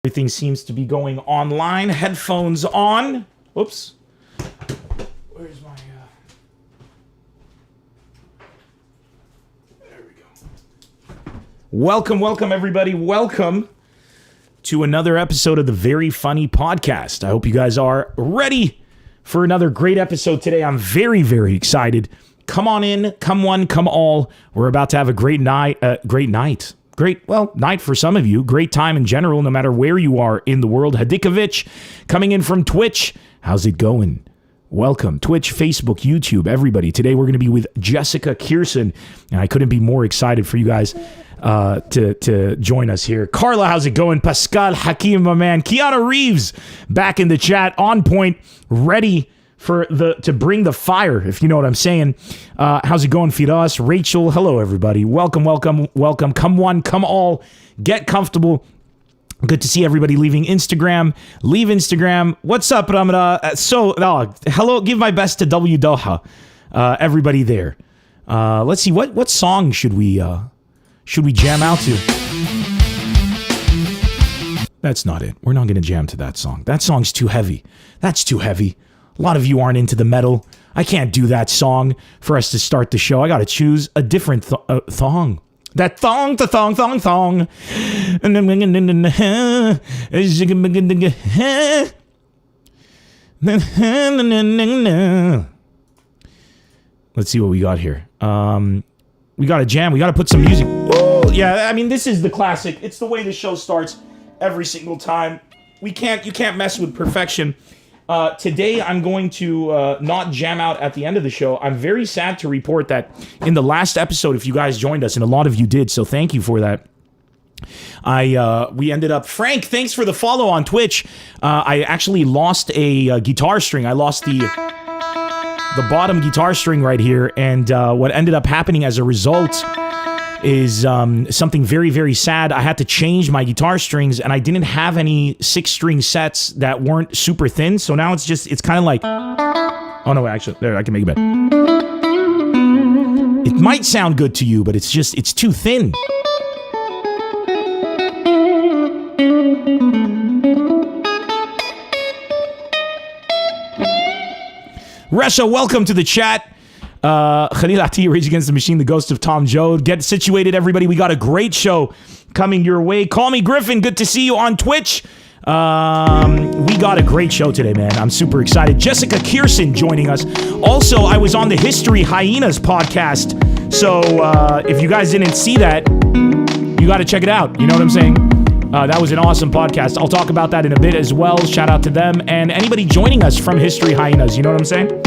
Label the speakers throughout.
Speaker 1: Everything seems to be going online. Headphones on. Whoops. Where's my... There we go. Welcome, everybody. Welcome to another episode of the Very Funny Podcast. I hope you guys are ready for another great episode today. I'm very, very excited. Come on in. Come one, come all. We're about to have a great night. Night for some of you. Great time in general, no matter where you are in the world. Hadikovic coming in from Twitch. How's it going? Welcome. Twitch, Facebook, YouTube, everybody. Today we're going to be with Jessica Kirson, and I couldn't be more excited for you guys to join us here. Carla, how's it going? Pascal, Hakim, my man. Keanu Reeves back in the chat, on point, ready to bring the fire, if you know what I'm saying. How's it going, Firas? Rachel, hello, everybody. Welcome. Come one, come all. Get comfortable. Good to see everybody leaving Instagram. Leave Instagram. What's up, Ramada? Hello. Give my best to W Doha. Everybody there. Let's see. What song should we jam out to? That's not it. We're not going to jam to that song. That song's too heavy. That's too heavy. A lot of you aren't into the metal. I can't do that song for us to start the show. I got to choose a different thong. That thong. Let's see what we got here. We got a jam. We got to put some music. Oh, yeah. I mean, this is the classic. It's the way the show starts every single time. You can't mess with perfection. Today, I'm going to not jam out at the end of the show. I'm very sad to report that in the last episode, if you guys joined us, and a lot of you did, so thank you for that. We ended up... Frank, thanks for the follow on Twitch. I actually lost a guitar string. I lost the bottom guitar string right here, and what ended up happening as a result is something very, very sad. I had to change my guitar strings, and I didn't have any 6-string sets that weren't super thin, so now it's kind of like... Oh, no, actually, there, I can make it better. It might sound good to you, but it's too thin. Resha, welcome to the chat. Khalil Ati, Rage Against the Machine, the Ghost of Tom Joad. Get situated, everybody. We got a great show coming your way. Call me Griffin. Good to see you on Twitch. We got a great show today, man. I'm super excited. Jessica Kirson joining us. Also, I was on the History Hyenas podcast. So if you guys didn't see that, you got to check it out. You know what I'm saying? That was an awesome podcast. I'll talk about that in a bit as well. Shout out to them and anybody joining us from History Hyenas. You know what I'm saying?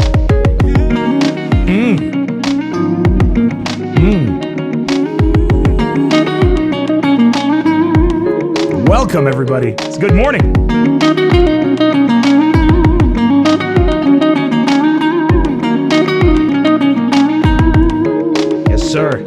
Speaker 1: Welcome, everybody. It's good morning. Yes, sir.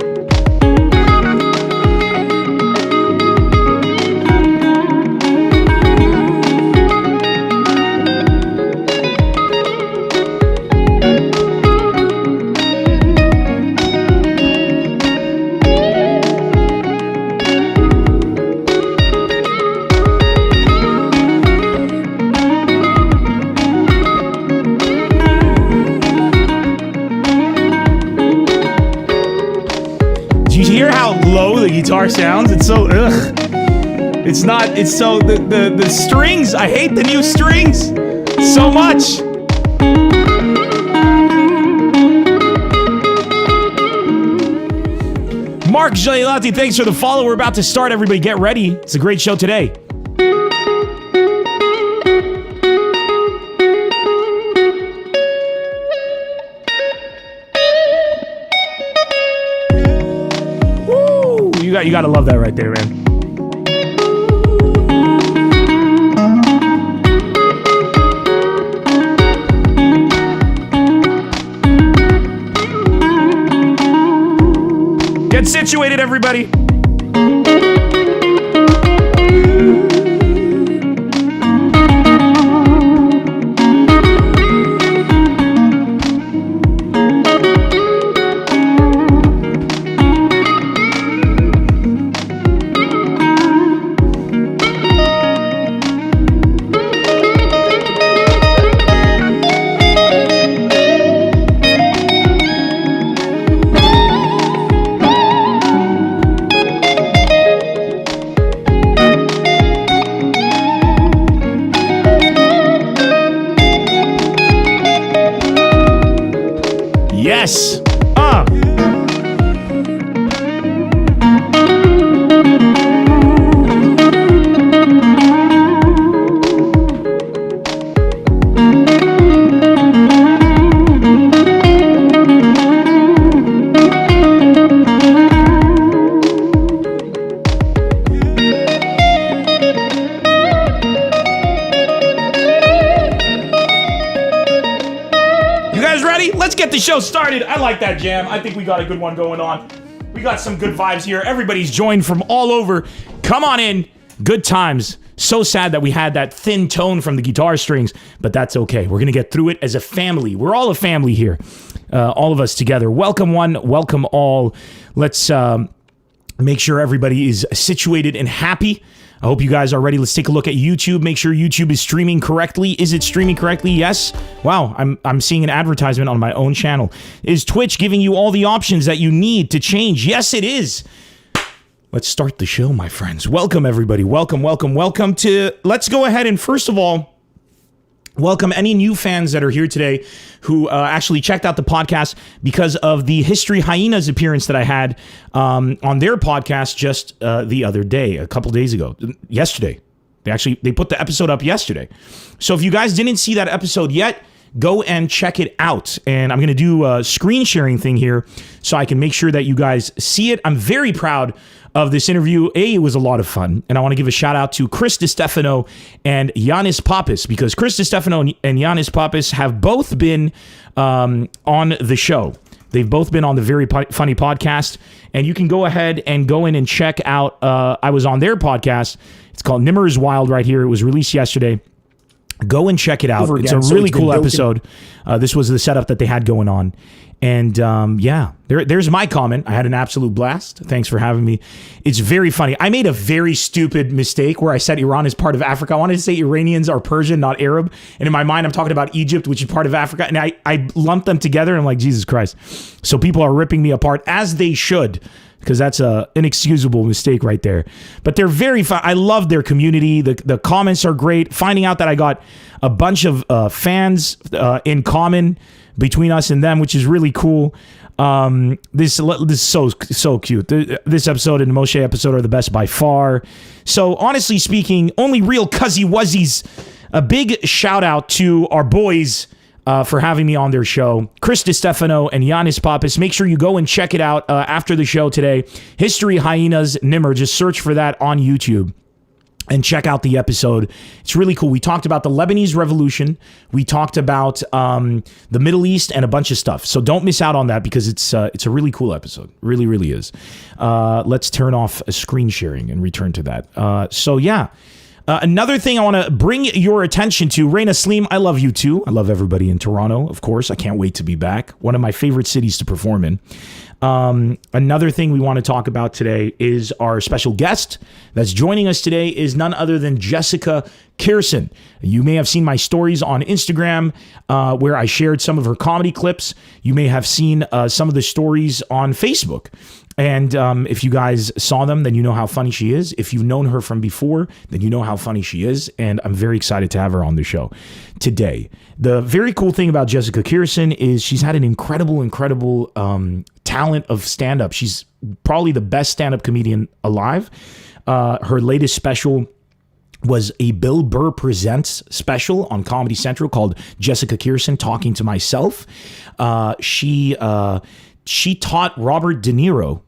Speaker 1: The guitar sounds, it's so the strings, I hate the new strings so much. Mark Jailati, thanks for the follow. We're about to start, everybody get ready. It's a great show today. You gotta love that right there, man. Get situated, everybody. Let's get the show started. I like that jam. I think we got a good one going on. We got some good vibes here. Everybody's joined from all over. Come on in. Good times. So sad that we had that thin tone from the guitar strings, but that's okay. We're going to get through it as a family. We're all a family here. All of us together. Welcome one, welcome all. Let's make sure everybody is situated and happy. I hope you guys are ready. Let's take a look at YouTube. Make sure YouTube is streaming correctly. Is it streaming correctly? Yes. Wow, I'm seeing an advertisement on my own channel. Is Twitch giving you all the options that you need to change? Yes, it is. Let's start the show, my friends. Welcome, everybody. Welcome to... Let's go ahead and, first of all, welcome any new fans that are here today who actually checked out the podcast because of the History Hyenas appearance that I had on their podcast just the other day, a couple days ago. Yesterday. They put the episode up yesterday. So if you guys didn't see that episode yet, go and check it out. And I'm going to do a screen sharing thing here so I can make sure that you guys see it. I'm very proud of this interview. It was a lot of fun. And I want to give a shout out to Chris DiStefano and Yanis Pappas, because Chris DiStefano and Yanis Pappas have both been on the show. They've both been on the Very Funny podcast. And you can go ahead and go in and check out. I was on their podcast. It's called Nemr is Wild right here. It was released yesterday. Go and check it out. It's a really cool episode. This was the setup that they had going on. And yeah, there's my comment. I had an absolute blast. Thanks for having me. It's very funny. I made a very stupid mistake where I said Iran is part of Africa. I wanted to say Iranians are Persian, not Arab. And in my mind, I'm talking about Egypt, which is part of Africa. And I lumped them together and I'm like, Jesus Christ. So people are ripping me apart, as they should, because that's an inexcusable mistake right there. But they're very fun. I love their community. The comments are great. Finding out that I got a bunch of fans in common between us and them, which is really cool. This is so cute. This episode and the Moshe episode are the best by far. So honestly speaking, only real cuzzy wuzzies. A big shout out to our boys for having me on their show, Chris DiStefano and Yanis Pappas. Make sure you go and check it out after the show today. History Hyenas Nemr. Just search for that on YouTube and check out the episode. It's really cool. We talked about the Lebanese Revolution. We talked about the Middle East and a bunch of stuff. So don't miss out on that because it's a really cool episode. Really, really is. Let's turn off screen sharing and return to that. So yeah. Another thing I want to bring your attention to, Reina Sleem, I love you too. I love everybody in Toronto, of course. I can't wait to be back. One of my favorite cities to perform in. Another thing we want to talk about today is our special guest that's joining us today is none other than Jessica Kirson. You may have seen my stories on Instagram where I shared some of her comedy clips. You may have seen some of the stories on Facebook. And if you guys saw them, then you know how funny she is. If you've known her from before, then you know how funny she is. And I'm very excited to have her on the show today. The very cool thing about Jessica Kirson is she's had an incredible talent of stand-up. She's probably the best stand-up comedian alive. Her latest special was a Bill Burr Presents special on Comedy Central called Jessica Kirson Talking to Myself. She taught Robert De Niro.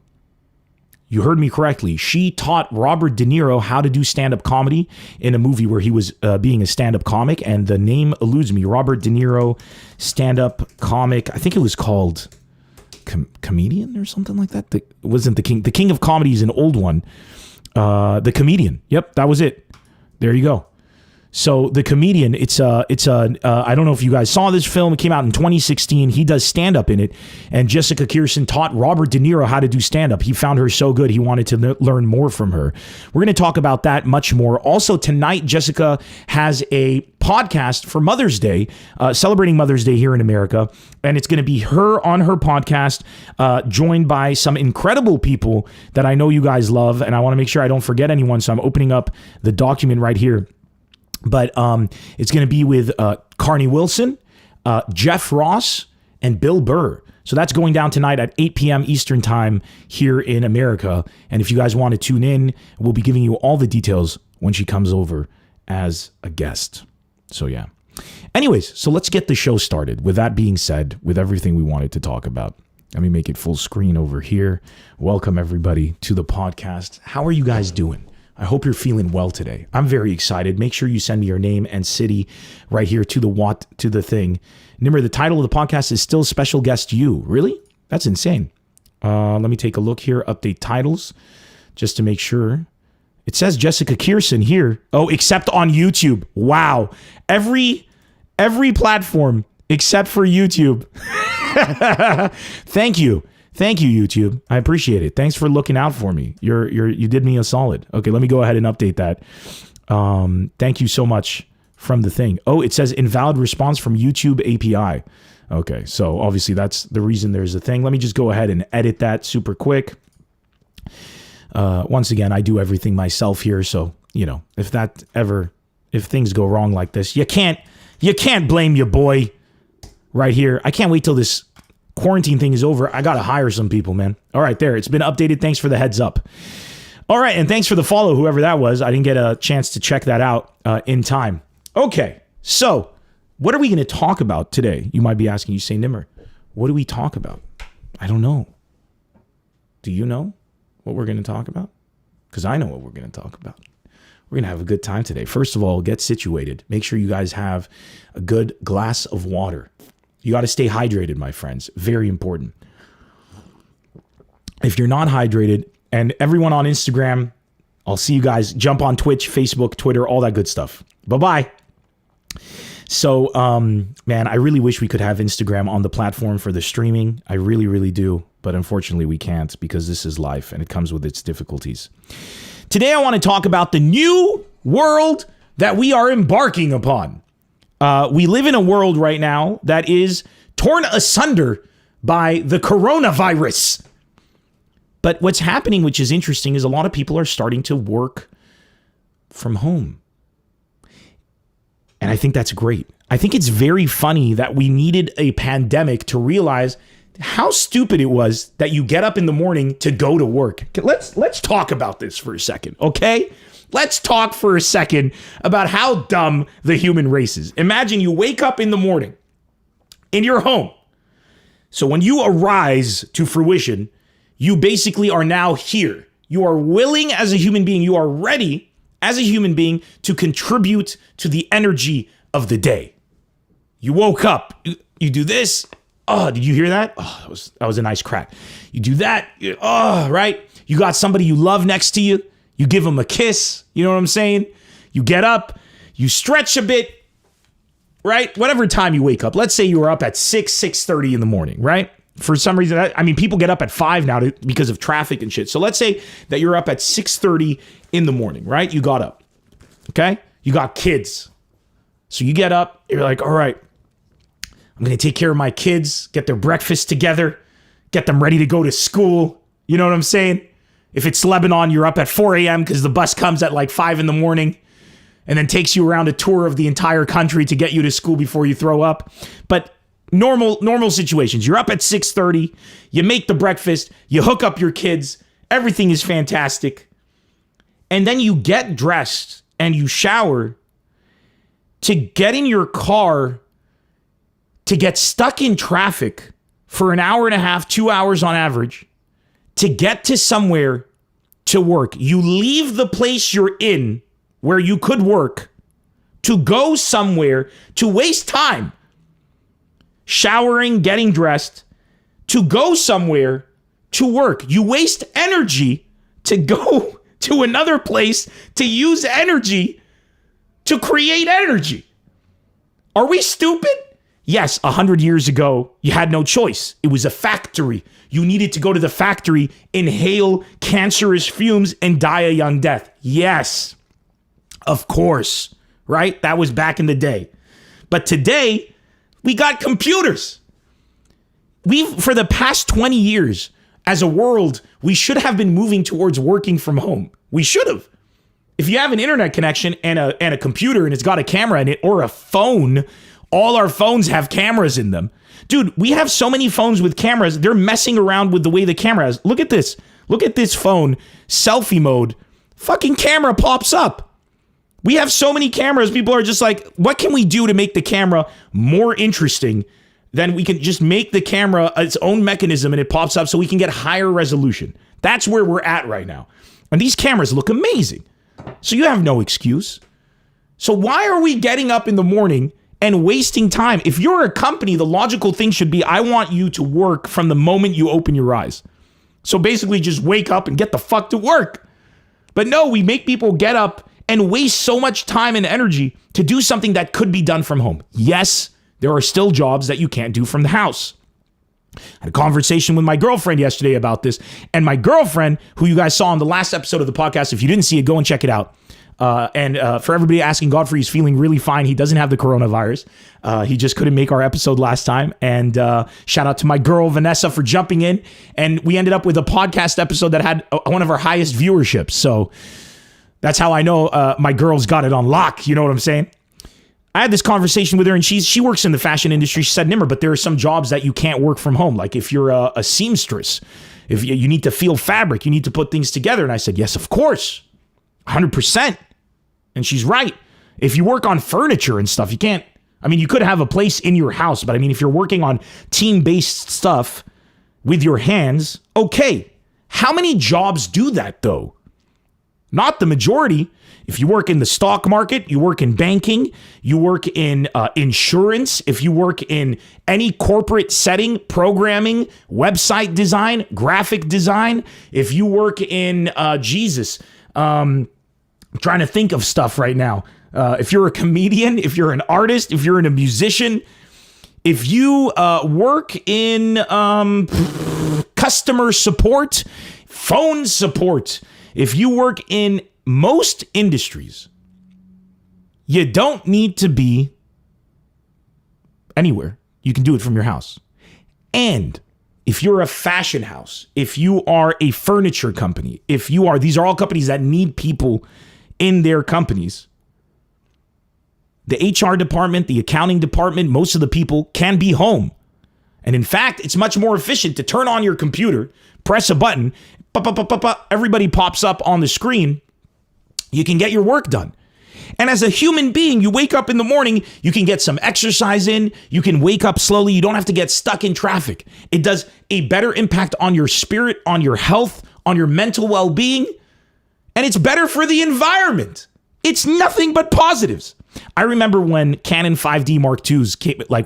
Speaker 1: You heard me correctly. She taught Robert De Niro how to do stand-up comedy in a movie where he was being a stand-up comic, and the name eludes me. Robert De Niro, stand-up comic. I think it was called Comedian or something like that. It wasn't The King. The King of Comedy is an old one. The Comedian. Yep, that was it. There you go. So The Comedian, it's I don't know if you guys saw this film. It came out in 2016. He does stand-up in it. And Jessica Kirson taught Robert De Niro how to do stand-up. He found her so good, he wanted to learn more from her. We're going to talk about that much more. Also, tonight, Jessica has a podcast for Mother's Day, celebrating Mother's Day here in America. And it's going to be her on her podcast, joined by some incredible people that I know you guys love. And I want to make sure I don't forget anyone. So I'm opening up the document right here. But it's going to be with Carney Wilson, Jeff Ross, and Bill Burr. So that's going down tonight at 8 p.m. Eastern time here in America. And if you guys want to tune in, we'll be giving you all the details when she comes over as a guest. So yeah. Anyways, so let's get the show started. With that being said, with everything we wanted to talk about, let me make it full screen over here. Welcome everybody to the podcast. How are you guys doing? I hope you're feeling well today. I'm very excited. Make sure you send me your name and city right here to the thing. Nemr, the title of the podcast is still Special Guest You. Really? That's insane. Let me take a look here. Update titles just to make sure. It says Jessica Kirson here. Oh, except on YouTube. Wow. Every platform except for YouTube. Thank you. Thank you, YouTube. I appreciate it. Thanks for looking out for me. You did me a solid. Okay, let me go ahead and update that. Thank you so much from the thing. Oh, it says invalid response from YouTube API. Okay, so obviously that's the reason there's a thing. Let me just go ahead and edit that super quick. Once again, I do everything myself here, so if things go wrong like this, you can't blame your boy right here. I can't wait till this quarantine thing is over. I gotta hire some people, man. All right, there. It's been updated. Thanks for the heads up. All right, and thanks for the follow, whoever that was. I didn't get a chance to check that out in time. Okay, so what are we going to talk about today? You might be asking, you say, Nemr, what do we talk about? I don't know. Do you know what we're going to talk about? Because I know what we're going to talk about. We're going to have a good time today. First of all, get situated. Make sure you guys have a good glass of water. You got to stay hydrated, my friends. Very important. If you're not hydrated, and everyone on Instagram, I'll see you guys. Jump on Twitch, Facebook, Twitter, all that good stuff. Bye-bye. So, man, I really wish we could have Instagram on the platform for the streaming. I really, really do. But unfortunately, we can't because this is life and it comes with its difficulties. Today, I want to talk about the new world that we are embarking upon. We live in a world right now that is torn asunder by the coronavirus. But what's happening, which is interesting, is a lot of people are starting to work from home. And I think that's great. I think it's very funny that we needed a pandemic to realize how stupid it was that you get up in the morning to go to work. Let's talk about this for a second, okay? Let's talk for a second about how dumb the human race is. Imagine you wake up in the morning in your home. So when you arise to fruition, you basically are now here. You are willing as a human being. You are ready as a human being to contribute to the energy of the day. You woke up. You do this. Oh, did you hear that? Oh, that was a nice crack. You do that. Right? You got somebody you love next to you. You give them a kiss. You know what I'm saying? You get up. You stretch a bit. Right? Whatever time you wake up. Let's say you were up at 6:30 in the morning, right? For some reason, I mean, people get up at 5 now because of traffic and shit. So let's say that you're up at 6:30 in the morning, right? You got up, okay? You got kids. So you get up, you're like, all right, I'm going to take care of my kids, get their breakfast together, get them ready to go to school. You know what I'm saying? If it's Lebanon, you're up at 4 a.m. because the bus comes at like 5 in the morning and then takes you around a tour of the entire country to get you to school before you throw up. But normal situations. You're up at 6:30. You make the breakfast. You hook up your kids. Everything is fantastic. And then you get dressed and you shower to get in your car to get stuck in traffic for an hour and a half, 2 hours on average, to get to somewhere to work. You leave the place you're in where you could work to go somewhere to waste time showering, getting dressed, to go somewhere to work. You waste energy to go to another place to use energy to create energy. Are we stupid? Yes, 100 years ago, you had no choice. It was a factory. You needed to go to the factory, inhale cancerous fumes, and die a young death. Yes, of course, right? That was back in the day. But today, we got computers. For the past 20 years, as a world, we should have been moving towards working from home. We should have. If you have an internet connection and a computer and it's got a camera in it, or a phone, all our phones have cameras in them. Dude, we have so many phones with cameras, they're messing around with the way the camera is. Look at this. Look at this phone, selfie mode. Fucking camera pops up. We have so many cameras, people are just like, what can we do to make the camera more interesting than we can just make the camera its own mechanism and it pops up so we can get higher resolution. That's where we're at right now. And these cameras look amazing. So you have no excuse. So why are we getting up in the morning and wasting time? If you're a company, the logical thing should be, I want you to work from the moment you open your eyes. So basically just wake up and get the fuck to work. But no, we make people get up and waste so much time and energy to do something that could be done from home. Yes, there are still jobs that you can't do from the house. I had a conversation with my girlfriend yesterday about this, and my girlfriend, who you guys saw on the last episode of the podcast, if you didn't see it, go and check it out. And for everybody asking, Godfrey is feeling really fine. He doesn't have the coronavirus. He just couldn't make our episode last time. And shout out to my girl, Vanessa, for jumping in. And we ended up with a podcast episode that had one of our highest viewerships. So that's how I know my girl's got it on lock. You know what I'm saying? I had this conversation with her, and she works in the fashion industry. She said, Nemr, but there are some jobs that you can't work from home. Like if you're a seamstress, if you need to feel fabric, you need to put things together. And I said, yes, of course, 100%. And she's right. If you work on furniture and stuff, you can't. I mean, you could have a place in your house, but I mean, if you're working on team-based stuff with your hands, okay. How many jobs do that, though? Not the majority. If you work in the stock market, you work in banking, you work in insurance, if you work in any corporate setting, programming, website design, graphic design, if you work in, I'm trying to think of stuff right now. If you're a comedian, if you're an artist, if you're a musician, if you work in customer support, phone support, if you work in most industries, you don't need to be anywhere. You can do it from your house. And if you're a fashion house, if you are a furniture company, these are all companies that need people in their companies. The HR department, the accounting department, most of the people can be home. And in fact, it's much more efficient to turn on your computer, press a button, everybody pops up on the screen. You can get your work done. And as a human being, you wake up in the morning, you can get some exercise in, you can wake up slowly, you don't have to get stuck in traffic. It does a better impact on your spirit, on your health, on your mental well-being, and it's better for the environment. It's nothing but positives. I remember when Canon 5D Mark IIs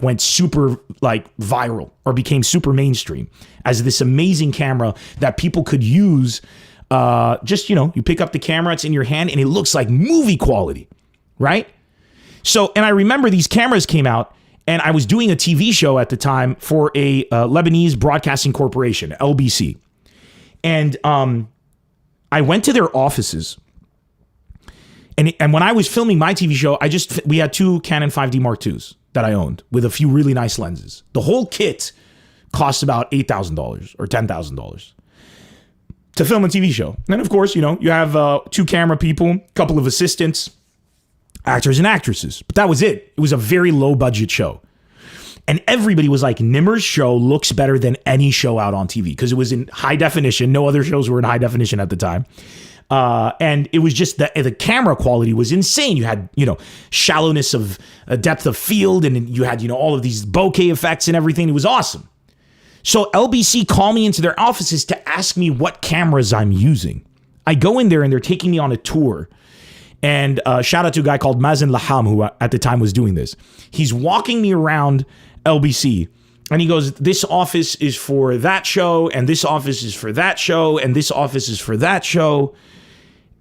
Speaker 1: went super viral or became super mainstream as this amazing camera that people could use. You pick up the camera, it's in your hand, and it looks like movie quality, right? So, and I remember these cameras came out, and I was doing a TV show at the time for a Lebanese Broadcasting Corporation, LBC. And I went to their offices. And when I was filming my TV show, we had two Canon 5D Mark IIs that I owned with a few really nice lenses. The whole kit cost about $8,000 or $10,000 to film a TV show. And of course, you have two camera people, a couple of assistants, actors and actresses. But that was it. It was a very low budget show. And everybody was like, Nemr's show looks better than any show out on TV because it was in high definition. No other shows were in high definition at the time. And it was just the camera quality was insane. You had, shallowness of depth of field, and you had, all of these bokeh effects and everything. It was awesome. So LBC called me into their offices to ask me what cameras I'm using. I go in there and they're taking me on a tour. And shout out to a guy called Mazen Laham, who at the time was doing this. He's walking me around LBC. And he goes, this office is for that show, and this office is for that show, and this office is for that show.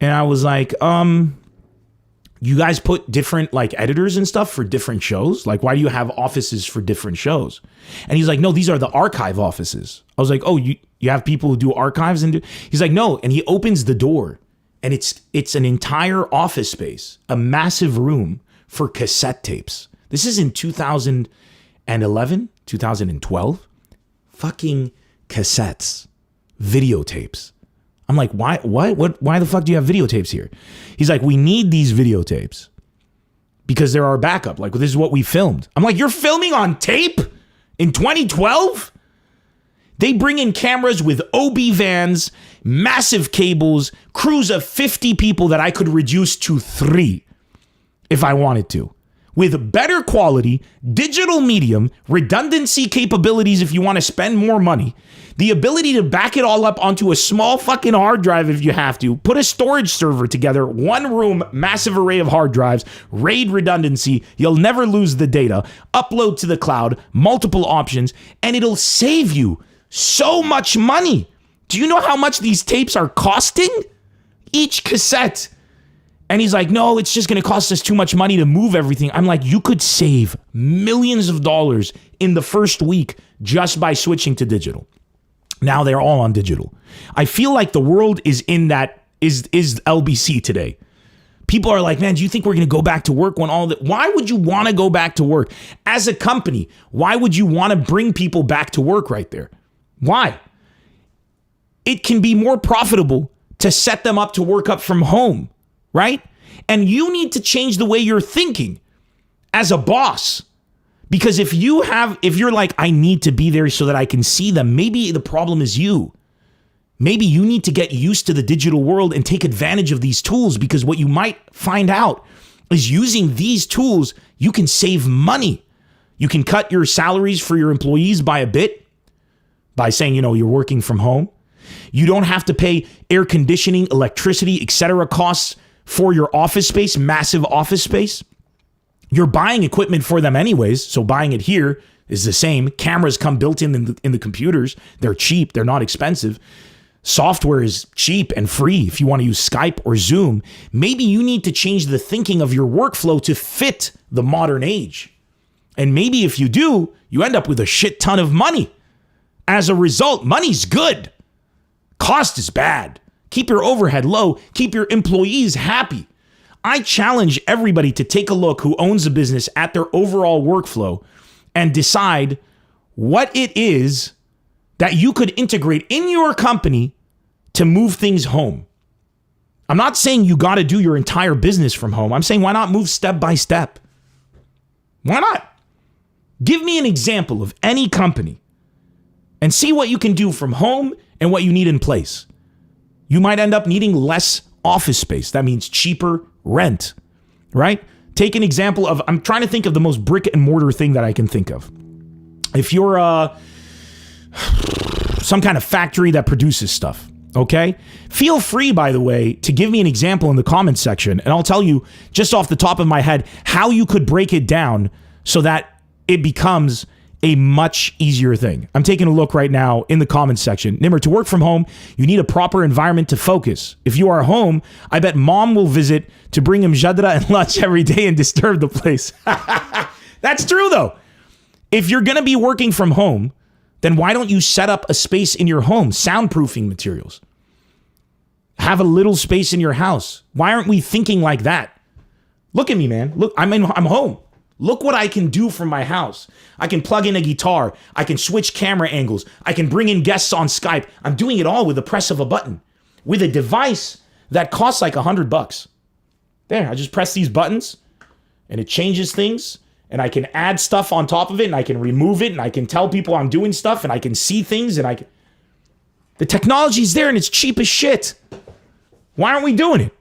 Speaker 1: And I was like, you guys put different editors and stuff for different shows? Why do you have offices for different shows? And he's like, no, these are the archive offices. I was like, oh, you have people who do archives? He's like, no. And he opens the door, and it's an entire office space, a massive room for cassette tapes. This is in 2011, 2012. Fucking cassettes, videotapes. I'm like, why the fuck do you have videotapes here? He's like, we need these videotapes because they're our backup. This is what we filmed. I'm like, you're filming on tape in 2012? They bring in cameras with OB vans, massive cables, crews of 50 people that I could reduce to 3 if I wanted to. with better quality, digital medium, redundancy capabilities if you want to spend more money, the ability to back it all up onto a small fucking hard drive if you have to, put a storage server together, one room, massive array of hard drives, RAID redundancy, you'll never lose the data, upload to the cloud, multiple options, and it'll save you so much money. Do you know how much these tapes are costing? Each cassette. And he's like, no, it's just going to cost us too much money to move everything. I'm like, you could save millions of dollars in the first week just by switching to digital. Now they're all on digital. I feel like the world is in that, is LBC today. People are like, man, do you think we're going to go back to work when all that? Why would you want to go back to work? As a company, why would you want to bring people back to work right there? Why? It can be more profitable to set them up to work up from home. Right? And you need to change the way you're thinking as a boss. Because if you're like, I need to be there so that I can see them, maybe the problem is you. Maybe you need to get used to the digital world and take advantage of these tools, because what you might find out is using these tools, you can save money. You can cut your salaries for your employees by a bit by saying, you're working from home. You don't have to pay air conditioning, electricity, etc. costs for your office space, massive office space. You're buying equipment for them anyways, so buying it here is the same. Cameras come built in the computers. They're cheap. They're not expensive. Software is cheap and free if you want to use Skype or Zoom. Maybe you need to change the thinking of your workflow to fit the modern age. And maybe if you do, you end up with a shit ton of money. As a result, money's good. Cost is bad. Keep your overhead low. Keep your employees happy. I challenge everybody to take a look who owns a business at their overall workflow and decide what it is that you could integrate in your company to move things home. I'm not saying you got to do your entire business from home. I'm saying, why not move step by step? Why not? Give me an example of any company and see what you can do from home and what you need in place. You might end up needing less office space. That means cheaper rent, right? Take an example of, I'm trying to think of the most brick and mortar thing that I can think of. If you're some kind of factory that produces stuff, okay? Feel free, by the way, to give me an example in the comments section, and I'll tell you just off the top of my head how you could break it down so that it becomes a much easier thing. I'm taking a look right now in the comments section. Nemr, to work from home, you need a proper environment to focus. If you are home, I bet mom will visit to bring him jadra and lunch every day and disturb the place. That's true, though. If you're going to be working from home, then why don't you set up a space in your home, soundproofing materials? Have a little space in your house. Why aren't we thinking like that? Look at me, man. Look, I'm home. Look what I can do from my house. I can plug in a guitar. I can switch camera angles. I can bring in guests on Skype. I'm doing it all with the press of a button, with a device that costs like $100. There, I just press these buttons and it changes things, and I can add stuff on top of it, and I can remove it, and I can tell people I'm doing stuff, and I can see things, and the technology's there and it's cheap as shit. Why aren't we doing it?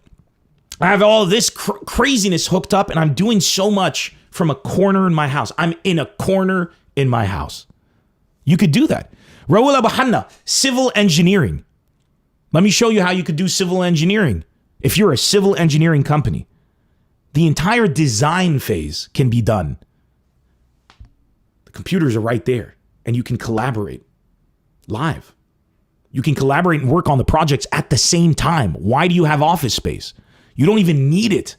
Speaker 1: I have all of this craziness hooked up, and I'm doing so much from a corner in my house. I'm in a corner in my house. You could do that. Rawal Abahanna, civil engineering. Let me show you how you could do civil engineering. If you're a civil engineering company, the entire design phase can be done. The computers are right there, and you can collaborate live. You can collaborate and work on the projects at the same time. Why do you have office space? You don't even need it.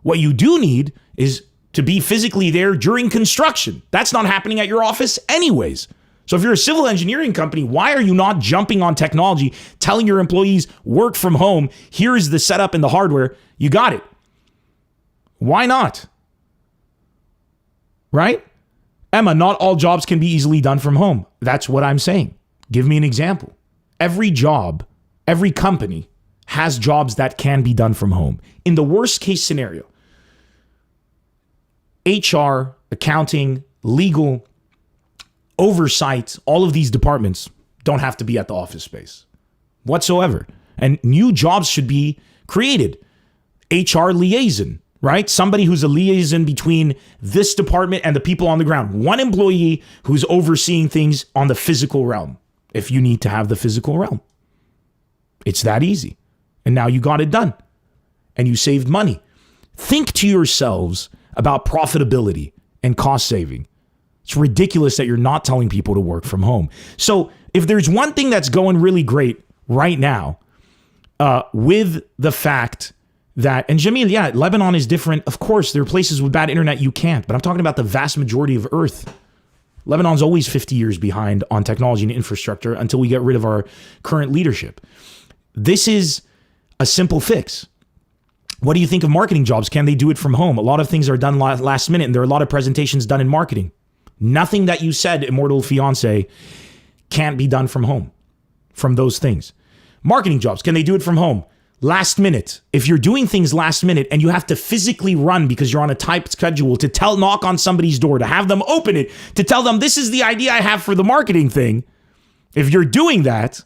Speaker 1: What you do need is to be physically there during construction. That's not happening at your office anyways. So if you're a civil engineering company, why are you not jumping on technology, telling your employees, work from home, here's the setup and the hardware, you got it. Why not? Right? Emma, not all jobs can be easily done from home. That's what I'm saying. Give me an example. Every job, every company has jobs that can be done from home. In the worst case scenario, HR, accounting, legal, oversight, all of these departments don't have to be at the office space whatsoever. And new jobs should be created. HR liaison, right? Somebody who's a liaison between this department and the people on the ground. One employee who's overseeing things on the physical realm, if you need to have the physical realm. It's that easy. And now you got it done. And you saved money. Think to yourselves about profitability and cost saving. It's ridiculous that you're not telling people to work from home. So if there's one thing that's going really great right now, with the fact that, and Jamil, yeah, Lebanon is different. Of course, there are places with bad internet you can't, but I'm talking about the vast majority of Earth. Lebanon's always 50 years behind on technology and infrastructure until we get rid of our current leadership. This is a simple fix. What do you think of marketing jobs? Can they do it from home? A lot of things are done last minute, and there are a lot of presentations done in marketing. Nothing that you said, Immortal Fiance, can't be done from home, from those things. Marketing jobs, can they do it from home? Last minute. If you're doing things last minute and you have to physically run because you're on a tight schedule to knock on somebody's door, to have them open it, to tell them this is the idea I have for the marketing thing, if you're doing that,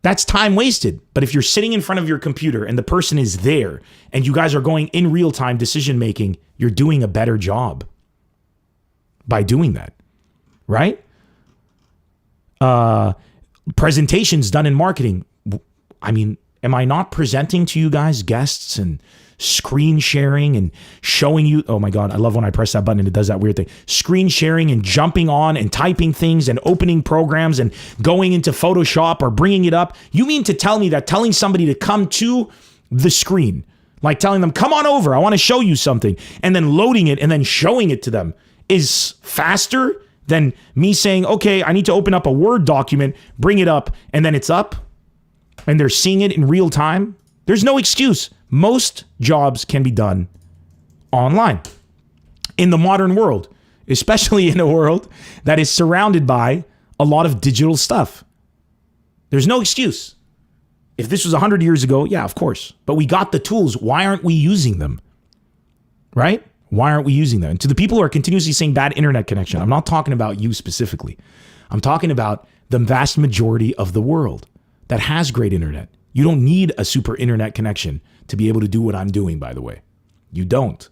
Speaker 1: that's time wasted. But if you're sitting in front of your computer and the person is there and you guys are going in real time decision making, you're doing a better job by doing that, right? Presentations done in marketing. I mean, am I not presenting to you guys guests and screen sharing and showing you? Oh my God, I love when I press that button and it does that weird thing. Screen sharing and jumping on and typing things and opening programs and going into Photoshop or bringing it up. You mean to tell me that telling somebody to come to the screen, like telling them, come on over, I want to show you something, and then loading it and then showing it to them is faster than me saying, okay, I need to open up a Word document, bring it up, and then it's up? And they're seeing it in real time? There's no excuse. Most jobs can be done online in the modern world, especially in a world that is surrounded by a lot of digital stuff. There's no excuse. If this was 100 years ago, yeah, of course. But we got the tools. Why aren't we using them? Right? Why aren't we using them? And to the people who are continuously saying bad internet connection, I'm not talking about you specifically. I'm talking about the vast majority of the world that has great internet. You don't need a super internet connection to be able to do what I'm doing, by the way. You don't.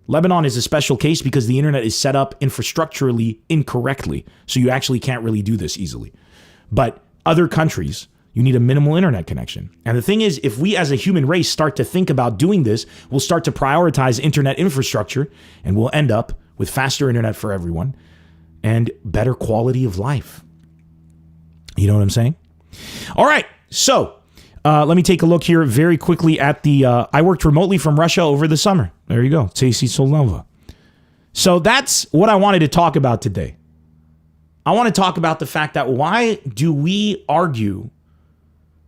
Speaker 1: Lebanon is a special case because the internet is set up infrastructurally incorrectly, so you actually can't really do this easily. But other countries, you need a minimal internet connection. And the thing is, if we as a human race start to think about doing this, we'll start to prioritize internet infrastructure, and we'll end up with faster internet for everyone and better quality of life. You know what I'm saying? All right, so let me take a look here very quickly at the, I worked remotely from Russia over the summer. There you go, Tesi Solnova. So that's what I wanted to talk about today. I want to talk about the fact that why do we argue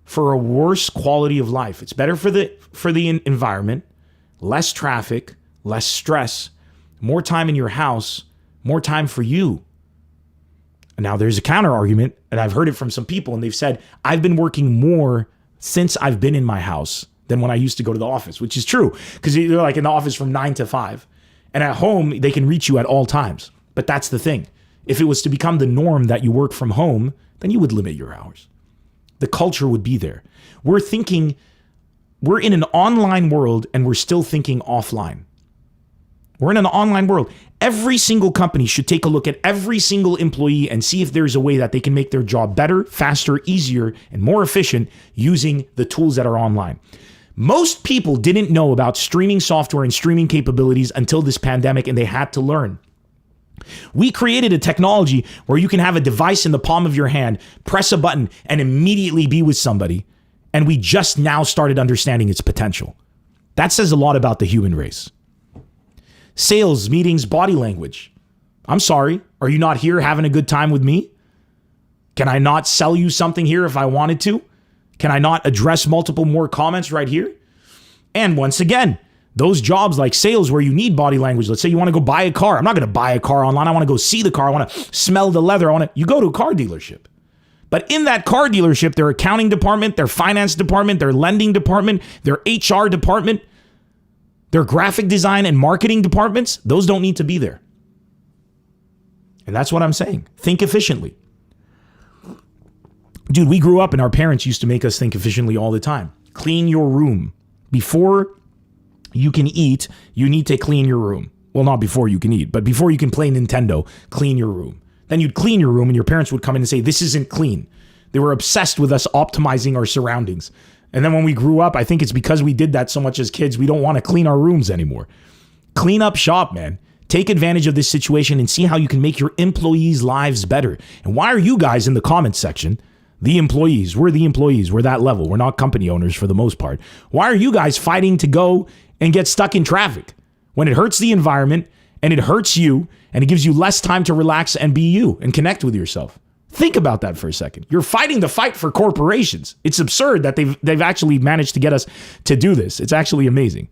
Speaker 1: for a worse quality of life? It's better for the environment, less traffic, less stress, more time in your house, more time for you. Now, there's a counter argument, and I've heard it from some people, and they've said, I've been working more since I've been in my house than when I used to go to the office, which is true, because they're like in the office from 9 to 5. And at home, they can reach you at all times. But that's the thing. If it was to become the norm that you work from home, then you would limit your hours. The culture would be there. We're in an online world, and we're still thinking offline. We're in an online world. Every single company should take a look at every single employee and see if there's a way that they can make their job better, faster, easier, and more efficient using the tools that are online. Most people didn't know about streaming software and streaming capabilities until this pandemic, and they had to learn. We created a technology where you can have a device in the palm of your hand, press a button, and immediately be with somebody, and we just now started understanding its potential. That says a lot about the human race. Sales, meetings, body language. I'm sorry, are you not here having a good time with me? Can I not sell you something here if I wanted to? Can I not address multiple more comments right here? And once again, those jobs like sales where you need body language. Let's say you want to go buy a car. I'm not going to buy a car online. I want to go see the car. I want to smell the leather. You go to a car dealership. But in that car dealership, their accounting department, their finance department, their lending department, their HR department, their graphic design and marketing departments, those don't need to be there. And that's what I'm saying. Think efficiently. Dude, we grew up and our parents used to make us think efficiently all the time. Clean your room. Before you can eat, you need to clean your room. Well, not before you can eat, but before you can play Nintendo, clean your room. Then you'd clean your room and your parents would come in and say, this isn't clean. They were obsessed with us optimizing our surroundings. And then when we grew up, I think it's because we did that so much as kids, we don't want to clean our rooms anymore. Clean up shop, man. Take advantage of this situation and see how you can make your employees' lives better. And why are you guys in the comments section, the employees, we're that level. We're not company owners for the most part. Why are you guys fighting to go and get stuck in traffic when it hurts the environment and it hurts you and it gives you less time to relax and be you and connect with yourself? Think about that for a second. You're fighting the fight for corporations. It's absurd that they've actually managed to get us to do this. It's actually amazing.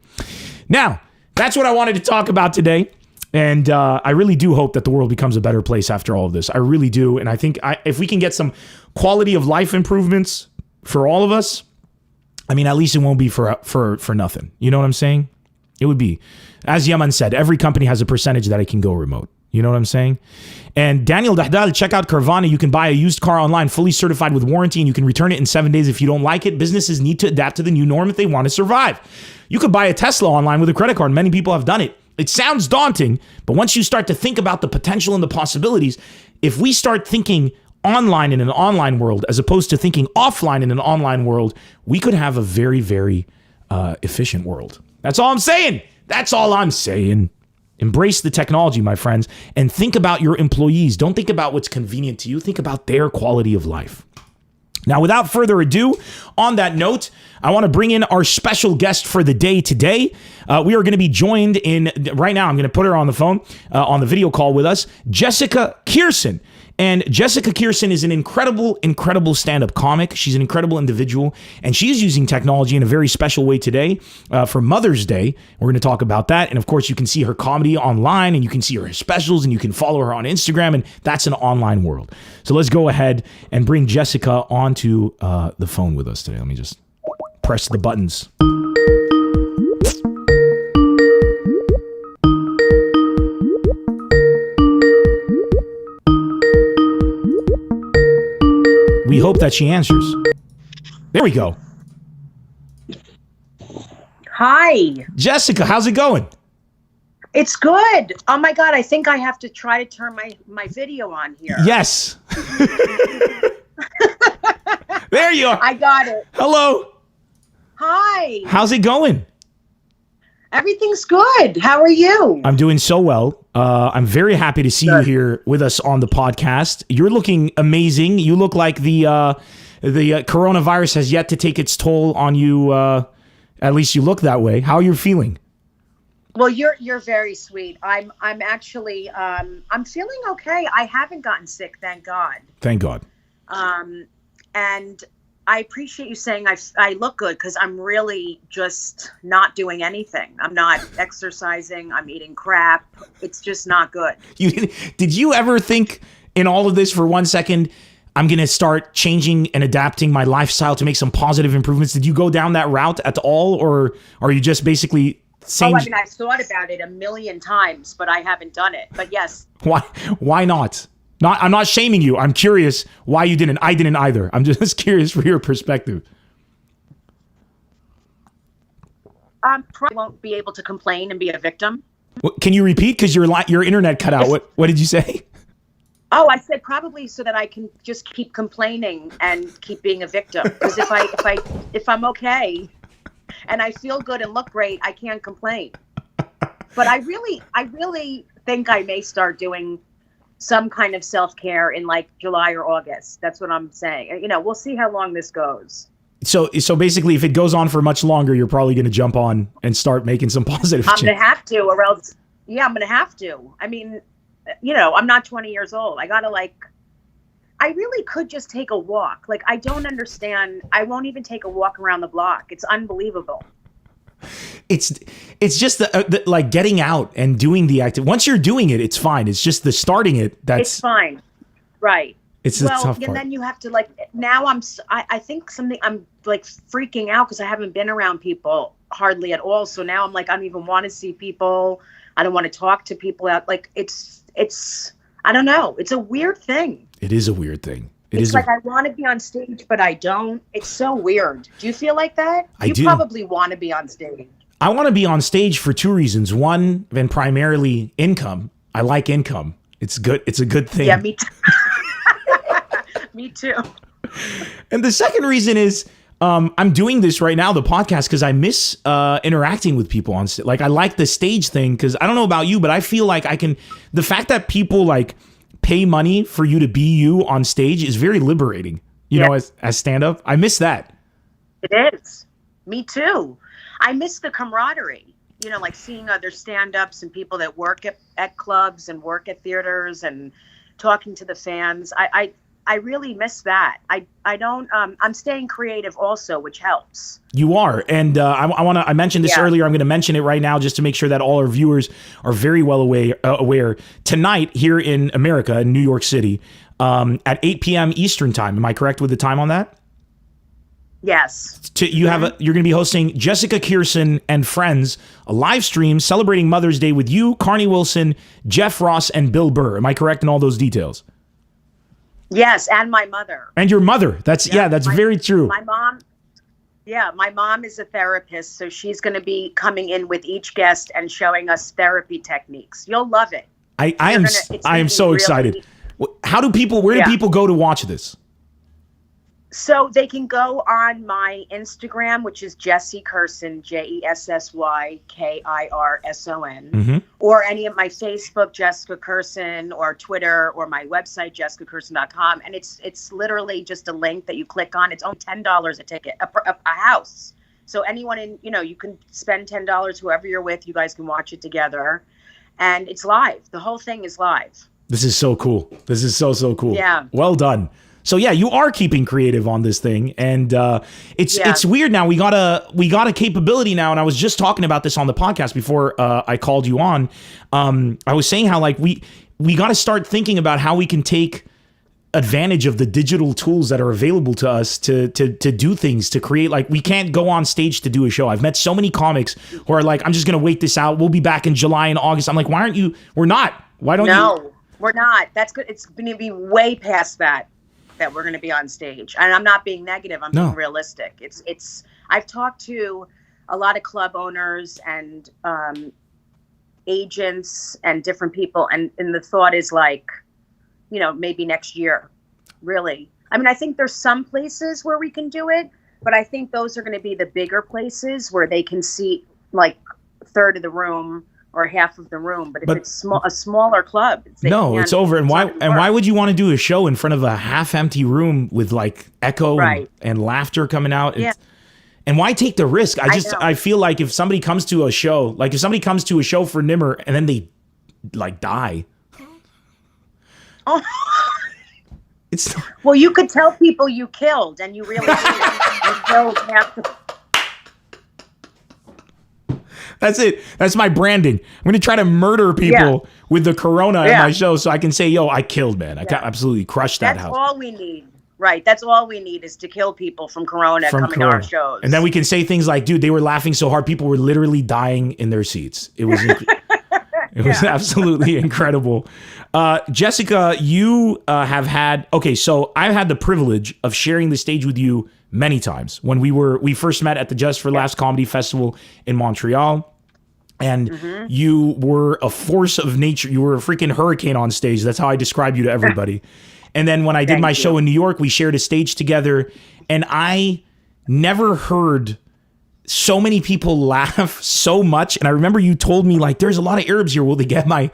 Speaker 1: Now, that's what I wanted to talk about today. And I really do hope that the world becomes a better place after all of this. I really do. And I think if we can get some quality of life improvements for all of us, I mean, at least it won't be for nothing. You know what I'm saying? It would be. As Yaman said, every company has a percentage that it can go remote. You know what I'm saying? And Daniel Dahdal, check out Carvana. You can buy a used car online, fully certified with warranty, and you can return it in 7 days if you don't like it. Businesses need to adapt to the new norm if they want to survive. You could buy a Tesla online with a credit card. Many people have done it. It sounds daunting, but once you start to think about the potential and the possibilities, if we start thinking online in an online world as opposed to thinking offline in an online world, we could have a very, very efficient world. That's all I'm saying. That's all I'm saying. Embrace the technology, my friends, and think about your employees. Don't think about what's convenient to you. Think about their quality of life. Now, without further ado, on that note, I want to bring in our special guest for the day today. We are going to be joined right now, I'm going to put her on the phone, on the video call with us, Jessica Kirson. And Jessica Kirson is an incredible, incredible stand-up comic. She's an incredible individual, and she's using technology in a very special way today for Mother's Day. We're going to talk about that. And of course, you can see her comedy online, and you can see her specials, and you can follow her on Instagram, and that's an online world. So let's go ahead and bring Jessica onto the phone with us today. Let me just press the buttons. We hope that she answers. There we go.
Speaker 2: Hi.
Speaker 1: Jessica, how's it going?
Speaker 2: It's good. Oh my God, I think I have to try to turn my video on here.
Speaker 1: Yes. There you are.
Speaker 2: I got it.
Speaker 1: Hello.
Speaker 2: Hi.
Speaker 1: How's it going?
Speaker 2: Everything's good. How are you?
Speaker 1: I'm doing so well. I'm very happy to see you here with us on the podcast. You're looking amazing. You look like the coronavirus has yet to take its toll on you. At least you look that way. How are you feeling?
Speaker 2: Well, you're very sweet. I'm actually I'm feeling okay. I haven't gotten sick, thank God.
Speaker 1: Thank God.
Speaker 2: And I appreciate you saying I look good, because I'm really just not doing anything. I'm not exercising. I'm eating crap. It's just not good.
Speaker 1: Did you ever think in all of this for 1 second, I'm going to start changing and adapting my lifestyle to make some positive improvements? Did you go down that route at all, or are you just basically saying...
Speaker 2: Oh, I mean, I've thought about it a million times, but I haven't done it. But yes.
Speaker 1: Why not? I'm not shaming you. I'm curious why you didn't. I didn't either. I'm just curious for your perspective.
Speaker 2: Probably won't be able to complain and be a victim.
Speaker 1: Can you repeat? Because your internet cut out. What did you say?
Speaker 2: Oh, I said probably so that I can just keep complaining and keep being a victim. Because if I'm okay and I feel good and look great, I can't complain. But I really think I may start doing some kind of self-care in like July or August. That's what I'm saying. You know, we'll see how long this goes. So
Speaker 1: basically, if it goes on for much longer, you're probably going to jump on and start making some positive change.
Speaker 2: I'm going to have to, or else, yeah, I'm going to have to. I mean, you know, I'm not 20 years old. I really could just take a walk. Like, I don't understand. I won't even take a walk around the block. It's unbelievable.
Speaker 1: It's just the like getting out and doing the active. Once you're doing it, it's fine. It's just the starting it it's
Speaker 2: fine, right?
Speaker 1: It's the tough part.
Speaker 2: And then you have to now I think I'm like freaking out because I haven't been around people hardly at all. So now I'm like, I don't even want to see people. I don't want to talk to people out. Like it's I don't know. It's a weird thing.
Speaker 1: It is a weird thing.
Speaker 2: It's like I want to be on stage, but I don't. It's so weird. Do you feel like that? You probably want to be on stage.
Speaker 1: I want to be on stage for two reasons. One, and primarily income. I like income. It's good. It's a good thing.
Speaker 2: Yeah, me too. Me too.
Speaker 1: And the second reason is I'm doing this right now, the podcast, because I miss interacting with people on stage. Like, I like the stage thing because I don't know about you, but I feel like I can. The fact that people like pay money for you to be you on stage is very liberating. You know, as stand up, I miss that.
Speaker 2: It is. Me too. I miss the camaraderie. You know, like seeing other stand-ups and people that work at clubs and work at theaters and talking to the fans. I really miss that. I don't. I'm staying creative also, which helps.
Speaker 1: You are, and I mentioned this earlier. I'm going to mention it right now just to make sure that all our viewers are very well aware. Tonight here in America, in New York City, at 8 p.m. Eastern time. Am I correct with the time on that?
Speaker 2: Yes.
Speaker 1: You're going to be hosting Jessica Kirson and friends, a live stream celebrating Mother's Day with you, Carney Wilson, Jeff Ross, and Bill Burr. Am I correct in all those details?
Speaker 2: Yes, and my mother.
Speaker 1: And your mother. That's very true.
Speaker 2: My mom. Yeah, my mom is a therapist, so she's going to be coming in with each guest and showing us therapy techniques. You'll love it.
Speaker 1: I am so excited. Where do people go to watch this?
Speaker 2: So they can go on my Instagram, which is Jessie Kirson, Jessykirson, or any of my Facebook, Jessica Kirson, or Twitter, or my website, jessicakirson.com. And it's literally just a link that you click on. It's only $10 a ticket, a house. So anyone you can spend $10, whoever you're with, you guys can watch it together. And it's live. The whole thing is live.
Speaker 1: This is so cool. This is so cool.
Speaker 2: Yeah.
Speaker 1: Well done. So yeah, you are keeping creative on this thing, and it's weird now. We got a capability now, and I was just talking about this on the podcast before I called you on. I was saying how like we got to start thinking about how we can take advantage of the digital tools that are available to us to do things, to create. Like, we can't go on stage to do a show. I've met so many comics who are like, I'm just gonna wait this out. We'll be back in July and August. I'm like, why aren't you? We're not. Why don't you?
Speaker 2: No, we're not. That's good. It's going to be way past that we're going to be on stage. And I'm not being negative. I'm being realistic. I've talked to a lot of club owners and agents and different people. And the thought is like, maybe next year, really. I mean, I think there's some places where we can do it, but I think those are going to be the bigger places where they can seat like a third of the room or half of the room. But if it's a smaller club,
Speaker 1: it's over. And why would you want to do a show in front of a half-empty room with like echo and laughter coming out? Yeah. And why take the risk? I feel like if somebody comes to a show, for Nemr and then they like die.
Speaker 2: Oh. Well, you could tell people you killed, and you really didn't. You killed half the.
Speaker 1: That's it. That's my branding. I'm going to try to murder people with the corona in my show so I can say, yo, I killed, man. I absolutely crushed that house.
Speaker 2: That's all we need. Right. That's all we need is to kill people from corona coming to our shows.
Speaker 1: And then we can say things like, dude, they were laughing so hard. People were literally dying in their seats. It was it was absolutely incredible. Jessica, you have had, so I've had the privilege of sharing the stage with you many times. When we first met at the Just for Laughs Comedy Festival in Montreal, and you were a force of nature. You were a freaking hurricane on stage. That's how I describe you to everybody. And then when I did my show in New York, we shared a stage together, and I never heard so many people laugh so much. And I remember you told me, like, there's a lot of Arabs here. Will they get my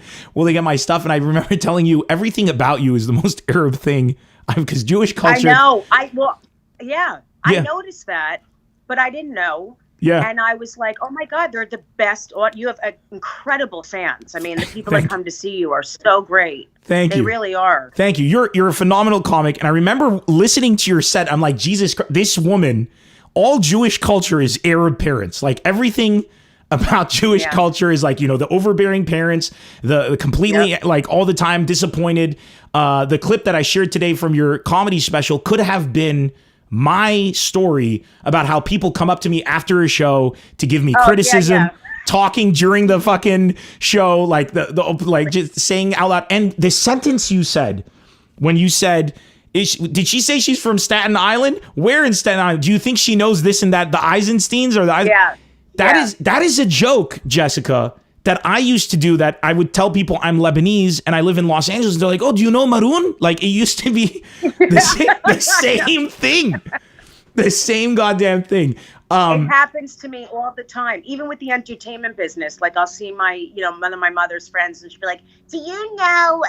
Speaker 1: stuff? And I remember telling you everything about you is the most Arab thing, because Jewish culture.
Speaker 2: I know. I noticed that, but I didn't know. Yeah. And I was like, oh my God, they're the best. You have incredible fans. I mean, the people that come to see you are so great.
Speaker 1: Thank you.
Speaker 2: They really are.
Speaker 1: Thank you. You're a phenomenal comic. And I remember listening to your set. I'm like, Jesus Christ, this woman, all Jewish culture is Arab parents. Like, everything about Jewish culture is like, the overbearing parents, the completely like all the time disappointed. The clip that I shared today from your comedy special could have been my story about how people come up to me after a show to give me criticism, talking during the fucking show, like like just saying out loud. And the sentence you said when you said, did she say she's from Staten Island? Where in Staten Island? Do you think she knows this and that? The Eisensteins or the that is a joke, Jessica, that I used to do, that I would tell people I'm Lebanese and I live in Los Angeles. And they're like, oh, do you know Maroon? Like, it used to be the same thing. The same goddamn thing.
Speaker 2: It happens to me all the time, even with the entertainment business. Like, I'll see one of my mother's friends, and she'll be like, do you know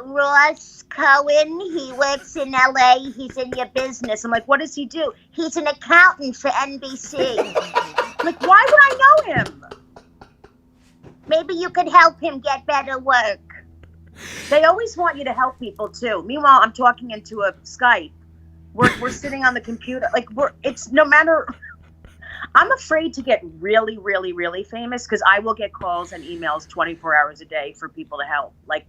Speaker 2: Ross Cohen? He works in LA. He's in your business. I'm like, what does he do? He's an accountant for NBC. I'm like, why would I know him? Maybe you could help him get better work. They always want you to help people too. Meanwhile, I'm talking into a Skype. We're sitting on the computer. Like, it's no matter. I'm afraid to get really, really, really famous, because I will get calls and emails 24 hours a day for people to help, like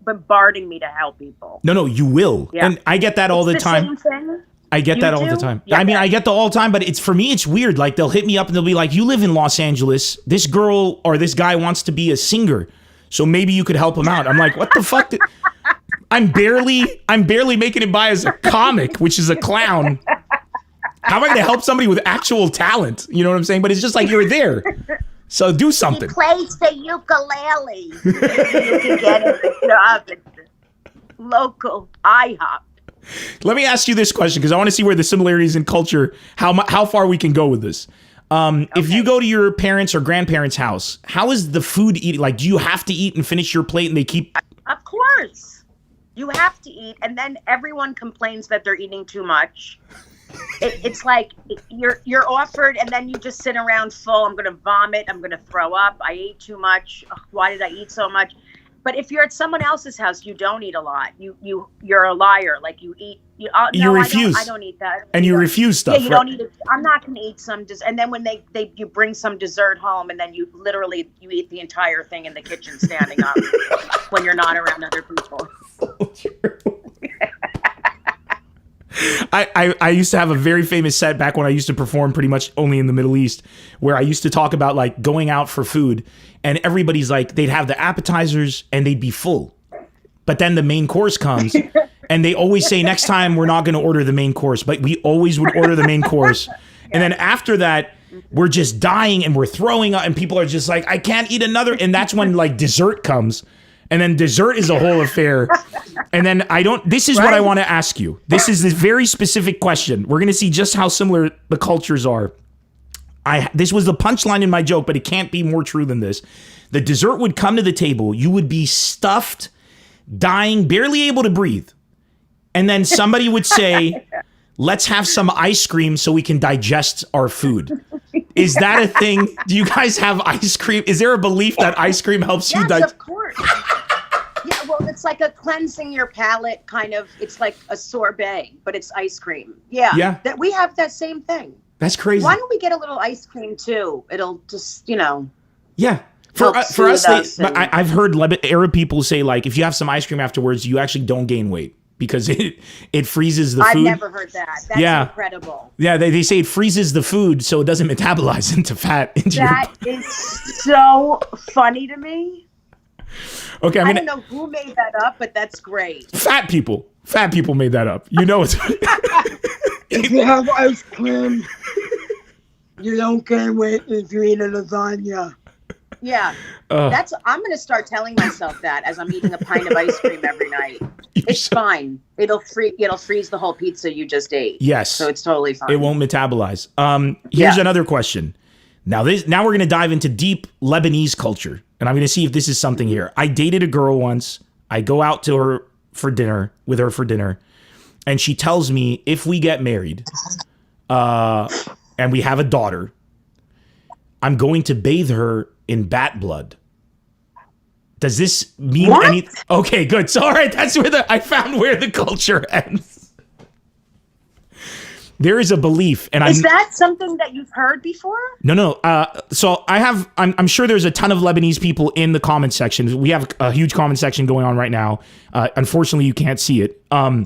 Speaker 2: bombarding me to help people.
Speaker 1: No, you will. Yeah. And I get that all the time.
Speaker 2: Same thing?
Speaker 1: I get that all the time.
Speaker 2: Yeah,
Speaker 1: I mean, I get that all the time, but for me, it's weird. Like, they'll hit me up and they'll be like, you live in Los Angeles. This girl or this guy wants to be a singer, so maybe you could help him out. I'm like, what the fuck? I'm barely making it by as a comic, which is a clown. How am I going to help somebody with actual talent? You know what I'm saying? But it's just like, you're there. So do something.
Speaker 2: He plays the ukulele. You can get a job at the local IHOP.
Speaker 1: Let me ask you this question, because I want to see where the similarities in culture, how far we can go with this. If you go to your parents' or grandparents' house, how is the food eating? Like, do you have to eat and finish your plate and they keep...
Speaker 2: Of course. You have to eat, and then everyone complains that they're eating too much. It's like you're offered, and then you just sit around full. I'm going to vomit. I'm going to throw up. I ate too much. Ugh, why did I eat so much? But if you're at someone else's house, you don't eat a lot. You're a liar. Like, you eat. You
Speaker 1: refuse.
Speaker 2: I don't eat that.
Speaker 1: And you refuse stuff.
Speaker 2: Yeah, you don't eat it. I'm not going to eat some. And then when you bring some dessert home, and then you eat the entire thing in the kitchen standing up when you're not around other people.
Speaker 1: I used to have a very famous set back when I used to perform pretty much only in the Middle East, where I used to talk about, like, going out for food, and everybody's like, they'd have the appetizers and they'd be full. But then the main course comes and they always say, next time we're not going to order the main course, but we always would order the main course. And then after that, we're just dying and we're throwing up, and people are just like, I can't eat another. And that's when, like, dessert comes. And then dessert is a whole affair. And then this is what I want to ask you. This is this very specific question. We're going to see just how similar the cultures are. This was the punchline in my joke, but it can't be more true than this. The dessert would come to the table. You would be stuffed, dying, barely able to breathe. And then somebody would say, let's have some ice cream so we can digest our food. Is that a thing? Do you guys have ice cream? Is there a belief that ice cream helps you digest?
Speaker 2: Yes, of course. Yeah, well, it's like a cleansing your palate kind of. It's like a sorbet, but it's ice cream. Yeah. That we have that same thing.
Speaker 1: That's crazy.
Speaker 2: Why don't we get a little ice cream too? It'll just,
Speaker 1: Yeah. For us, I've heard Arab people say, like, if you have some ice cream afterwards, you actually don't gain weight because it freezes the food. I've
Speaker 2: never heard that. That's incredible.
Speaker 1: Yeah, they say it freezes the food so it doesn't metabolize into fat.
Speaker 2: That is so funny to me.
Speaker 1: Okay,
Speaker 2: I don't know who made that up, but that's great.
Speaker 1: Fat people made that up. You know it's.
Speaker 3: If you have ice cream, you don't gain weight if you eat a lasagna.
Speaker 2: Yeah, I'm going to start telling myself that as I'm eating a pint of ice cream every night. It's fine. It'll freeze the whole pizza you just ate.
Speaker 1: Yes,
Speaker 2: so it's totally fine.
Speaker 1: It won't metabolize. Here's another question. Now we're going to dive into deep Lebanese culture, and I'm going to see if this is something here. I dated a girl once. I go out with her for dinner, and she tells me if we get married, and we have a daughter, I'm going to bathe her in bat blood. Does this mean anything? Okay, good. So, all right, that's where I found where the culture ends. There is a belief, and
Speaker 2: is that something that you've heard before?
Speaker 1: No. So I'm sure there's a ton of Lebanese people in the comment section. We have a huge comment section going on right now. Unfortunately, you can't see it. To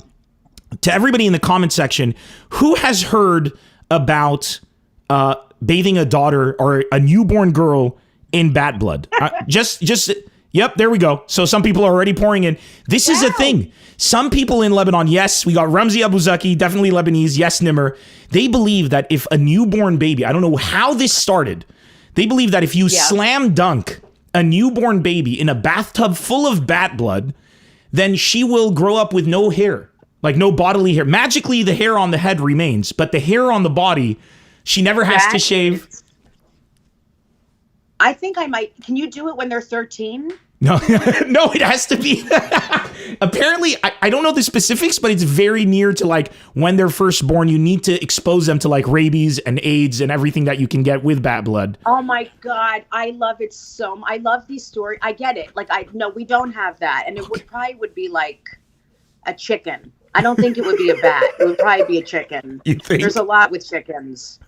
Speaker 1: everybody in the comment section, who has heard about bathing a daughter or a newborn girl in bat blood? Yep, there we go. So some people are already pouring in. This is a thing. Some people in Lebanon, yes, we got Ramzi Abuzaki, definitely Lebanese. Yes, Nemr. They believe that if a newborn baby, I don't know how this started, they believe that if you slam dunk a newborn baby in a bathtub full of bat blood, then she will grow up with no hair, like no bodily hair. Magically, the hair on the head remains, but the hair on the body, she never has to shave.
Speaker 2: I think I might. Can you do it when they're 13?
Speaker 1: No, no, it has to be. Apparently, I don't know the specifics, but it's very near to like when they're first born. You need to expose them to like rabies and AIDS and everything that you can get with bat blood.
Speaker 2: Oh my God, I love it so. I love these stories. I get it. Like no, we don't have that, and it would be like a chicken. I don't think it would be a bat. It would probably be a chicken.
Speaker 1: You think?
Speaker 2: There's a lot with chickens.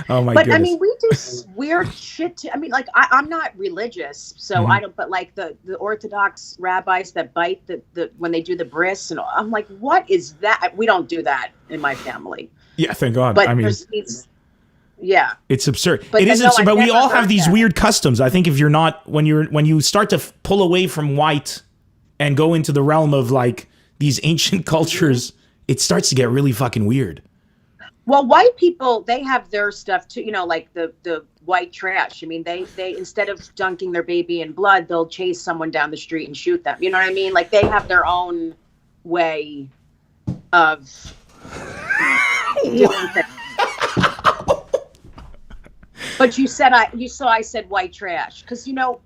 Speaker 1: Oh my goodness.
Speaker 2: But I mean, we do weird shit too. I mean, like I'm not religious, so I don't. But like the Orthodox rabbis that bite the when they do the bris, and I'm like, what is that? We don't do that in my family.
Speaker 1: Yeah, thank God.
Speaker 2: But
Speaker 1: I mean,
Speaker 2: it's
Speaker 1: absurd.
Speaker 2: But
Speaker 1: it is absurd. But we all have these
Speaker 2: that.
Speaker 1: weird customs. I think if you're not when you start to pull away from white and go into the realm of like these ancient cultures, it starts to get really fucking weird.
Speaker 2: Well, white people, they have their stuff too, you know, like the white trash. I mean, they instead of dunking their baby in blood, they'll chase someone down the street and shoot them. You know what I mean? Like they have their own way of doing things. But you said I said white trash because you know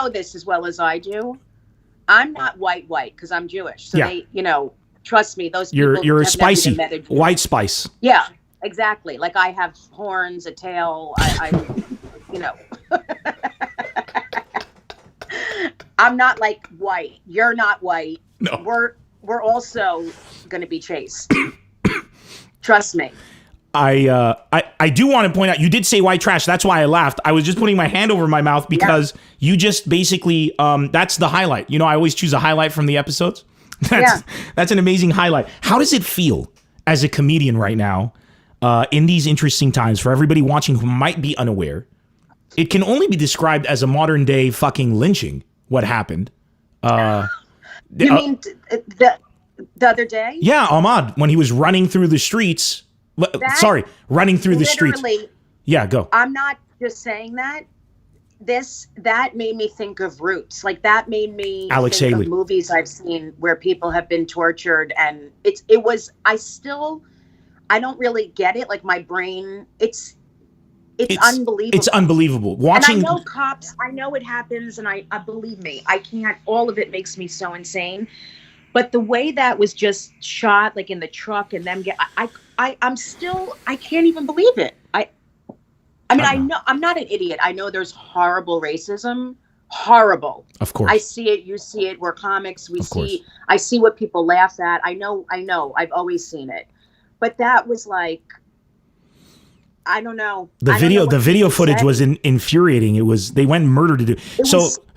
Speaker 2: this as well as I do. I'm not white because I'm Jewish. So they, you know, trust me, those people
Speaker 1: you're
Speaker 2: have
Speaker 1: spicy,
Speaker 2: never been
Speaker 1: white spice.
Speaker 2: Yeah, exactly. Like I have horns, a tail. I you know, I'm not like white. You're not white.
Speaker 1: No,
Speaker 2: we're also going to be chased. Trust me.
Speaker 1: I do want to point out, you did say white trash. That's why I laughed. I was just putting my hand over my mouth because you just basically, that's the highlight. You know, I always choose a highlight from the episodes. That's an amazing highlight. How does it feel as a comedian right now, in these interesting times for everybody watching who might be unaware? It can only be described as a modern day fucking lynching, what happened.
Speaker 2: You mean the other day?
Speaker 1: Yeah, Ahmad, when he was running through the streets. Running through the streets. Yeah, go.
Speaker 2: I'm not just saying that. That made me think of Roots. Like that made me
Speaker 1: Alex
Speaker 2: think
Speaker 1: Haley.
Speaker 2: of movies I've seen where people have been tortured, and I don't really get it. Like my brain, it's unbelievable.
Speaker 1: It's unbelievable. Watching.
Speaker 2: And I know cops. I know it happens, and I believe me. I can't. All of it makes me so insane. But the way that was just shot, like in the truck, and them I can't even believe it. I mean, I know I'm not an idiot. I know there's horrible racism, horrible.
Speaker 1: Of course.
Speaker 2: I see it. You see it. We're comics. I see what people laugh at. I know. I've always seen it. But that was like, I don't know.
Speaker 1: The video footage was infuriating. They went murder to do.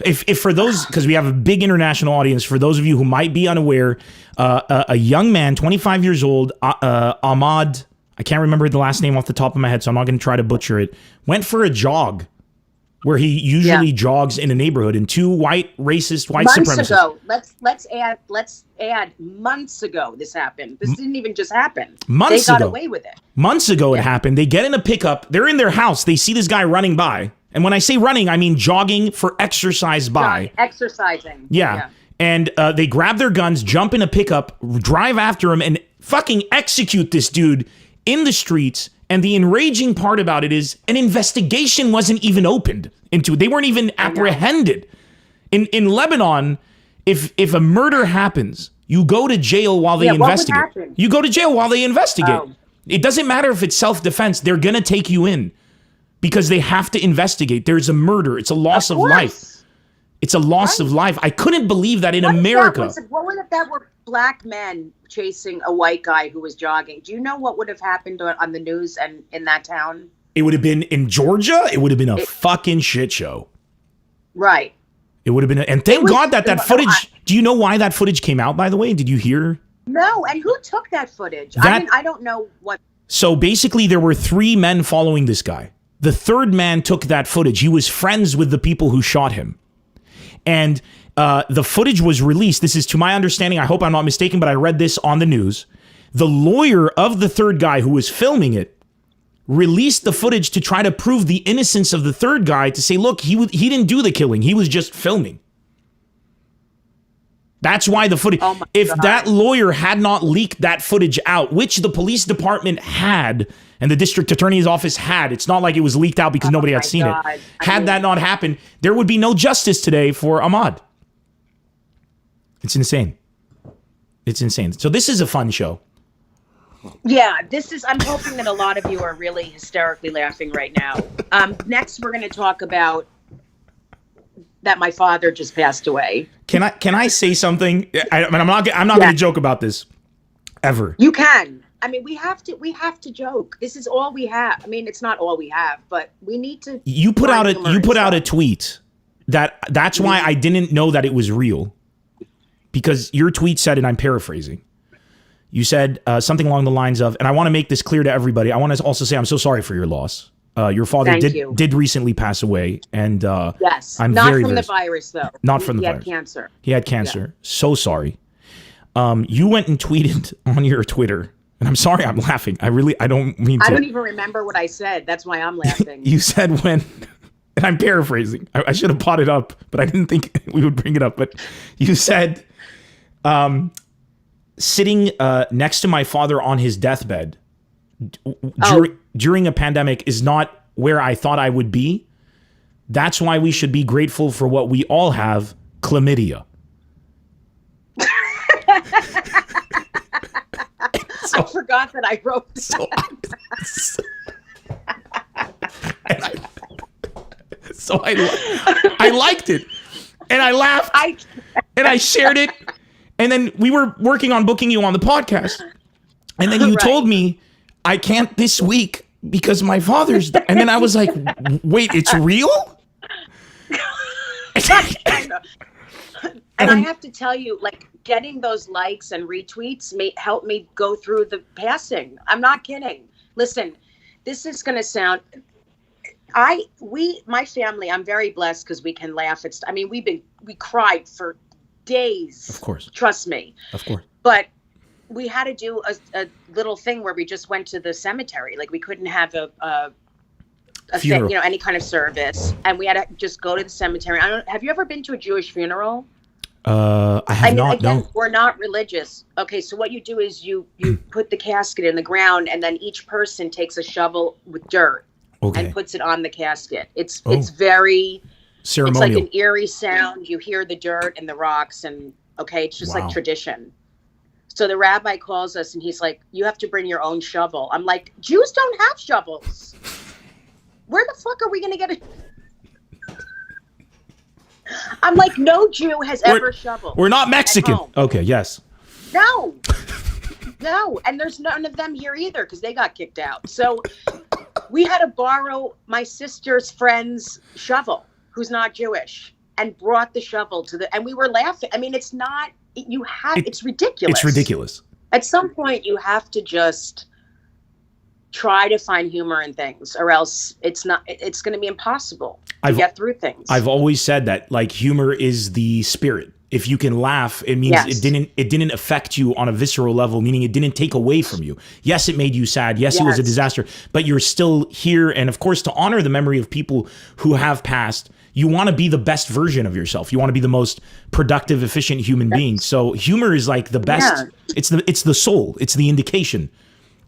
Speaker 1: If for those, because we have a big international audience, for those of you who might be unaware, a young man, 25 years old, Ahmad, I can't remember the last name off the top of my head, so I'm not going to try to butcher it, went for a jog where he usually jogs in a neighborhood, and two racist white supremacists.
Speaker 2: Months ago, let's add months ago this happened. This didn't even just happen.
Speaker 1: They got
Speaker 2: away with it.
Speaker 1: Months ago it happened. They get in a pickup. They're in their house. They see this guy running by. And when I say running, I mean jogging for exercise by.
Speaker 2: Exercising.
Speaker 1: Yeah. And they grab their guns, jump in a pickup, drive after him, and fucking execute this dude in the streets. And the enraging part about it is an investigation wasn't even opened into it. They weren't even apprehended. In Lebanon, if a murder happens, you go to jail while they investigate. You go to jail while they investigate. Oh. It doesn't matter if it's self-defense. They're going to take you in because they have to investigate. There's a murder. It's a loss of life. It's a loss of life. I couldn't believe that in America.
Speaker 2: What if that were black men chasing a white guy who was jogging? Do you know what would have happened on the news and in that town?
Speaker 1: It would have been in Georgia. It would have been a fucking shit show.
Speaker 2: Right.
Speaker 1: It would have been. And thank God that footage. Do you know why that footage came out, by the way? Did you hear?
Speaker 2: No. And who took that footage? I don't know what.
Speaker 1: So basically, there were 3 men following this guy. The third man took that footage. He was friends with the people who shot him. And the footage was released. This is to my understanding. I hope I'm not mistaken, but I read this on the news. The lawyer of the third guy who was filming it released the footage to try to prove the innocence of the third guy, to say, look, he didn't do the killing. He was just filming. That's why the footage, if that lawyer had not leaked that footage out, which the police department had, and the district attorney's office had, it's not like it was leaked out because nobody had seen it. Had that not happened, there would be no justice today for Ahmad. It's insane. It's insane. So this is a fun show.
Speaker 2: Yeah, I'm hoping that a lot of you are really hysterically laughing right now. Next, we're going to talk about that my father just passed away. Can
Speaker 1: I say something? I'm not going to joke about this ever.
Speaker 2: You can. I mean, we have to joke. This is all we have. I mean, it's not all we have, but we need to.
Speaker 1: You put out a tweet that's why I didn't know that it was real, because your tweet said, and I'm paraphrasing, you said something along the lines of, and I want to make this clear to everybody. I want to also say I'm so sorry for your loss. Your father did recently pass away, and
Speaker 2: yes,
Speaker 1: I'm
Speaker 2: not
Speaker 1: very,
Speaker 2: from
Speaker 1: very,
Speaker 2: the virus though.
Speaker 1: Not from the virus.
Speaker 2: He had cancer.
Speaker 1: He had cancer. Yeah. So sorry. You went and tweeted on your Twitter, and I'm sorry, I'm laughing. I don't mean to.
Speaker 2: I don't even remember what I said. That's why I'm laughing.
Speaker 1: You said when, and I'm paraphrasing. I should have brought it up, but I didn't think we would bring it up. But you said, sitting next to my father on his deathbed during a pandemic is not where I thought I would be. That's why we should be grateful for what we all have, chlamydia.
Speaker 2: I forgot that I wrote that.
Speaker 1: I liked it, and I laughed, and I shared it, and then we were working on booking you on the podcast, and then you told me, I can't this week because my father's dead. And then I was like, wait, it's real?
Speaker 2: And I have to tell you, like, getting those likes and retweets helped me go through the passing. I'm not kidding. Listen, this is going to sound, my family, I'm very blessed because we can laugh. We cried for days. Of
Speaker 1: course.
Speaker 2: Trust me.
Speaker 1: Of course.
Speaker 2: But we had to do a little thing where we just went to the cemetery. Like, we couldn't have a thing, any kind of service, and we had to just go to the cemetery. Have you ever been to a Jewish funeral?
Speaker 1: I have not.
Speaker 2: Again,
Speaker 1: no.
Speaker 2: We're not religious. Okay, so what you do is you put the casket in the ground, and then each person takes a shovel with dirt and puts it on the casket. It's very ceremonial. It's like an eerie sound. You hear the dirt and the rocks, and it's just like tradition. So the rabbi calls us, and he's like, "You have to bring your own shovel." I'm like, "Jews don't have shovels. Where the fuck are we gonna get it?" I'm like, no Jew has ever shoveled.
Speaker 1: We're not Mexican. Okay, yes.
Speaker 2: No, and there's none of them here either because they got kicked out. So we had to borrow my sister's friend's shovel, who's not Jewish, and brought the shovel and we were laughing. I mean, it's not. It's ridiculous.
Speaker 1: It's ridiculous.
Speaker 2: At some point, you have to just try to find humor in things, or else it's going to be impossible to get through things.
Speaker 1: I've always said that, like, humor is the spirit. If you can laugh, it means it didn't affect you on a visceral level, meaning it didn't take away from you. Yes, it made you sad. Yes, it was a disaster, but you're still here. And of course, to honor the memory of people who have passed, you want to be the best version of yourself. You want to be the most productive, efficient human being. So humor is like the best. Yeah. It's the soul. It's the indication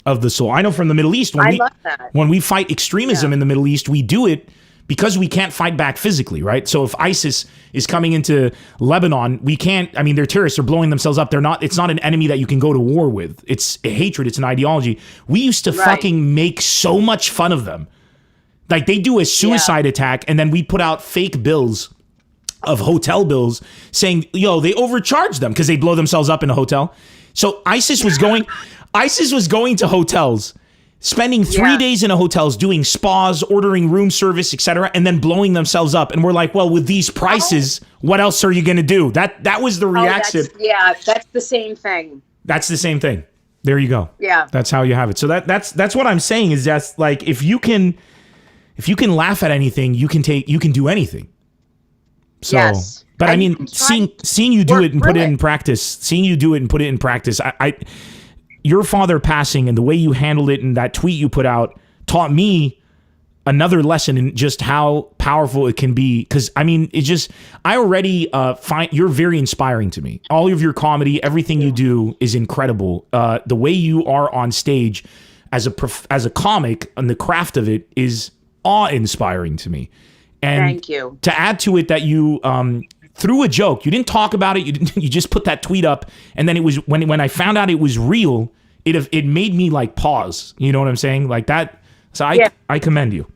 Speaker 1: of the soul. I know from the Middle East, when we fight extremism in the Middle East, we do it because we can't fight back physically, right? So if ISIS is coming into Lebanon, we can't, they're terrorists, they're blowing themselves up. It's not an enemy that you can go to war with. It's a hatred, it's an ideology. We used to fucking make so much fun of them. Like, they do a suicide attack, and then we put out fake bills of hotel bills saying, they overcharged them because they blow themselves up in a hotel. So ISIS was going to hotels, spending 3 days in a hotels, doing spas, ordering room service, etc., and then blowing themselves up. And we're like, well, with these prices, what else are you going to do? That was the reaction.
Speaker 2: That's the same thing.
Speaker 1: That's the same thing. There you go.
Speaker 2: Yeah.
Speaker 1: That's how you have it. So that's what I'm saying is just like, if you can laugh at anything, you can do anything. So,
Speaker 2: Yes.
Speaker 1: but I mean,
Speaker 2: And
Speaker 1: seeing you do
Speaker 2: work
Speaker 1: it and
Speaker 2: through
Speaker 1: put it in
Speaker 2: it.
Speaker 1: practice, your father passing and the way you handled it and that tweet you put out taught me another lesson in just how powerful it can be. Because I mean, I already find you're very inspiring to me. All of your comedy, everything you do is incredible. The way you are on stage as a comic and the craft of it is awe-inspiring to me. And
Speaker 2: Thank you.
Speaker 1: to add to it that you threw a joke, you didn't talk about it. You just put that tweet up, and then it was when I found out it was real, it made me like pause. You know what I'm saying? Like that. So I commend you.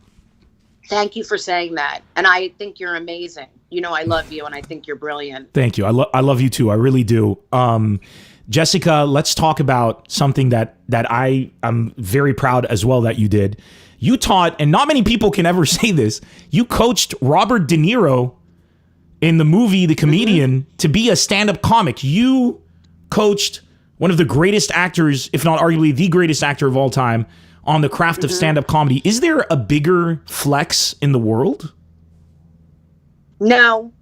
Speaker 2: Thank you for saying that. And I think you're amazing. You know, I love you and I think you're brilliant.
Speaker 1: Thank you. I love you too. I really do. Jessica, let's talk about something that I am very proud as well that you did. You taught, and not many people can ever say this, you coached Robert De Niro in the movie The Comedian to be a stand-up comic. You coached one of the greatest actors, if not arguably the greatest actor of all time, on the craft of stand-up comedy. Is there a bigger flex in the world?
Speaker 2: No,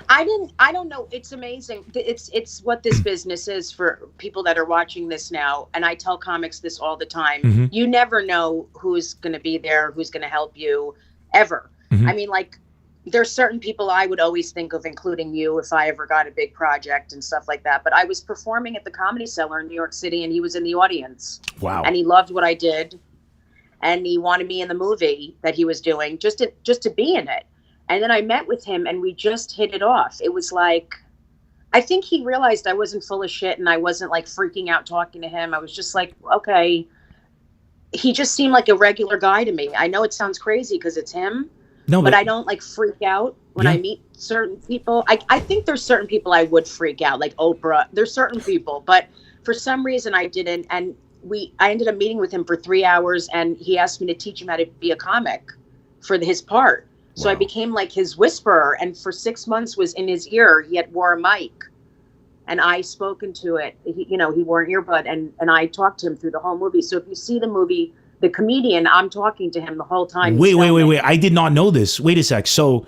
Speaker 2: I don't know. It's amazing. It's what this business is for people that are watching this now. And I tell comics this all the time. You never know who's going to be there, who's going to help you ever. I mean, like, there's certain people I would always think of, including you, if I ever got a big project and stuff like that. But I was performing at the Comedy Cellar in New York City, and he was in the audience.
Speaker 1: Wow.
Speaker 2: And he loved what I did. And he wanted me in the movie that he was doing just to be in it. And then I met with him and we just hit it off. It was like, I think he realized I wasn't full of shit and I wasn't like freaking out talking to him. I was just like, okay. He just seemed like a regular guy to me. I know it sounds crazy because it's him, but I don't like freak out when I meet certain people. I think there's certain people I would freak out, like Oprah. There's certain people, but for some reason I didn't. And I ended up meeting with him for 3 hours and he asked me to teach him how to be a comic for his part. So I became like his whisperer, and for 6 months was in his ear. He wore a mic and I spoke into it. He wore an earbud and I talked to him through the whole movie. So if you see the movie, The Comedian, I'm talking to him the whole time.
Speaker 1: Wait. I did not know this. Wait a sec. So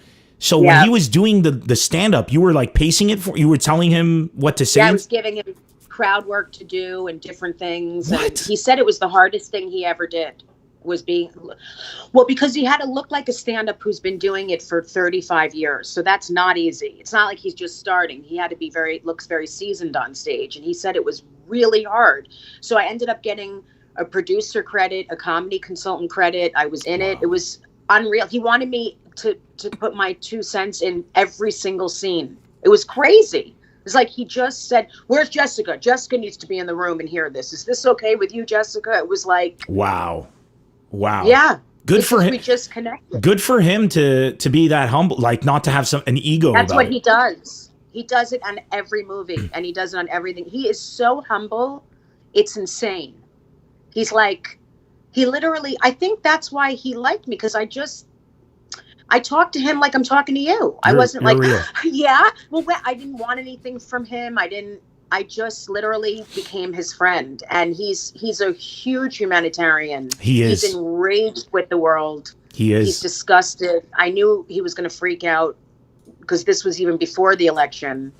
Speaker 1: when he was doing the stand-up, you were like pacing it you were telling him what to say?
Speaker 2: Yeah, I was giving him crowd work to do and different things.
Speaker 1: What?
Speaker 2: And he said it was the hardest thing he ever did, was because he had to look like a stand-up who's been doing it for 35 years. So that's not easy. It's not like he's just starting. He had to be looks very seasoned on stage. And he said it was really hard. So I ended up getting a producer credit, a comedy consultant credit. I was in it. It was unreal. He wanted me to put my 2 cents in every single scene. It was crazy. It's like he just said, "Where's Jessica? Jessica needs to be in the room and hear this. Is this okay with you, Jessica?" It was like,
Speaker 1: wow.
Speaker 2: Yeah.
Speaker 1: Good for him.
Speaker 2: We just connected.
Speaker 1: Good for him to be that humble, like not to have an ego.
Speaker 2: That's
Speaker 1: about
Speaker 2: what
Speaker 1: it.
Speaker 2: he does. He does it on every movie and he does it on everything. He is so humble. It's insane. He's like, I think that's why he liked me, because I talked to him like I'm talking to you. I wasn't like,
Speaker 1: real.
Speaker 2: Yeah. Well, I didn't want anything from him. I just literally became his friend. And he's a huge humanitarian.
Speaker 1: He is.
Speaker 2: He's enraged with the world.
Speaker 1: He is.
Speaker 2: He's disgusted. I knew he was going to freak out because this was even before the election.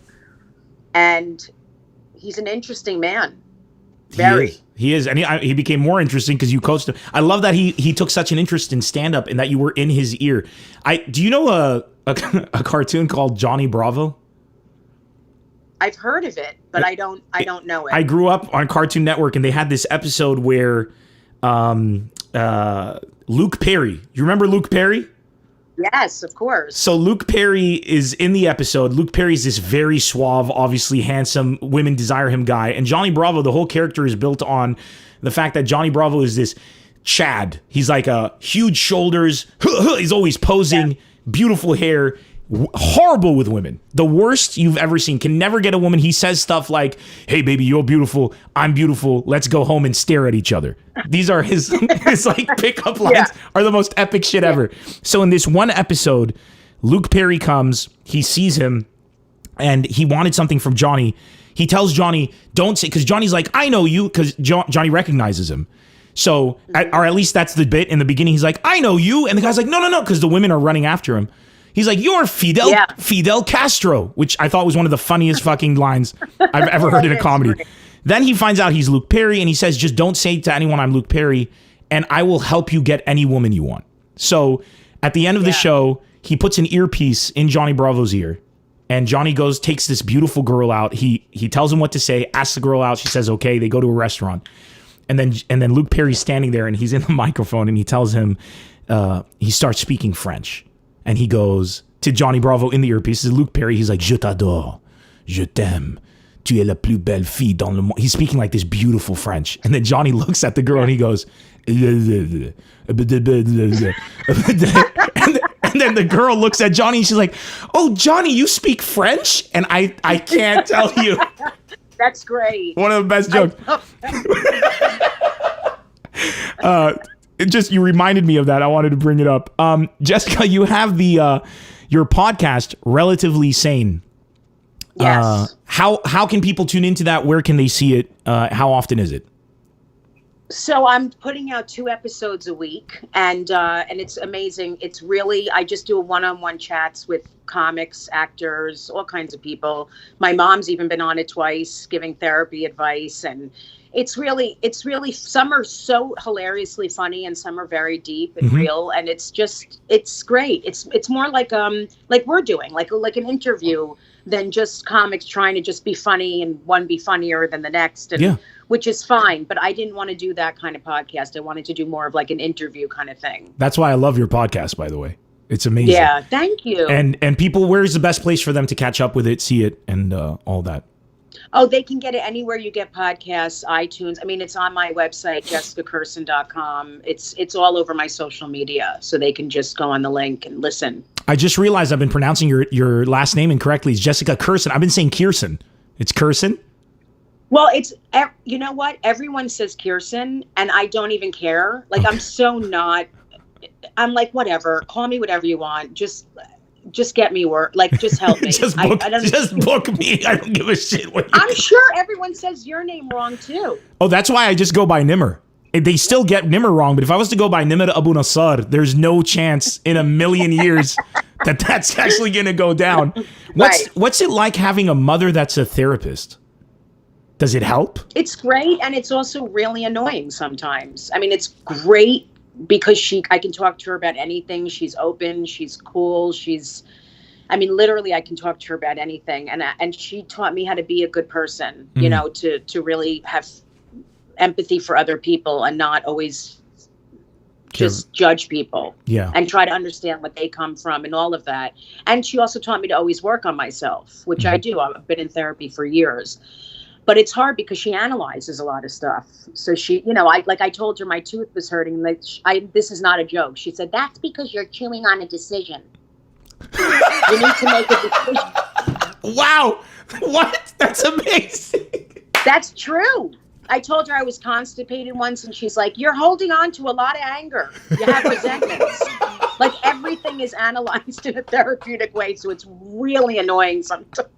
Speaker 2: And he's an interesting man. Very.
Speaker 1: He is. And he became more interesting because you coached him. I love that he took such an interest in stand-up and that you were in his ear. Do you know a cartoon called Johnny Bravo?
Speaker 2: I've heard of it, but I don't know it.
Speaker 1: I grew up on Cartoon Network and they had this episode where Luke Perry. You remember Luke Perry?
Speaker 2: Yes, of course.
Speaker 1: So Luke Perry is in the episode. Luke Perry is this very suave, obviously handsome, women desire him guy. And Johnny Bravo, the whole character is built on the fact that Johnny Bravo is this Chad. He's like a huge shoulders. He's always posing, beautiful hair. Horrible with women. The worst you've ever seen. Can never get a woman. He says stuff like, "Hey baby, you're beautiful. I'm beautiful. Let's go home and stare at each other." These are his like pickup lines are the most epic shit ever. So in this one episode, Luke Perry comes, he sees him, and he wanted something from Johnny. He tells Johnny, "Don't say," because Johnny's like, "I know you," because Johnny recognizes him. So, or at least that's the bit in the beginning. He's like, "I know you," and the guy's like, "No," because the women are running after him. He's like, you're Fidel Castro, which I thought was one of the funniest fucking lines I've ever heard in a comedy. Great. Then he finds out he's Luke Perry, and he says, just don't say to anyone I'm Luke Perry, and I will help you get any woman you want. So at the end of the show, he puts an earpiece in Johnny Bravo's ear, and Johnny takes this beautiful girl out. He tells him what to say, asks the girl out. She says, okay. They go to a restaurant. And then Luke Perry's standing there, and he's in the microphone, and he tells him, he starts speaking French. And he goes to Johnny Bravo in the earpiece. This is Luke Perry. He's like, je t'adore, je t'aime, tu es la plus belle fille dans le monde. He's speaking like this beautiful French. And then Johnny looks at the girl and he goes, and then the girl looks at Johnny and she's like, oh, Johnny, you speak French? And I can't tell you.
Speaker 2: That's great.
Speaker 1: One of the best jokes. You reminded me of that. I wanted to bring it up. Jessica, you have your podcast, Relatively Sane.
Speaker 2: Yes.
Speaker 1: How can people tune into that? Where can they see it? How often is it?
Speaker 2: So I'm putting out 2 episodes a week, and it's amazing. It's really, I just do a one-on-one chats with comics, actors, all kinds of people. My mom's even been on it twice, giving therapy advice, and it's really, some are so hilariously funny and some are very deep and real. And it's great. It's more like we're doing, like an interview than just comics trying to just be funny and one be funnier than the next. And which is fine. But I didn't want to do that kind of podcast. I wanted to do more of like an interview kind of thing.
Speaker 1: That's why I love your podcast, by the way. It's amazing.
Speaker 2: Yeah. Thank you.
Speaker 1: And people, where's the best place for them to catch up with it, see it, and all that?
Speaker 2: Oh, they can get it anywhere you get podcasts, iTunes. I mean, it's on my website, jessicakirson.com. It's all over my social media, so they can just go on the link and listen. I just realized I've been pronouncing your last name incorrectly. It's Jessica Kirson. I've been saying Kirson. It's Kirson? Well, you know what? Everyone says Kirson, and I don't even care. Like, okay. I'm like, whatever. Call me whatever you want. Just get me work. Like, just help me. just book me. I don't give a shit. I'm sure everyone says your name wrong too. Oh, that's why I just go by Nemr. They still get Nemr wrong, but if I was to go by Nemr Abu Nassar, there's no chance in a million years that's actually going to go down. What's it like having a mother that's a therapist? Does it help? It's great, and it's also really annoying sometimes. I mean, it's great because I can talk to her about anything. She's open, she's cool, literally I can talk to her about anything. And she taught me how to be a good person, you know, to really have empathy for other people and not always just judge people. Yeah. And try to understand what they come from and all of that. And she also taught me to always work on myself, which I do. I've been in therapy for years. But it's hard because she analyzes a lot of stuff. So she, you know, I told her my tooth was hurting. This is not a joke. She said, that's because you're chewing on a decision. You need to make a decision. Wow. What? That's amazing. That's true. I told her I was constipated once, and she's like, you're holding on to a lot of anger. You have resentments. Like, everything is analyzed in a therapeutic way, so it's really annoying sometimes.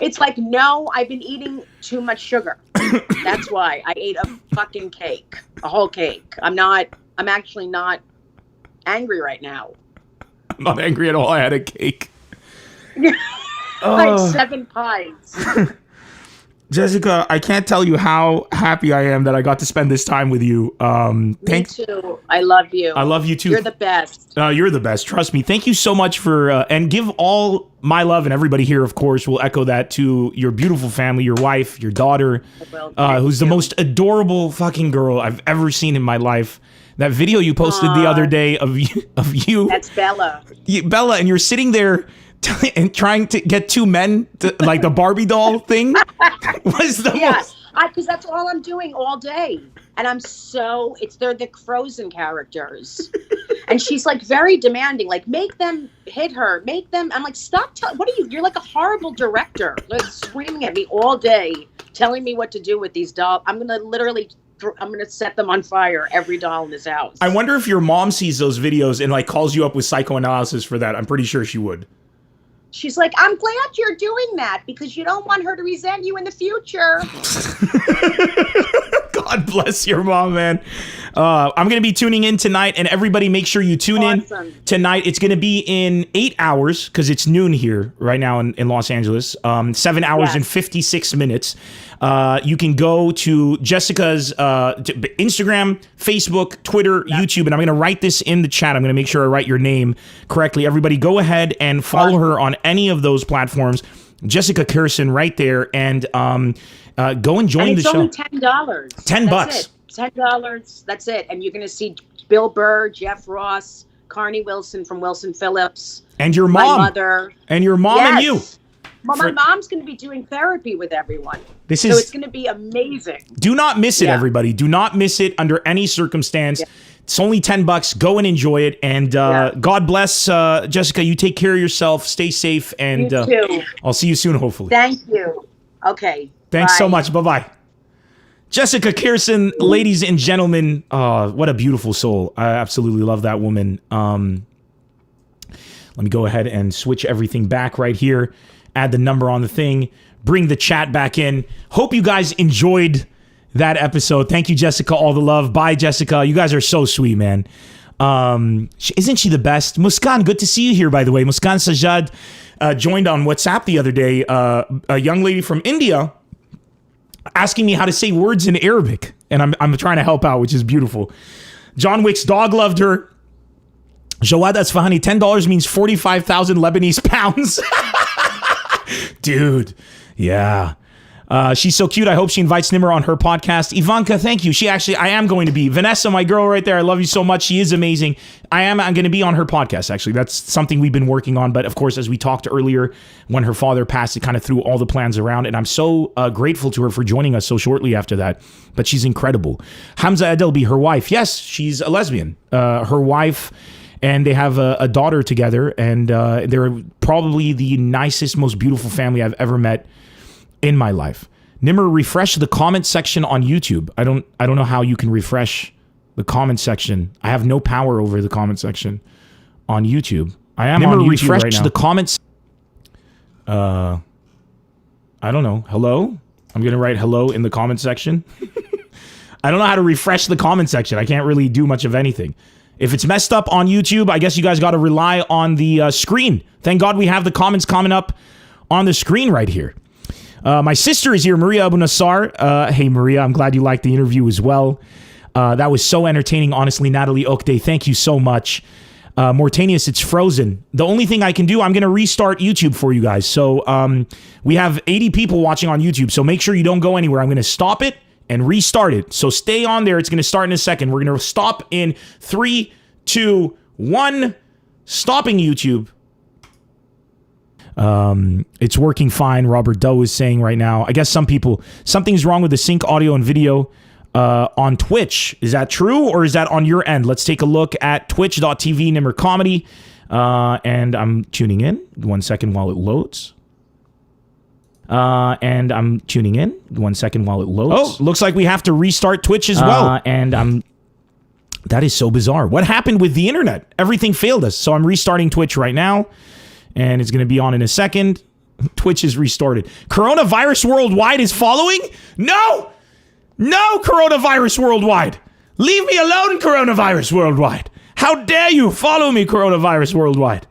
Speaker 2: It's like, no, I've been eating too much sugar. That's why I ate a fucking cake, a whole cake. I'm actually not angry right now. I'm not angry at all. I had a cake. I had 7 pies. Jessica, I can't tell you how happy I am that I got to spend this time with you. Me too. I love you. I love you too. You're the best. You're the best. Trust me. Thank you so much for, and give all my love, and everybody here, of course, will echo that, to your beautiful family, your wife, your daughter, who's the most adorable fucking girl I've ever seen in my life. That video you posted the other day of you. That's Bella. Bella, and you're sitting there and trying to get 2 men to, like the Barbie doll thing was the most. Because that's all I'm doing all day. And they're the Frozen characters. And she's like very demanding, like, make them hit her, I'm like, stop, you're like a horrible director, like screaming at me all day, telling me what to do with these dolls. I'm going to set them on fire, every doll in this house. I wonder if your mom sees those videos and like calls you up with psychoanalysis for that. I'm pretty sure she would. She's like, I'm glad you're doing that because you don't want her to resent you in the future. God
Speaker 1: God bless your mom, man. I'm going to be tuning in tonight, and everybody make sure you tune in tonight. It's going to be in 8 hours because it's noon here right now in Los Angeles. 7 hours and 56 minutes. You can go to Jessica's Instagram, Facebook, Twitter, YouTube, and I'm going to write this in the chat. I'm going to make sure I write your name correctly. Everybody go ahead and follow her on any of those platforms. Jessica Kirson right there, and go and join the show.
Speaker 2: It's only $10.
Speaker 1: $10.
Speaker 2: $10. That's it. And you're going to see Bill Burr, Jeff Ross, Carney Wilson from Wilson Phillips.
Speaker 1: And your mom.
Speaker 2: My mother.
Speaker 1: And your mom and you.
Speaker 2: Well, my mom's going to be doing therapy with everyone. So it's going to be amazing.
Speaker 1: Do not miss it, everybody. Do not miss it under any circumstance. Yeah. It's only $10. Go and enjoy it. And God bless, Jessica. You take care of yourself. Stay safe. And
Speaker 2: you too.
Speaker 1: I'll see you soon, hopefully.
Speaker 2: Thank you. Okay.
Speaker 1: Thanks so much. Bye-bye. Jessica Kirson, ladies and gentlemen. What a beautiful soul. I absolutely love that woman. Let me go ahead and switch everything back right here. Add the number on the thing. Bring the chat back in. Hope you guys enjoyed that episode. Thank you, Jessica. All the love. Bye, Jessica. You guys are so sweet, man. Isn't she the best? Muskan, good to see you here, by the way. Muskan Sajad joined on WhatsApp the other day. A young lady from India asking me how to say words in Arabic. And I'm trying to help out, which is beautiful. John Wick's dog loved her. Jawad Asfahani, $10 means 45,000 Lebanese pounds. Dude, yeah. She's so cute. I hope she invites Nemr on her podcast. Ivanka, thank you. I am going to be. Vanessa, my girl right there, I love you so much. She is amazing. I'm going to be on her podcast, actually. That's something we've been working on. But, of course, as we talked earlier, when her father passed, it kind of threw all the plans around. And I'm so grateful to her for joining us so shortly after that. But she's incredible. Hamza Adelbi, her wife. Yes, she's a lesbian. Her wife... And they have a daughter together, and they're probably the nicest, most beautiful family I've ever met in my life. Nemr, refresh the comment section on YouTube. I don't know how you can refresh the comment section. I have no power over the comment section on YouTube. I am Nemr, on YouTube refresh right now. The comments. I don't know. Hello? I'm gonna write hello in the comment section. I don't know how to refresh the comment section. I can't really do much of anything. If it's messed up on YouTube, I guess you guys got to rely on the screen. Thank God we have the comments coming up on the screen right here. My sister is here, Maria Abu Nassar. Hey, Maria, I'm glad you liked the interview as well. That was so entertaining, honestly. Natalie Okde, thank you so much. Mortanius, it's frozen. The only thing I can do, I'm going to restart YouTube for you guys. So we have 80 people watching on YouTube, so make sure you don't go anywhere. I'm going to stop it and restart it. So stay on there. It's going to start in a second. We're going to stop in 3, 2, 1. Stopping YouTube. It's working fine. Robert Doe is saying right now. I guess something's wrong with the sync audio and video on Twitch. Is that true, or is that on your end? Let's take a look at twitch.tv Nemr Comedy. And I'm tuning in. 1 second while it loads. And I'm tuning in. 1 second while it loads. Oh, looks like we have to restart Twitch as well. That is so bizarre. What happened with the internet? Everything failed us. So I'm restarting Twitch right now. And it's going to be on in a second. Twitch is restarted. Coronavirus Worldwide is following? No! No, Coronavirus Worldwide! Leave me alone, Coronavirus Worldwide! How dare you follow me, Coronavirus Worldwide!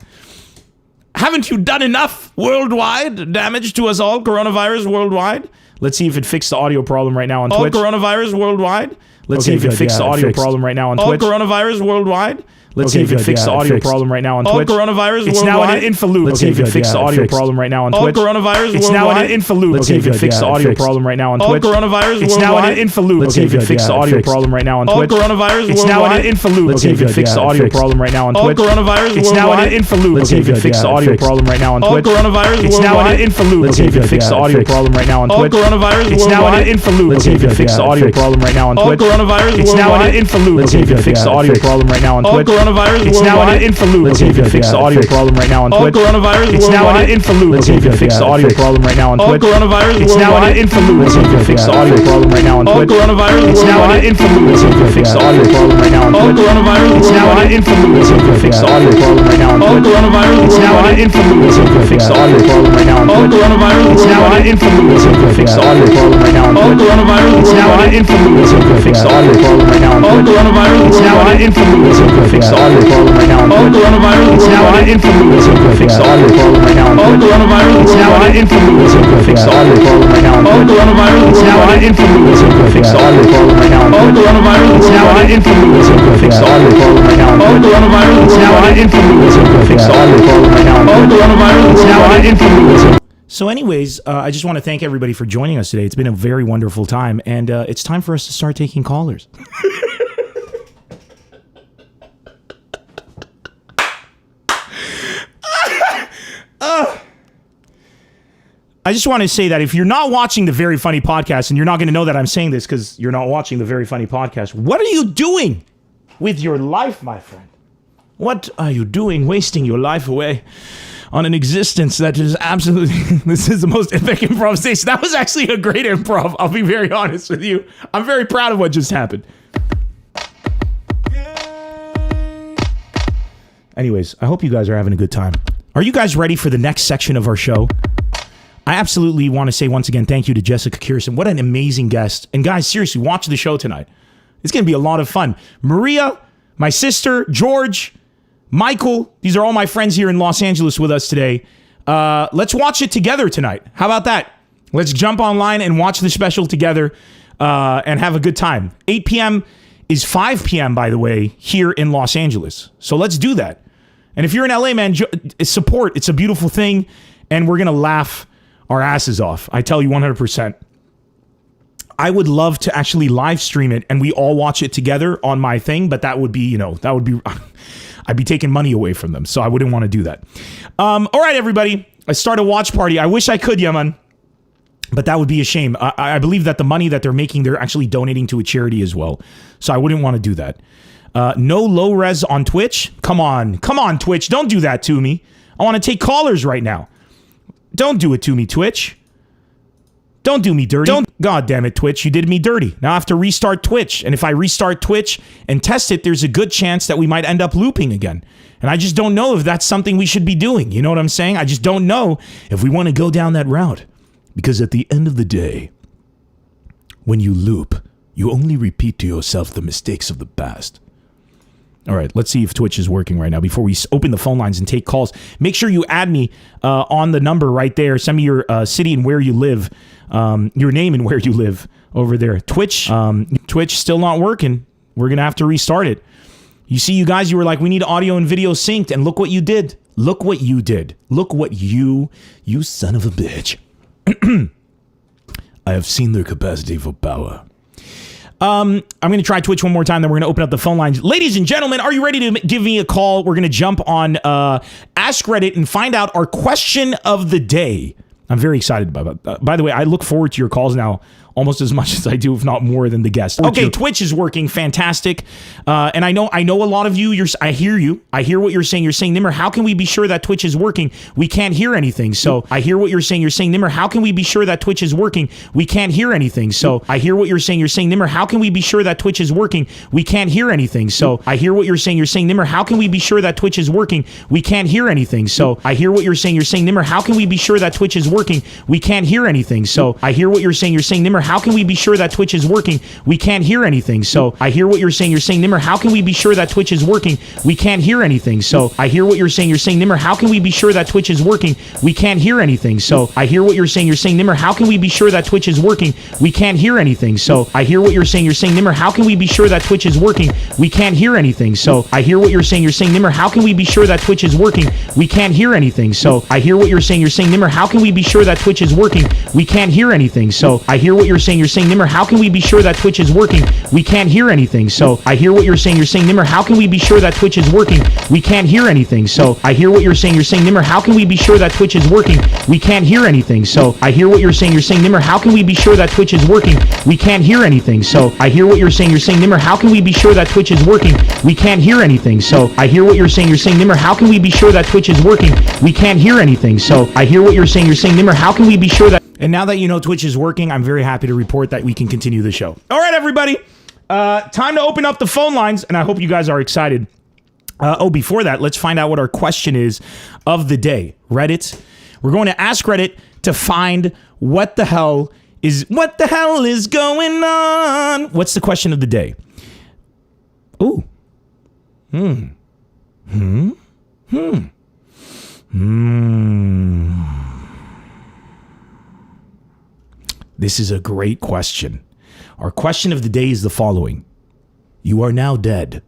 Speaker 1: Haven't you done enough worldwide damage to us all, Coronavirus Worldwide? Let's see if it fixed the audio problem right now on Twitch. Coronavirus Worldwide? Let's see if it fixed the audio problem right now on Twitch. Coronavirus Worldwide? Let's see if it fixed the audio problem right now on Twitch. Coronavirus Worldwide? It's now in an info loop. Let's see if it fixed the audio problem right now on Twitch. Coronavirus Worldwide? It's now in an info loop. Let's see if it fixed the audio problem right now on Twitch. Coronavirus Worldwide? It's now in an info loop. Let's see if it fixed the audio problem right now on Twitch. Coronavirus Worldwide? It's now in an info loop. Let's see if it fixed the audio problem right now on Twitch. Coronavirus Worldwide? It's now in an info loop. Let's see if it fixed the audio problem right now on Twitch. Coronavirus Worldwide? It's now in an info loop. Let's see if it fixed the audio problem right now on Twitch. Coronavirus Worldwide? It's now in an info loop. Let's see if it fixed the audio problem right now on Twitch. Coronavirus Worldwide? It's now in an info loop. Let's see if it fixed the audio problem right now on Twitch. coronavirus it's now in an info loop. Let's see if you can fix the audio problem right now on Twitch. Coronavirus it's now in an info loop. Let's see if you can fix the audio problem right now on Twitch. Coronavirus it's now in an info loop. Let's see if you can fix the audio problem right now on Twitch. Coronavirus it's now in an info loop. Let's see if you can fix the audio problem right now on Twitch. Coronavirus it's now in an info loop. Let's see if you can fix the audio problem right now on Twitch. Coronavirus it's now in an info loop. Let's see if you can fix the audio problem right now on Twitch. Coronavirus it's now in an info loop. Let's see if you can fix the audio problem right now on Twitch. Coronavirus it's now in an info loop. Let's see if you can fix the audio problem right now on Twitch. Coronavirus it's now in an info loop. Let's see if you can fix the audio problem right now on Twitch. Coronavirus it's now in an info loop. Let's see if you can fix the audio problem right now on Twitch. Coronavirus it's now in an info loop. Let's see if you can fix the audio problem right now on Twitch. Coronavirus it's now in an info loop. Let's see if you can fix the audio problem right now on Twitch. Coronavirus it's now in an info loop. Let's see if you can fix the audio problem right now on Twitch. Coronavirus it's now in an info loop. Let's see if you can fix the audio problem right now on Twitch. Coronavirus it's now in an info loop. So anyways, I just want to thank everybody for joining us today. It's been a very wonderful time, and it's time for us to start taking callers. I just want to say that if you're not watching the Very Funny Podcast, and you're not going to know that I'm saying this because you're not watching the Very Funny Podcast, what are you doing with your life, my friend? What are you doing wasting your life away on an existence that is absolutely... This is the most epic improvisation. That was actually a great improv. I'll be very honest with you. I'm very proud of what just happened. Anyways, I hope you guys are having a good time. Are you guys ready for the next section of our show? I absolutely want to say once again thank you to Jessica Kirson. What an amazing guest. And guys, seriously, watch the show tonight. It's going to be a lot of fun. Maria, my sister, George, Michael, these are all my friends here in Los Angeles with us today. Let's watch it together tonight. How about that? Let's jump online and watch the special together and have a good time. 8 p.m. is 5 p.m., by the way, here in Los Angeles. So let's do that. And if you're in LA, man, support. It's a beautiful thing, and we're going to laugh our asses off. I tell you 100%. I would love to actually live stream it, and we all watch it together on my thing, but that would be, I'd be taking money away from them, so I wouldn't want to do that. All right, everybody. I start a watch party. I wish I could, Yaman, but that would be a shame. I believe that the money that they're making, they're actually donating to a charity as well, so I wouldn't want to do that. No low res on Twitch. Come on, Twitch. Don't do that to me. I want to take callers right now. Don't do it to me, Twitch. Don't do me dirty. God damn it, Twitch. You did me dirty. Now I have to restart Twitch. And if I restart Twitch and test it, there's a good chance that we might end up looping again. And I just don't know if that's something we should be doing. You know what I'm saying? I just don't know if we want to go down that route. Because at the end of the day, when you loop, you only repeat to yourself the mistakes of the past. All right, let's see if Twitch is working right now. Before we open the phone lines and take calls, make sure you add me on the number right there. Send me your city and where you live, your name and where you live over there. Twitch still not working. We're going to have to restart it. You see, you guys, you were like, we need audio and video synced, and look what you did. Look what you did. Look what you son of a bitch. I have seen their capacity for power. I'm going to try Twitch one more time, then we're going to open up the phone lines. Ladies and gentlemen, are you ready to give me a call? We're going to jump on Ask Reddit and find out our question of the day. I'm very excited about that. By the way, I look forward to your calls now almost as much as I do, if not more than the guests. Okay, Twitch is working fantastic. And I know a lot of you, I hear you. I hear what you're saying. You're saying, Nemr, how can we be sure that Twitch is working? We can't hear anything. So I hear what you're saying. You're saying, Nemr, how can we be sure that Twitch is working? We can't hear anything. So I hear what you're saying. You're saying, Nemr, how can we be sure that Twitch is working? We can't hear anything. So I hear what you're saying. You're saying, Nemr, how can we be sure that Twitch is working? We can't hear anything. So I hear what you're saying. You're saying, Nemr, how can we be sure that Twitch is working? We can't hear anything. So I hear what you're saying. You're saying, Nemr, how can we be sure that Twitch is working? We can't hear anything. So I hear what you're saying. You're saying, Nemr, how can we be sure that Twitch is working? We can't hear anything. So I hear what you're saying. You're saying, Nemr, how can we be sure that Twitch is working? We can't hear anything. So I hear what you're saying. You're saying, Nemr, how can we be sure that Twitch is working? We can't hear anything. So I hear what you're saying. You're saying, Nemr, how can we be sure that Twitch is working? We can't hear anything. So I hear what you're saying. You're saying, Nemr, how can we be sure that Twitch is working? We can't hear anything. So I hear what you're saying. You're saying, Nemr, how can we be sure that Twitch is working? We can't hear anything. So I hear what you're you're saying. You're saying, Nemr, how can we be sure that Twitch is working? We can't hear anything. So I hear what you're saying. You're saying, Nemr, how can we be sure that Twitch is working? We can't hear anything. So I hear what you're saying. You're saying, Nemr, how can we be sure that Twitch is working? We can't hear anything. So I hear what you're saying. You're saying, Nemr, how can we be sure that Twitch is working? We can't hear anything. So I hear what you're saying. You're saying, Nemr, how can we be sure that Twitch is working? We can't hear anything. So I hear what you're saying. You're saying, Nemr, how can we be sure that Twitch is working? We can't hear anything. So I hear what you're saying. You're saying, Nemr, how can we be sure that... And now that you know Twitch is working, I'm very happy to report that we can continue the show. All right, everybody. Time to open up the phone lines, and I hope you guys are excited. Before that, let's find out what our question is of the day. Reddit. We're going to ask Reddit to find what the hell is going on. What's the question of the day? Ooh. This is a great question. Our question of the day is the following. You are now dead.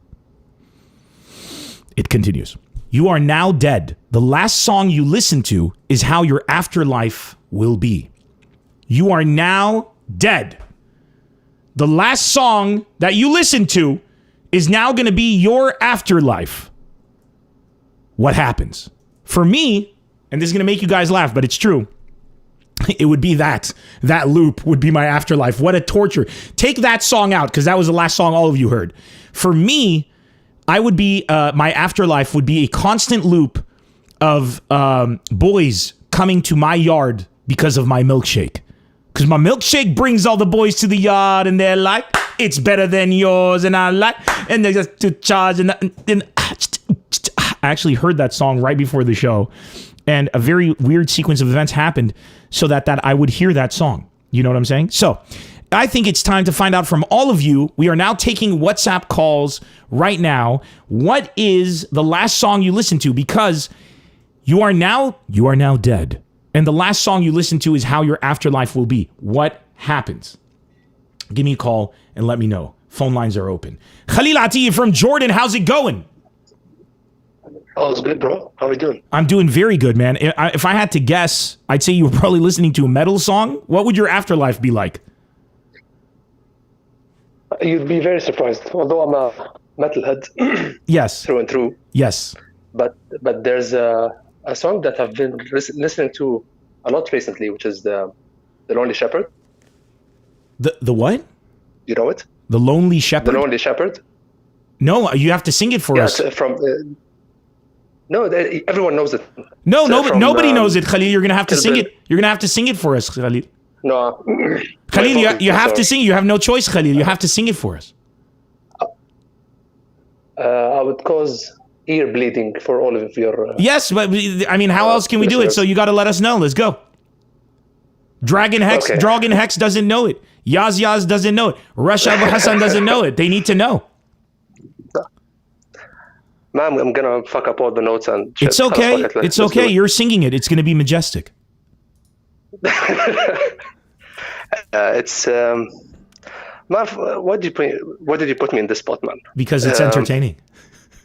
Speaker 1: It continues. You are now dead. The last song you listen to is how your afterlife will be. You are now dead. The last song that you listen to is now going to be your afterlife. What happens? For me, and this is going to make you guys laugh, but it's true, it would be that loop would be my afterlife. What a torture. Take that song out, because that was the last song all of you heard. For me, I would be, my afterlife would be a constant loop of boys coming to my yard because of my milkshake. Because my milkshake brings all the boys to the yard, and they're like, it's better than yours, and I like, and they just to charge, and I actually heard that song right before the show, and a very weird sequence of events happened so that I would hear that song. You know what I'm saying? So I think it's time to find out from all of you. We are now taking WhatsApp calls right now. What is the last song you listened to? Because you are now dead. And the last song you listened to is how your afterlife will be. What happens? Give me a call and let me know. Phone lines are open. Khalil Atiye from Jordan, how's it going?
Speaker 4: Oh, it's good, bro. How are you doing?
Speaker 1: I'm doing very good, man. If I had to guess, I'd say you were probably listening to a metal song. What would your afterlife be like?
Speaker 4: You'd be very surprised. Although I'm a metalhead,
Speaker 1: Yes.
Speaker 4: through and through.
Speaker 1: Yes.
Speaker 4: But there's a song that I've been listening to a lot recently, which is the Lonely Shepherd.
Speaker 1: The what?
Speaker 4: You know it?
Speaker 1: The Lonely Shepherd?
Speaker 4: The Lonely Shepherd.
Speaker 1: No, you have to sing it for us.
Speaker 4: It's from. No, everyone knows it.
Speaker 1: No,
Speaker 4: From,
Speaker 1: nobody knows it, Khalil. You're gonna have to
Speaker 4: Kill
Speaker 1: sing
Speaker 4: Bill.
Speaker 1: it. You're gonna have to sing it for us, Khalil.
Speaker 4: No.
Speaker 1: Khalil, you have to sing. You have no choice, Khalil. You have to sing it for us.
Speaker 4: I would cause ear bleeding for all of your.
Speaker 1: Yes, but I mean, how else can we do it? So you got to let us know. Let's go. Dragon Hex doesn't know it. Yaz doesn't know it. Rush Abu Hassan doesn't know it. They need to know.
Speaker 4: Ma'am, I'm gonna fuck up all the notes and shit.
Speaker 1: It's okay. It's okay. You're singing it. It's gonna be majestic.
Speaker 4: It's Marv, why did you put me in this spot, man?
Speaker 1: Because it's entertaining.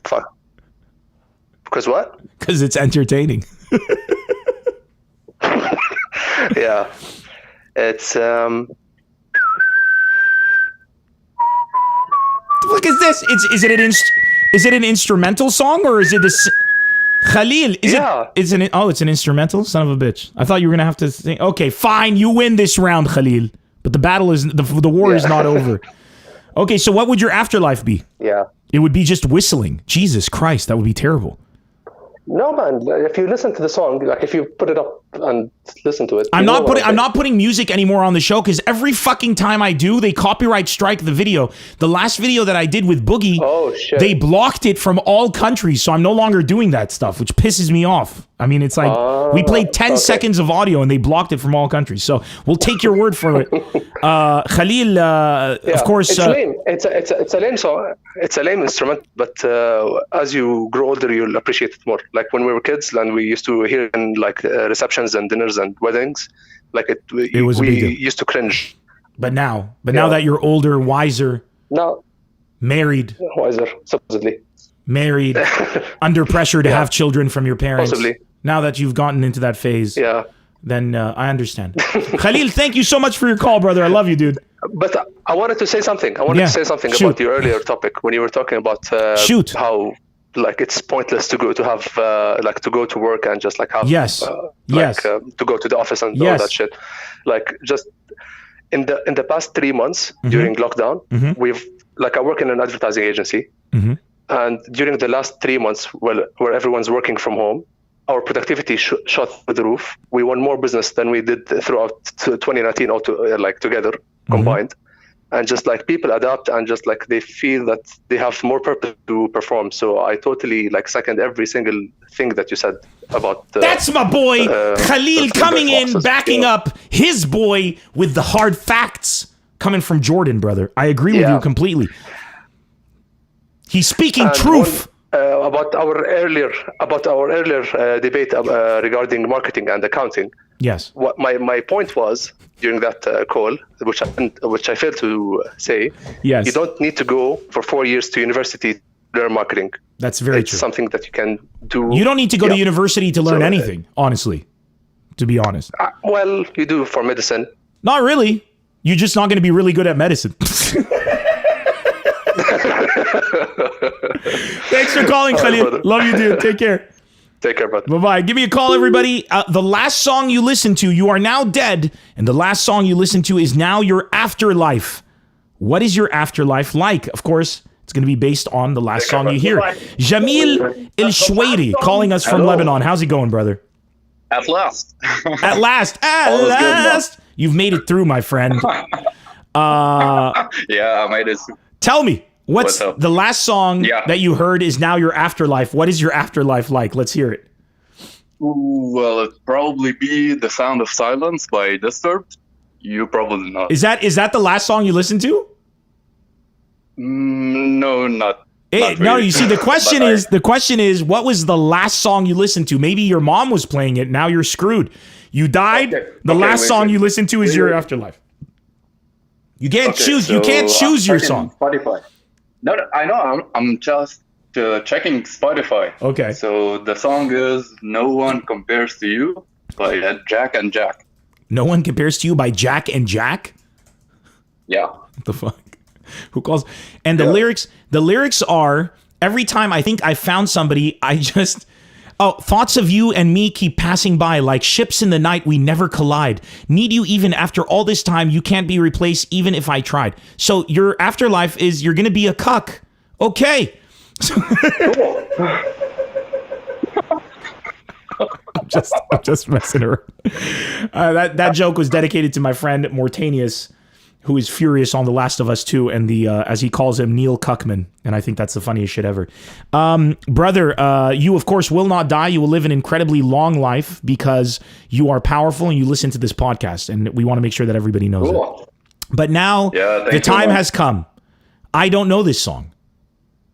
Speaker 4: Fuck. Because what?
Speaker 1: Because it's entertaining.
Speaker 4: Yeah. It's
Speaker 1: Look at this. Is it an instrumental song or is it a Khalil? It's an instrumental. Son of a bitch. I thought you were gonna have to think. Okay, fine. You win this round, Khalil. But the battle is the war is not over. Okay, so what would your afterlife be?
Speaker 4: Yeah.
Speaker 1: It would be just whistling. Jesus Christ, that would be terrible.
Speaker 4: No, man. If you listen to the song, like if you put it up and listen to it,
Speaker 1: I'm not putting music anymore on the show because every fucking time I do, they copyright strike the video. The last video that I did with Boogie, they blocked it from all countries, so I'm no longer doing that stuff, which pisses me off. I mean, it's like we played 10 seconds of audio and they blocked it from all countries. So we'll take your word for it. Khalil, of course.
Speaker 4: It's lame. It's a lame song. It's a lame instrument, but as you grow older, you'll appreciate it more. Like when we were kids and we used to hear it in like receptions and dinners and weddings, like we used to cringe.
Speaker 1: But now that you're older, wiser, married,
Speaker 4: supposedly.
Speaker 1: Married, under pressure to have children from your parents.
Speaker 4: Possibly.
Speaker 1: Now that you've gotten into that phase, then I understand. Khalil, thank you so much for your call, brother. I love you, dude.
Speaker 4: But I wanted to say something.
Speaker 1: Shoot.
Speaker 4: About your earlier topic when you were talking about
Speaker 1: Shoot.
Speaker 4: how like it's pointless to go to work and just like have to go to the office and all that shit. Like just in the past 3 months during lockdown, I work in an advertising agency, and during the last 3 months, where everyone's working from home, our productivity shot through the roof. We won more business than we did throughout 2019 together combined. And just like people adapt and just like they feel that they have more purpose to perform. So I totally second every single thing that you said about
Speaker 1: that's my boy Khalil coming in, backing up his boy with the hard facts coming from Jordan, brother. I agree with you completely. He's speaking truth.
Speaker 4: About our earlier debate regarding marketing and accounting.
Speaker 1: Yes.
Speaker 4: What my point was during that call, which I failed to say.
Speaker 1: Yes.
Speaker 4: You don't need to go for 4 years to university to learn marketing.
Speaker 1: That's very true.
Speaker 4: It's something that you can do.
Speaker 1: You don't need to go to university to learn anything, honestly. To be honest.
Speaker 4: Well, you do for medicine.
Speaker 1: Not really. You're just not going to be really good at medicine. Thanks for calling, Khalil. Right, love you, dude. Take care.
Speaker 4: Take care, brother.
Speaker 1: Bye-bye. Give me a call, everybody. The last song you listened to, you are now dead, and the last song you listened to is now your afterlife. What is your afterlife like? Of course, it's going to be based on the last song you hear. Jamil El Shwairi calling us from Lebanon. How's it going, brother?
Speaker 5: At last.
Speaker 1: At last. At last. You've made it through, my friend.
Speaker 5: Yeah, I made it.
Speaker 1: Tell me. What's the last song that you heard is now your afterlife? What is your afterlife like? Let's hear it.
Speaker 5: Well, it'd probably be The Sound of Silence by Disturbed. You probably know.
Speaker 1: Is that the last song you listened to?
Speaker 5: No, not really.
Speaker 1: No, you see, the question is, what was the last song you listened to? Maybe your mom was playing it. Now you're screwed. You died. Okay. The last song you listened to is your afterlife. You can't choose. So you can't choose your song.
Speaker 5: Spotify. No, I know. I'm just checking Spotify.
Speaker 1: Okay.
Speaker 5: So the song is "No One Compares to You" by Jack and Jack.
Speaker 1: No One Compares to You by Jack and Jack?
Speaker 5: Yeah.
Speaker 1: What the fuck? Who calls? And the lyrics are, every time I think I found somebody, I just... thoughts of you and me keep passing by like ships in the night, we never collide. Need you even after all this time, you can't be replaced even if I tried. So your afterlife is you're going to be a cuck. Okay. I'm just messing around. That joke was dedicated to my friend Mortanius, who is furious on The Last of Us 2 and the, as he calls him, Neil Cuckman. And I think that's the funniest shit ever. Brother, you, of course, will not die. You will live an incredibly long life because you are powerful and you listen to this podcast. And we want to make sure that everybody knows it. But now the time has come. I don't know this song.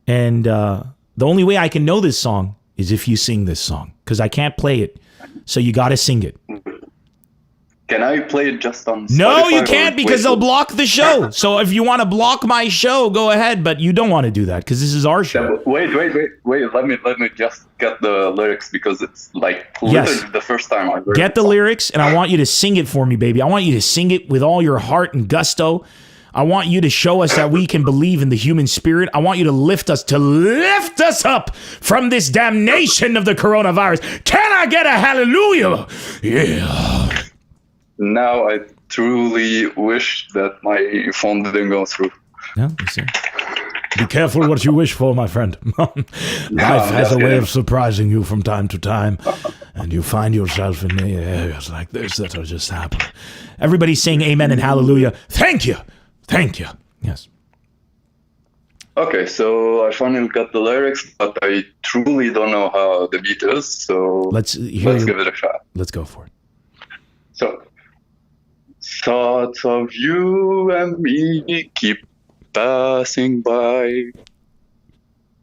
Speaker 1: And the only way I can know this song is if you sing this song. Because I can't play it. So you got to sing it.
Speaker 5: Can I play it just on Spotify?
Speaker 1: No, you can't because they'll block the show. So if you want to block my show, go ahead. But you don't want to do that because this is our show.
Speaker 5: Wait. Let me just get the lyrics because it's like literally the first time I heard
Speaker 1: Get the lyrics and I want you to sing it for me, baby. I want you to sing it with all your heart and gusto. I want you to show us that we can believe in the human spirit. I want you to lift us up from this damnation of the coronavirus. Can I get a hallelujah? Yeah.
Speaker 5: Now I truly wish that my phone didn't go through.
Speaker 1: Yeah, you see. Be careful what you wish for, my friend. Life has a way of surprising you from time to time, and you find yourself in areas like this that are just happening. Everybody's saying amen and hallelujah. Thank you. Thank you. Yes.
Speaker 5: Okay, so I finally got the lyrics, but I truly don't know how the beat is, so let's give it a shot.
Speaker 1: Let's go for it.
Speaker 5: So, thoughts of you and me keep passing by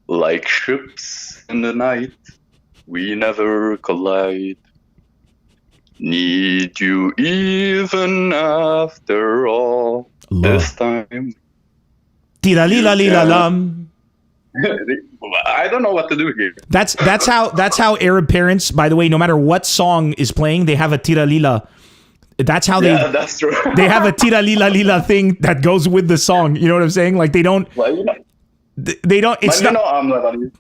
Speaker 5: like ships in the night, we never collide. Need you even after all this time.
Speaker 1: Tira-lila-lila-lam.
Speaker 5: I don't know what to do here.
Speaker 1: That's how Arab parents, by the way, no matter what song is playing, they have a tira lila. That's how
Speaker 5: that's true.
Speaker 1: They have a tira lila lila thing that goes with the song. You know what I'm saying? Like they don't.
Speaker 5: Well, you know,
Speaker 1: they don't. It's not.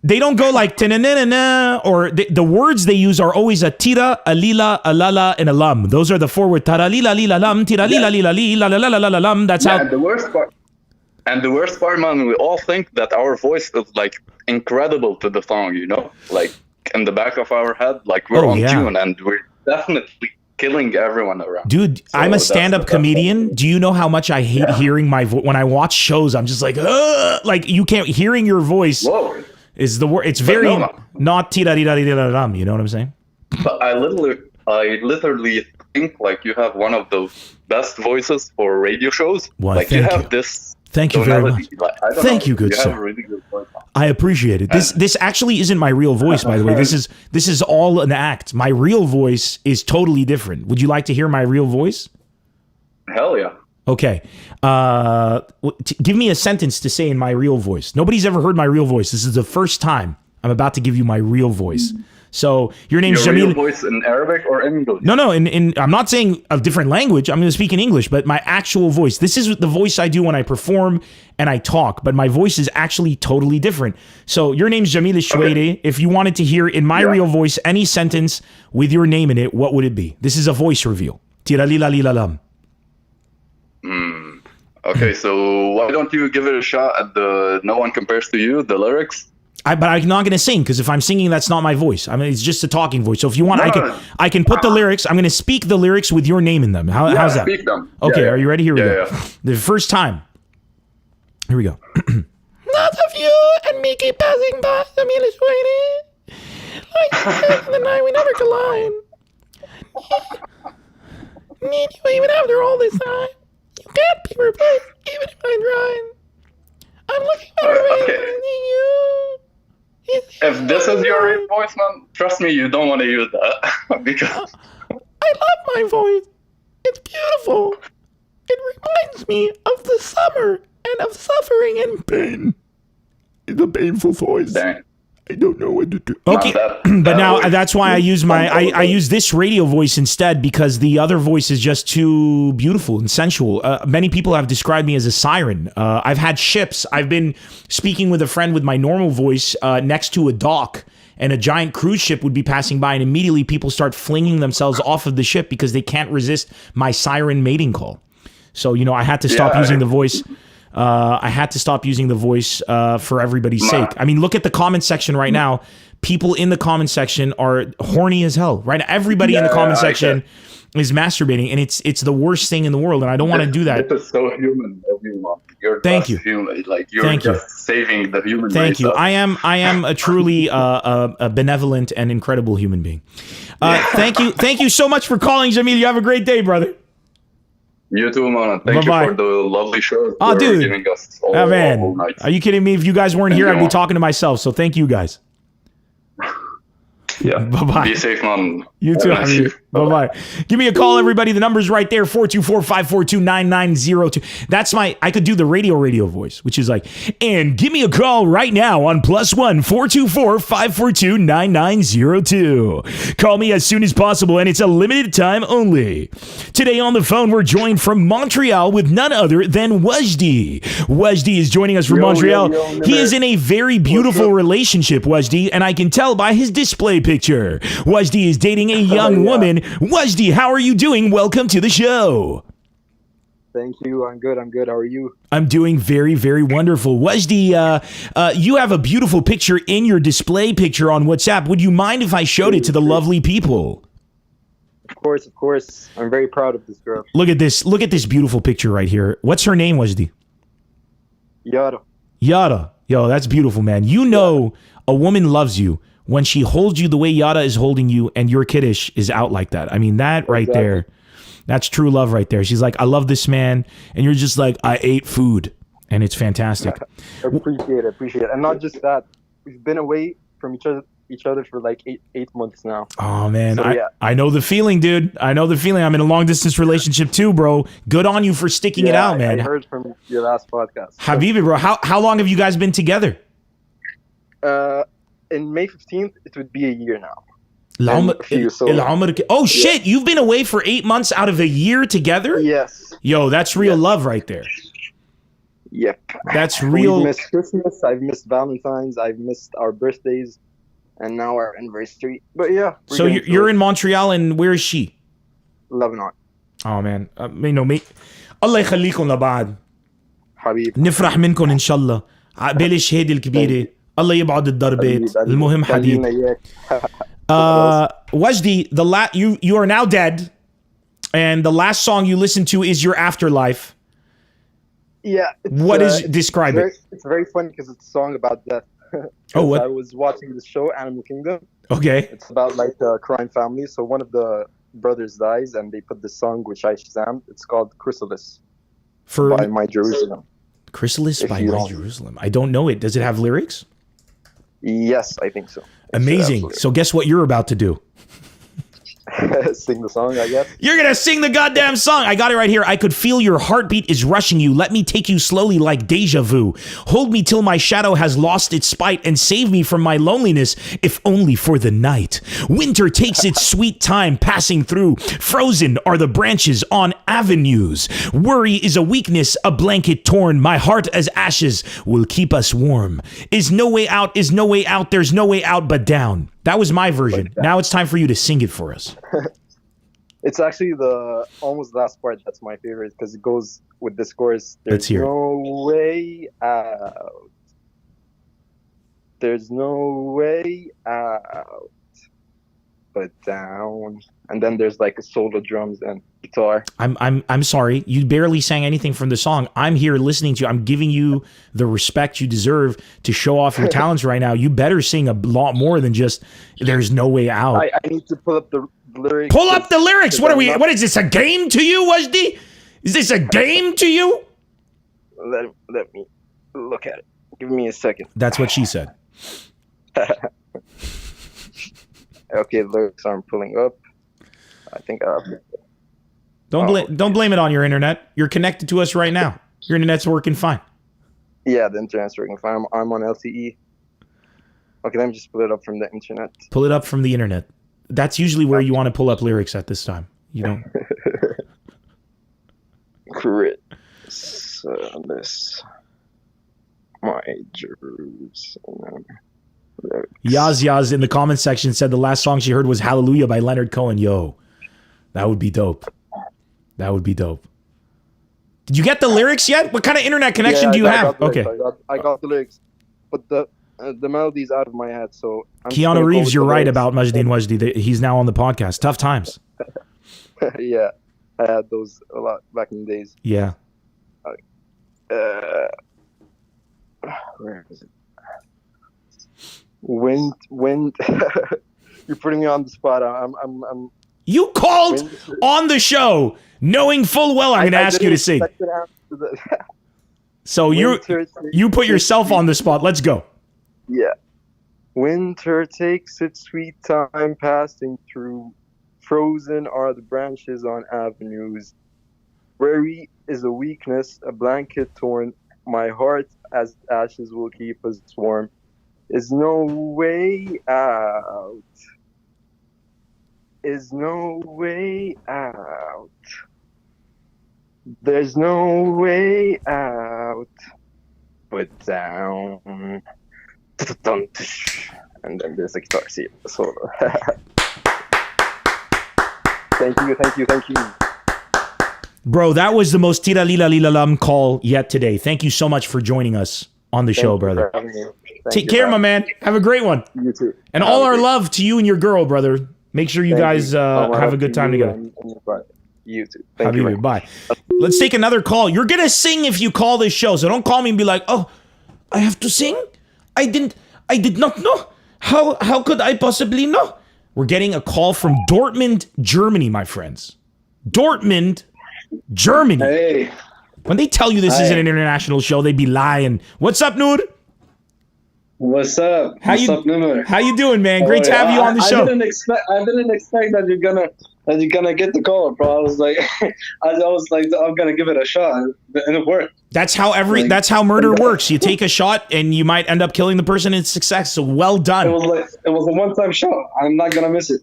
Speaker 1: They don't go like na or the words they use are always a tira, a lila, a lala, and a lam. Those are the 4 words. Tara lila lila lam, tira lila lila lila la la la la lam. That's how.
Speaker 5: And the worst part, man, we all think that our voice is like incredible to the song, you know, like in the back of our head, like we're on tune, and we're definitely killing everyone around.
Speaker 1: Dude, so I'm a stand-up comedian. Do you know how much I hate hearing my voice? When I watch shows, I'm just like, ugh! Like you can't hearing your voice.
Speaker 5: Whoa.
Speaker 1: Is the word? It's very not tira-tira-tira-ram. You know what I'm saying?
Speaker 5: But I literally think like you have one of the best voices for radio shows.
Speaker 1: Well,
Speaker 5: like you have this.
Speaker 1: Thank you very much. Thank you, good sir.
Speaker 5: Have a really good voice.
Speaker 1: I appreciate it. This actually isn't my real voice, by the way. This is all an act. My real voice is totally different. Would you like to hear my real voice?
Speaker 5: Hell yeah.
Speaker 1: Okay. Give me a sentence to say in my real voice. Nobody's ever heard my real voice. This is the first time I'm about to give you my real voice. So your name's Jamil.
Speaker 5: Real voice in Arabic or in English?
Speaker 1: No. In I'm not saying a different language. I'm going to speak in English, but my actual voice. This is the voice I do when I perform and I talk, but my voice is actually totally different. So your name's Jamil Shwede. Okay. If you wanted to hear in my real voice any sentence with your name in it, what would it be? This is a voice reveal. Tira lila lila lam.
Speaker 5: Okay, so why don't you give it a shot at the No One Compares to You, the lyrics?
Speaker 1: But I'm not going to sing, because if I'm singing, that's not my voice. I mean, it's just a talking voice. So if you want, I can put the lyrics. I'm going to speak the lyrics with your name in them. How's that?
Speaker 5: Speak them.
Speaker 1: Okay, are you ready? Here we go. The first time. Here we go. Lots of you and me keep passing by. Jamil is waiting. Like in the night, we never collide. Need you even after all this time. You can't be replaced, even if I try. I'm looking for you.
Speaker 5: If this is your real voice, man, trust me, you don't want to use that. Because
Speaker 1: I love my voice. It's beautiful. It reminds me of the summer and of suffering and pain. It's a painful voice.
Speaker 5: Dang.
Speaker 1: I don't know what to do. Okay, but now that's why I use I use this radio voice instead, because the other voice is just too beautiful and sensual. Many people have described me as a siren. I've had ships. I've been speaking with a friend with my normal voice next to a dock, and a giant cruise ship would be passing by, and immediately people start flinging themselves off of the ship because they can't resist my siren mating call. So, you know, I had to stop using the voice. I had to stop using the voice for everybody's sake. I mean, look at the comment section right now. People in the comment section are horny as hell. Right now, everybody in the comment section is masturbating, and it's the worst thing in the world. And I don't want to do that.
Speaker 5: It is so human, everyone. You're
Speaker 1: Thank you.
Speaker 5: Human. Like you're just saving the human race.
Speaker 1: Thank you. I am a truly a benevolent and incredible human being. Thank you so much for calling, Jamil. You have a great day, brother.
Speaker 5: You too, man. Thank you for the lovely show.
Speaker 1: Oh, dude.
Speaker 5: Giving us all night.
Speaker 1: Are you kidding me? If you guys weren't here, I'd be talking to myself. So thank you, guys.
Speaker 5: Yeah.
Speaker 1: Bye-bye.
Speaker 5: Be safe, man.
Speaker 1: You too. Bye-bye. Give me a call, everybody. The number's right there, 424-542-9902. That's I could do the radio voice, which is like, and give me a call right now on +1 424-542-9902. Call me as soon as possible, and it's a limited time only. Today on the phone, we're joined from Montreal with none other than Wajdi. Wajdi is joining us from Montreal. He is in a very beautiful relationship, Wajdi, and I can tell by his display picture. Wajdi is dating a young woman. Wajdi, how are you doing? Welcome to the show.
Speaker 6: Thank you. I'm good. How are you?
Speaker 1: I'm doing very, very wonderful. Wajdi, you have a beautiful picture in your display picture on WhatsApp. Would you mind if I showed it to the lovely people?
Speaker 6: Of course. I'm very proud of this girl.
Speaker 1: Look at this. Look at this beautiful picture right here. What's her name, Wajdi?
Speaker 6: Yara.
Speaker 1: Yo, that's beautiful, man. You know a woman loves you when she holds you the way Yara is holding you, and your kiddish is out like that. I mean, that right there, that's true love right there. She's like, I love this man, and you're just like, I ate food, and it's fantastic.
Speaker 6: Appreciate it. And not just that, we've been away from each other for like eight months now.
Speaker 1: Oh man, so, I know the feeling, dude. I know the feeling. I'm in a long distance relationship too, bro. Good on you for sticking it out, man.
Speaker 6: I heard from your last podcast.
Speaker 1: Habibi, bro, how long have you guys been together?
Speaker 6: In May 15th, it would be a year now.
Speaker 1: Oh shit! You've been away for 8 months out of a year together.
Speaker 6: Yes.
Speaker 1: Yo, that's real love right there.
Speaker 6: Yep.
Speaker 1: That's real.
Speaker 6: We've missed Christmas. I've missed Valentine's. I've missed our birthdays, and now our anniversary. But yeah.
Speaker 1: So you're in Montreal, and where is she?
Speaker 6: Lebanon.
Speaker 1: Oh man, الله يخليكم لبعض.
Speaker 6: حبيب.
Speaker 1: نفرح منكم إن شاء الله. بلش هيدي الكبيرة. الله يبعد الضربات. المهم حديد. Wajdi, you are now dead, and the last song you listened to is Your Afterlife.
Speaker 6: Yeah.
Speaker 1: Describe it?
Speaker 6: It's very funny because it's a song about death.
Speaker 1: What?
Speaker 6: I was watching the show Animal Kingdom.
Speaker 1: Okay.
Speaker 6: It's about like a crime family. So one of the brothers dies, and they put this song which I shazammed. It's called Chrysalis by My Jerusalem.
Speaker 1: Chrysalis by My Jerusalem. I don't know it. Does it have lyrics?
Speaker 6: Yes, I think so.
Speaker 1: Amazing. So guess what you're about to do?
Speaker 6: Sing the song, I guess.
Speaker 1: You're gonna sing the goddamn song. I got it right here. I could feel your heartbeat is rushing you. Let me take you slowly like deja vu. Hold me till my shadow has lost its spite and save me from my loneliness, if only for the night. Winter takes its sweet time passing through. Frozen are the branches on avenues. Worry is a weakness, a blanket torn. My heart as ashes will keep us warm. Is no way out, is no way out. There's no way out but down. That was my version. Now it's time for you to sing it for us.
Speaker 6: It's actually the almost last part that's my favorite because it goes with this chorus. There's no way out. There's no way out but down. And then there's like a solo drums and guitar.
Speaker 1: I'm sorry. You barely sang anything from the song. I'm here listening to you. I'm giving you the respect you deserve to show off your talents right now. You better sing a lot more than just "There's no way out."
Speaker 6: I need to pull up the lyrics.
Speaker 1: Pull up the lyrics. What are we? What is this? A game to you, Wajdi? Is this a game to you?
Speaker 6: Let me look at it. Give me a second.
Speaker 1: That's what she said.
Speaker 6: Okay, the lyrics aren't pulling up. I think
Speaker 1: don't blame it on your internet. You're connected to us right now. Your internet's working fine.
Speaker 6: Yeah, the internet's working fine. I'm on LTE. Okay, let me just pull it up from the internet.
Speaker 1: Pull it up from the internet. That's usually where you want to pull up lyrics at this time. You don't.
Speaker 6: Chrysalis, My Jerusalem.
Speaker 1: Yaz in the comment section said the last song she heard was Hallelujah by Leonard Cohen. Yo, that would be dope. That would be dope. Did you get the lyrics yet? What kind of internet connection do you have? Okay.
Speaker 6: I got the lyrics, but the melody's out of my head. So
Speaker 1: Keanu Reeves, you're right about Majdi and Wajdi. He's now on the podcast. Tough times.
Speaker 6: Yeah, I had those a lot back in the days.
Speaker 1: Yeah.
Speaker 6: Where is it? Wind. You're putting me on the spot. I'm.
Speaker 1: You called on the show knowing full well I'm going to ask you to sing. So you put yourself on the spot. Let's go.
Speaker 6: Yeah. Winter takes its sweet time passing through. Frozen are the branches on avenues. Worry is a weakness, a blanket torn. My heart as ashes will keep us warm. Is no way out. Is no way out. There's no way out but down. And then there's a guitar solo. Thank you.
Speaker 1: Bro, that was the most tira lila lila lam call yet today. Thank you so much for joining us on the show, brother. Take care, my man. Have a great one.
Speaker 6: You too.
Speaker 1: And all our love to you and your girl, brother. Make sure you guys have a good time together.
Speaker 6: You too. Thank you.
Speaker 1: Bye. Let's take another call. You're going to sing if you call this show. So don't call me and be like, oh, I have to sing? I did not know. How could I possibly know? We're getting a call from Dortmund, Germany, my friends. Dortmund, Germany.
Speaker 7: Hey.
Speaker 1: When they tell you this is an international show, they be lying. What's up, Noor?
Speaker 7: What's up? What's up, Nemr?
Speaker 1: How you doing, man? Great to have you on the show.
Speaker 7: I didn't expect that you're gonna and you're gonna get the call, bro. I was like, I'm gonna give it a shot, and it worked.
Speaker 1: That's how that's how murder works. You take a shot, and you might end up killing the person in success. So well done.
Speaker 7: It was a one-time shot. I'm not gonna miss it.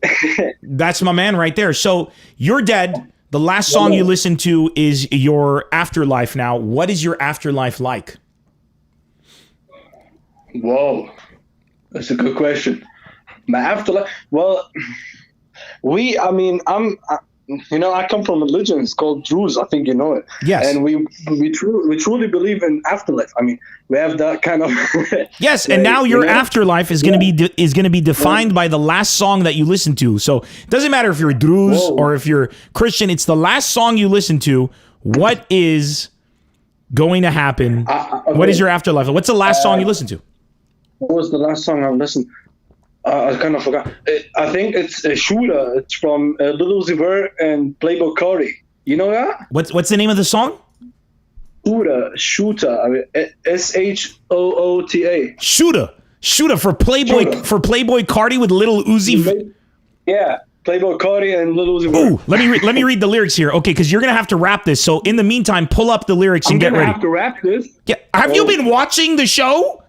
Speaker 1: That's my man right there. So you're dead. The last song you listen to is your afterlife now. What is your afterlife like?
Speaker 7: Whoa, that's a good question. My afterlife. Well, I come from a religion. It's called Jews. I think you know it.
Speaker 1: Yes.
Speaker 7: And we truly believe in afterlife. I mean, we have that kind of.
Speaker 1: Yes, and now your afterlife is going to be defined by the last song that you listen to. So it doesn't matter if you're Druze or if you're Christian. It's the last song you listen to. What is going to happen? Okay. What is your afterlife? What's the last song you listened to?
Speaker 7: What was the last song I listened? I kind of forgot. I think it's a Shooter. It's from Lil Uzi Vert and Playboy Carti. You know that?
Speaker 1: What's the name of the song?
Speaker 7: Shooter. I mean, SHOOTA.
Speaker 1: Shooter for Playboy Carti with Lil Uzi.
Speaker 7: Yeah, Playboy Carti and Lil Uzi Vert.
Speaker 1: Ooh, let me read the lyrics here. Okay, because you're gonna have to rap this. So in the meantime, pull up the lyrics and get ready.
Speaker 7: I'm gonna have to rap this.
Speaker 1: Yeah, have you been watching the show?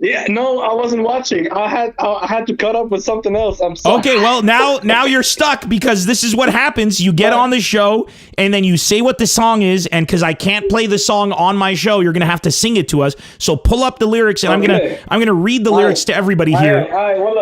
Speaker 7: Yeah, no, I wasn't watching. I had to cut up with something else. I'm sorry.
Speaker 1: Okay, well now you're stuck because this is what happens. You get on the show and then you say what the song is, and because I can't play the song on my show, you're gonna have to sing it to us. So pull up the lyrics, and I'm gonna read the lyrics to everybody here.
Speaker 7: All right, well,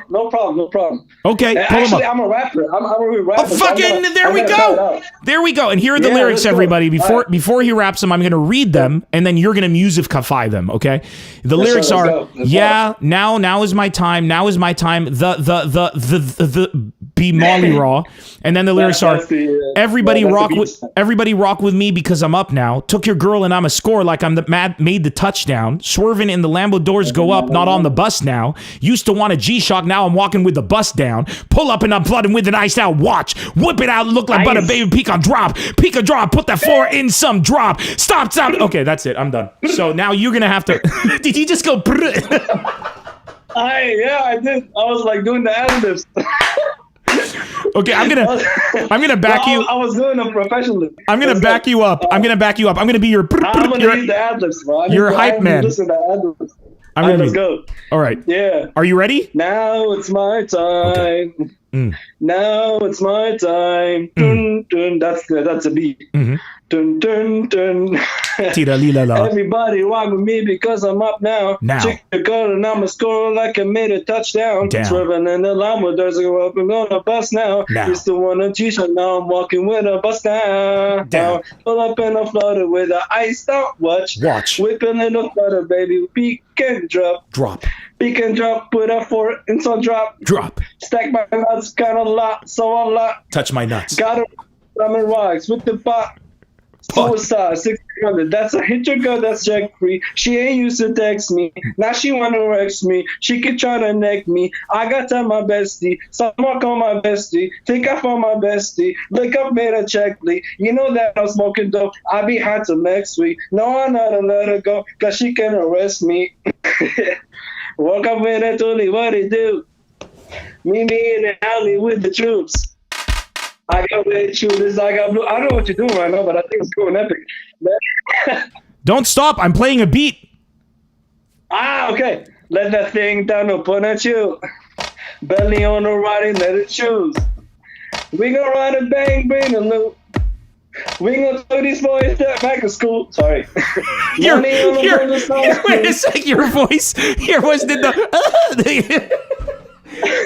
Speaker 7: no problem.
Speaker 1: Okay, pull
Speaker 7: actually,
Speaker 1: them up.
Speaker 7: I'm a rapper. I'm a rapper.
Speaker 1: Oh, fucking! There we go. And here are the lyrics, everybody. Before he raps them, I'm gonna read them, and then you're gonna musicify them. Okay? The lyrics are. Now is my time. Now is my time. The be Molly Raw, and then the lyrics are everybody rock with me because I'm up now. Took your girl and I'm a score like I'm made the touchdown. Swerving in the Lambo doors go up, not on the bus now. Used to want a G-Shock, now I'm walking with the bus down. Pull up and I'm flooding with an iced out watch. Whip it out, look like butter, baby. Peek a drop. Put that floor in some drop. Stop. Okay, that's it. I'm done. So now you're gonna have to. Did he just go?
Speaker 7: I did. I was like doing the ad-libs.
Speaker 1: Okay, I'm gonna back you.
Speaker 7: I was doing them professionally.
Speaker 1: I'm gonna back you up. I'm gonna be your.
Speaker 7: I'm gonna use the ad-libs, bro.
Speaker 1: You're hype man.
Speaker 7: Listen to ad-libs.
Speaker 1: Let's go. All right.
Speaker 7: Yeah.
Speaker 1: Are you ready?
Speaker 7: Now it's my time.
Speaker 1: Okay.
Speaker 7: Now it's my time. Dun, dun, that's a beat.
Speaker 1: Mm-hmm.
Speaker 7: Dun, dun, dun.
Speaker 1: Tira-li-la-la.
Speaker 7: Everybody walk with me because I'm up now. Check the gun and I'm a scorer like I made a touchdown. Swerving in the line with doors go up and on a bus now. Used to want a G-Shock, now I'm walking with a bus down. Pull up in a flutter with an iced out watch. Whipping in a flutter, baby. Peek and drop. Peek and drop, put a four in some drop. Stack my nuts, got a lot, so a lot.
Speaker 1: Touch my nuts.
Speaker 7: Got I'm in rocks with the pot. Suicide 600. That's a hit your girl. That's check free. She ain't used to text me. Now she wanna rex me. She keep trying to neck me. I got to my bestie. Someone call my bestie. Think I found my bestie. Look up, made a checkly. You know that I'm smoking dope. I be hot till next week. No, I'm not to let her go, cause she can arrest me. Walk up with it, only what it do. Meet me in the alley with the troops. I got red shooters, I got blue. I don't know what you're doing right now, but I think it's cool and epic.
Speaker 1: Don't stop. I'm playing a beat.
Speaker 7: Okay. Let that thing down upon at you. Belly on the riding, let it choose. We gonna ride a bang, bring a loop. We gonna do these boys step back to school. Sorry.
Speaker 1: Wait a sec. Your voice did the.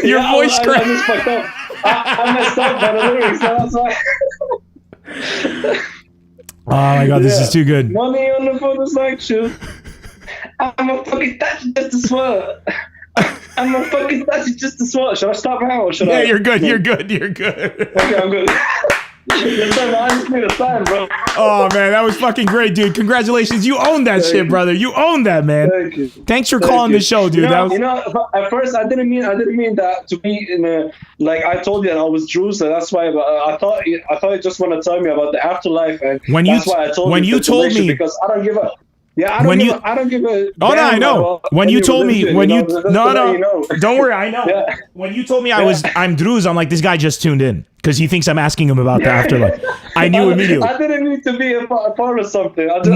Speaker 1: Your voice cracked.
Speaker 7: I just fucked up. I messed up by the lyrics. That's why.
Speaker 1: Oh my god, this is too good.
Speaker 7: Money on the photos like shoes. I'm a fucking touch just to swirl. I'm a fucking touch just to swirl. Should I stop now or should I?
Speaker 1: Yeah, you're good.
Speaker 7: Okay, I'm good. I just need a sign, bro.
Speaker 1: Oh man, that was fucking great, dude. Congratulations, you owned that shit, brother. You owned that, man.
Speaker 7: Thank you.
Speaker 1: Thanks for calling the show, dude.
Speaker 7: At first I didn't mean that to be in a, like I told you that I was Jewish, so that's why. I thought you just want to tell me about the afterlife, and that's why I told you.
Speaker 1: When you told me,
Speaker 7: because I don't give up. Yeah, I don't give a.
Speaker 1: Oh no, I know. When you told me,
Speaker 7: no,
Speaker 1: don't worry, I know.
Speaker 7: Yeah.
Speaker 1: When you told me I'm Druz, I'm like, this guy just tuned in because he thinks I'm asking him about the afterlife. I knew immediately.
Speaker 7: I didn't need to be a part of something. I
Speaker 1: dude.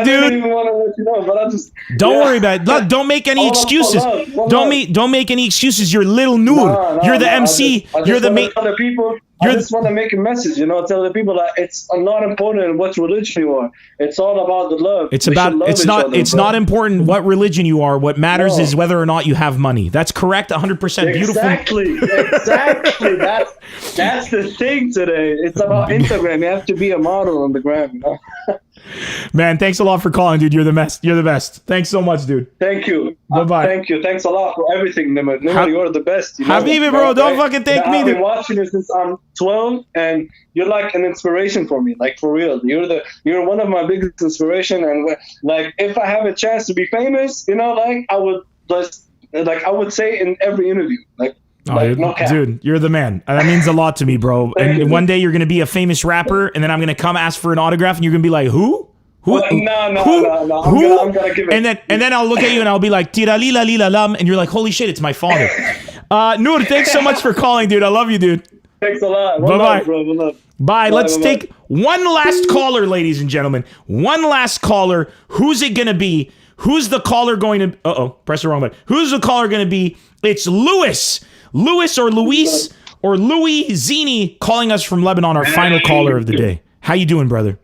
Speaker 7: didn't even want to let you know, but I just.
Speaker 1: Don't worry about it. Look, don't make any excuses. Don't make any excuses. You're little Noor. You're the MC. You're the main.
Speaker 7: Other people. I just want to make a message, tell the people that it's not important what religion you are. It's all about the love.
Speaker 1: It's not important what religion you are. What matters is whether or not you have money. That's correct. 100% beautiful.
Speaker 7: Exactly. That's the thing today. It's about Instagram. You have to be a model on the gram.
Speaker 1: Man, thanks a lot for calling, dude. You're the best. You're the best. Thanks so much, dude.
Speaker 7: Thank you.
Speaker 1: Bye-bye.
Speaker 7: Thank you. Thanks a lot for everything, Nemr. You're the best.
Speaker 1: Habibi, bro. Don't fucking thank me,
Speaker 7: I've
Speaker 1: dude.
Speaker 7: been watching you since I'm 12, and you're like an inspiration for me. Like, for real. You're one of my biggest inspiration, and like, if I have a chance to be famous, I would say in every interview,
Speaker 1: dude, you're the man. That means a lot to me, bro. And one day you're gonna be a famous rapper, and then I'm gonna come ask for an autograph, and you're gonna be like, who?
Speaker 7: No. I'm gonna give it.
Speaker 1: And then I'll look at you and I'll be like, tira lila lila lam, and you're like, holy shit, it's my father. Noor, thanks so much for calling, dude. I love you, dude.
Speaker 7: Thanks a lot.
Speaker 1: Bye-bye.
Speaker 7: Bye.
Speaker 1: Bye. Let's take one last caller, ladies and gentlemen. One last caller. Who's it gonna be? Who's the caller going to? Press the wrong button. Who's the caller gonna be? It's Louis or Luis or Louis Zini calling us from Lebanon. Our final caller of the day. How you doing, brother?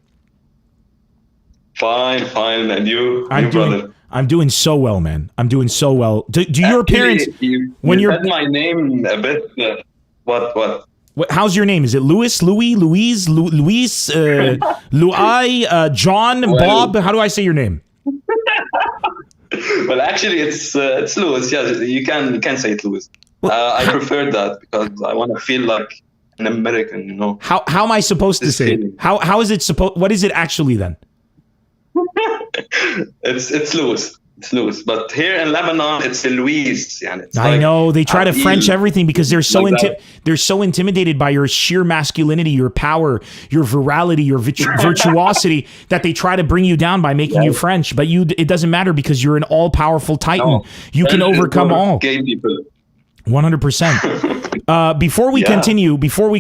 Speaker 8: Fine. And you, brother?
Speaker 1: I'm doing so well, man. I'm doing so well. Do your parents,
Speaker 8: you said my name a bit, what?
Speaker 1: How's your name? Is it Louis, Louise, Luis, Luai, John, Bob? How do I say your name?
Speaker 8: Well, actually, it's Louis. Yeah, you can say it Louis. I prefer that because I want to feel like an American,
Speaker 1: How am I supposed to say it? How is it supposed? What is it actually then?
Speaker 8: It's Louis. It's Louis, but here in Lebanon, it's Louise.
Speaker 1: I know they try to French everything because they're so they're so intimidated by your sheer masculinity, your power, your virality, your virtuosity that they try to bring you down by making you French. But it doesn't matter because you're an all-powerful titan. No, you can overcome all.
Speaker 8: Gay people.
Speaker 1: 100%. Before we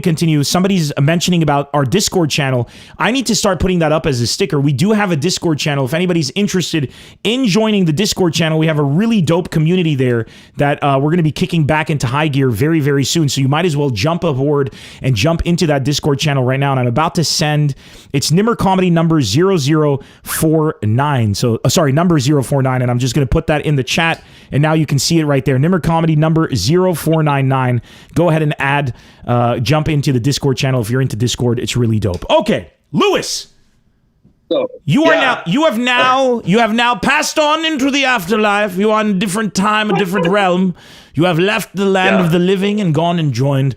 Speaker 1: continue, somebody's mentioning about our Discord channel. I need to start putting that up as a sticker. We do have a Discord channel. If anybody's interested in joining the Discord channel, we have a really dope community there that we're going to be kicking back into high gear very, very soon. So you might as well jump aboard and jump into that Discord channel right now. And I'm about to send, it's Nemr Comedy number 0049. So, number 049. And I'm just going to put that in the chat. And now you can see it right there. Nemr Comedy number 0499. Go ahead and jump into the Discord channel if you're into Discord. It's really dope. Okay, Louis. You have now passed on into the afterlife. You are in a different time, a different realm. You have left the land of the living and gone and joined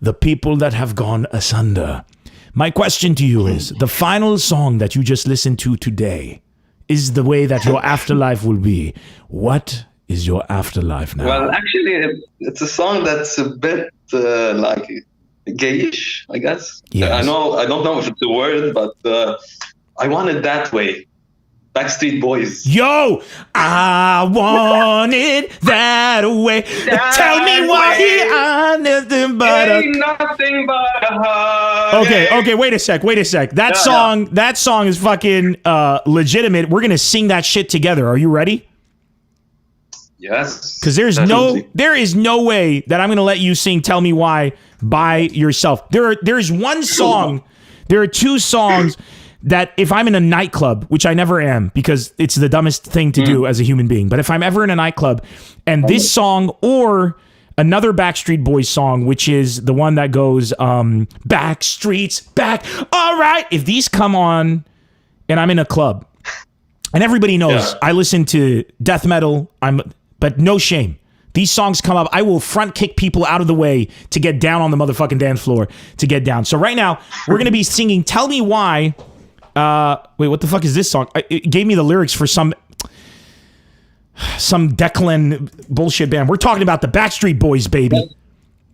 Speaker 1: the people that have gone asunder. My question to you is, the final song that you just listened to today is the way that your afterlife will be. What is your afterlife now?
Speaker 8: Well, actually, it's a song that's a bit like gayish, I guess.
Speaker 1: Yes.
Speaker 8: I don't know if it's a word, but I want it that way. Backstreet Boys.
Speaker 1: Yo, I want it that way. Tell me why I nothing but
Speaker 8: ain't nothing but a heart.
Speaker 1: Okay, wait a sec. That song is fucking legitimate. We're gonna sing that shit together. Are you ready?
Speaker 8: Yes.
Speaker 1: Because there is no way that I'm gonna let you sing "Tell Me Why" by yourself. There's one song. There are two songs that if I'm in a nightclub, which I never am because it's the dumbest thing to do as a human being, but if I'm ever in a nightclub and this song or another Backstreet Boys song, which is the one that goes Backstreet's back, all right, if these come on and I'm in a club and everybody knows I listen to death metal, but no shame. These songs come up, I will front kick people out of the way to get down on the motherfucking dance floor to get down. So right now, we're going to be singing Tell Me Why. Wait, what the fuck is this song? It gave me the lyrics for some Declan bullshit band. We're talking about the Backstreet Boys, baby.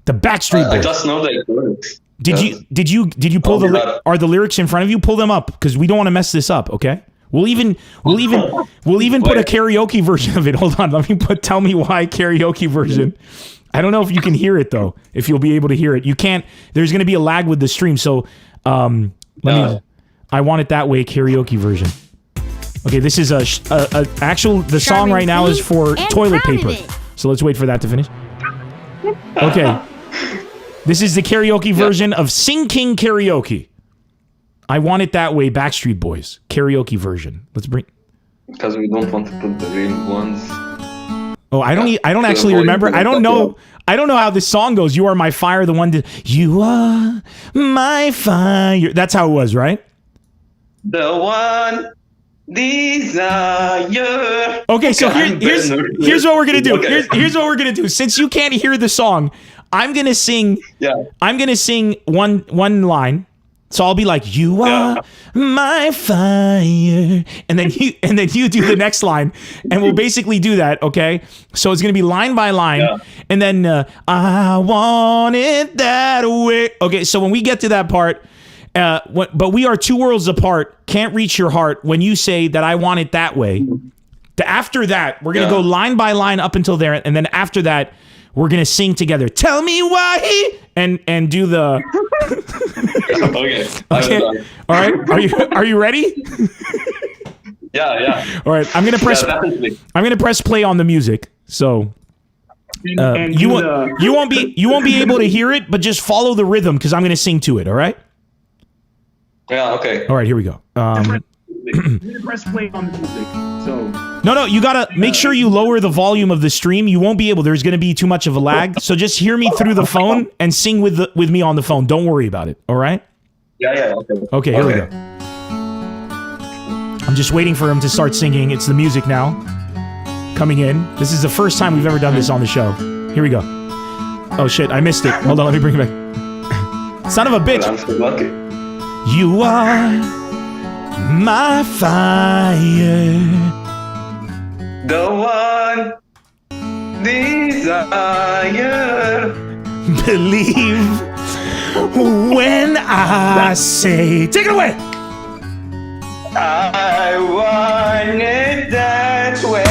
Speaker 1: The Backstreet Boys.
Speaker 8: I just know the lyrics.
Speaker 1: Did you pull are the lyrics in front of you? Pull them up because we don't want to mess this up, okay? We'll even put a karaoke version of it. Hold on, let me put "Tell Me Why" karaoke version. I don't know if you can hear it though. If you'll be able to hear it, you can't. There's going to be a lag with the stream, so I Want It That Way karaoke version. Okay, this is the song right now is for toilet paper. So let's wait for that to finish. Okay. This is the karaoke version of Sing King Karaoke. I Want It That Way, Backstreet Boys karaoke version. Let's bring.
Speaker 8: Because we don't want to put the real ones.
Speaker 1: Oh, I don't actually remember. I don't know how this song goes. You are my fire, the one you are my fire. That's how it was, right?
Speaker 8: The one desire.
Speaker 1: Okay, so here's what we're gonna do.
Speaker 8: Okay.
Speaker 1: Here's what we're gonna do. Since you can't hear the song, I'm gonna sing. Yeah. I'm gonna sing one line. So I'll be like, "You are my fire," and then you do the next line, and we'll basically do that. Okay. So it's gonna be line by line, and then I want it that way. Okay. So when we get to that part. But we are two worlds apart. Can't reach your heart when you say that I want it that way. After that, we're gonna go line by line up until there, and then after that, we're gonna sing together. Tell me why, and do the. Okay. All right. Are you ready?
Speaker 8: Yeah.
Speaker 1: All right. I'm gonna press play on the music. So. You won't be able to hear it, but just follow the rhythm because I'm gonna sing to it. All right.
Speaker 8: Yeah, okay.
Speaker 1: All right, here we go.
Speaker 9: Press play on the music. So
Speaker 1: No, you gotta make sure you lower the volume of the stream. You won't be able. There's gonna be too much of a lag. So just hear me through the phone and sing with me on the phone. Don't worry about it. All right?
Speaker 8: Yeah.
Speaker 1: Okay, here we go. I'm just waiting for him to start singing. It's the music now coming in. This is the first time we've ever done this on the show. Here we go. Oh shit, I missed it. Hold on, let me bring it back. Son of a bitch.
Speaker 8: I'm so lucky.
Speaker 1: You are my fire.
Speaker 8: The one desire.
Speaker 1: Believe when I say. Take it away.
Speaker 8: I want it that way.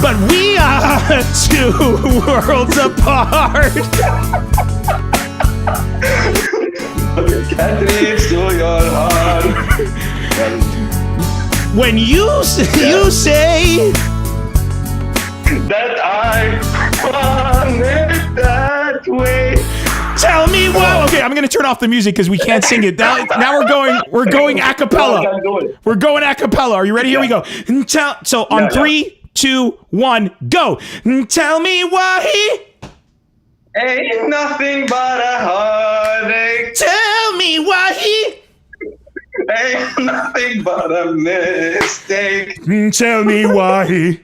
Speaker 1: But we are two worlds apart.
Speaker 8: Can't reach to your heart.
Speaker 1: When you say
Speaker 8: that I want it that way.
Speaker 1: Tell me why. Okay, I'm gonna turn off the music because we can't sing it. Now we're going a cappella. We're going a cappella. Are you ready? Here we go. So on 3, 2, 1, go. Tell me why.
Speaker 8: Ain't nothing but a heartache.
Speaker 1: Tell me why.
Speaker 8: Ain't nothing but a mistake.
Speaker 1: Tell me why.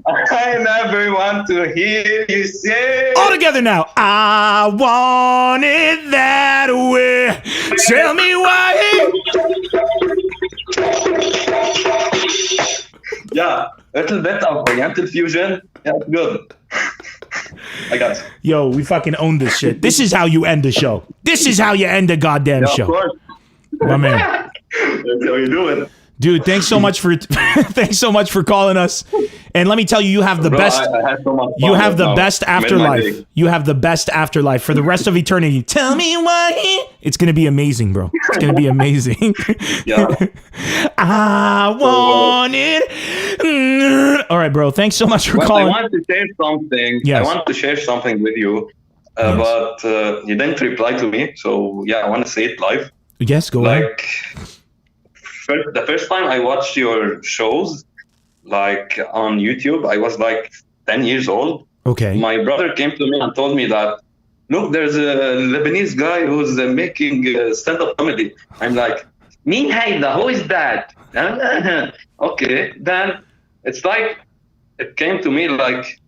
Speaker 8: I never want to hear you say.
Speaker 1: All together now. I want it that way. Tell me why.
Speaker 8: Yeah, a little bit of Oriental fusion. Yeah, good. I got it.
Speaker 1: Yo, we fucking own this shit. This is how you end the show. This is how you end a goddamn show.
Speaker 8: Of course.
Speaker 1: My man.
Speaker 8: That's how you do it.
Speaker 1: Dude, thanks so much for calling us. And let me tell you, you have the best.
Speaker 8: I had so much fun.
Speaker 1: You have the best afterlife. You have the best afterlife for the rest of eternity. Tell me why. It's gonna be amazing, bro. It's gonna be amazing.
Speaker 8: Yeah.
Speaker 1: I want it. All right, bro. Thanks so much for calling.
Speaker 8: I want to share something.
Speaker 1: Yes.
Speaker 8: I want to share something with you, but you didn't reply to me. So yeah, I want to say it live.
Speaker 1: Yes, go ahead.
Speaker 8: The first time I watched your shows, like on YouTube, I was like 10 years old.
Speaker 1: Okay.
Speaker 8: My brother came to me and told me that, look, there's a Lebanese guy who's making stand-up comedy. I'm like, Min Haida, who is that? Okay, then it's like, it came to me like,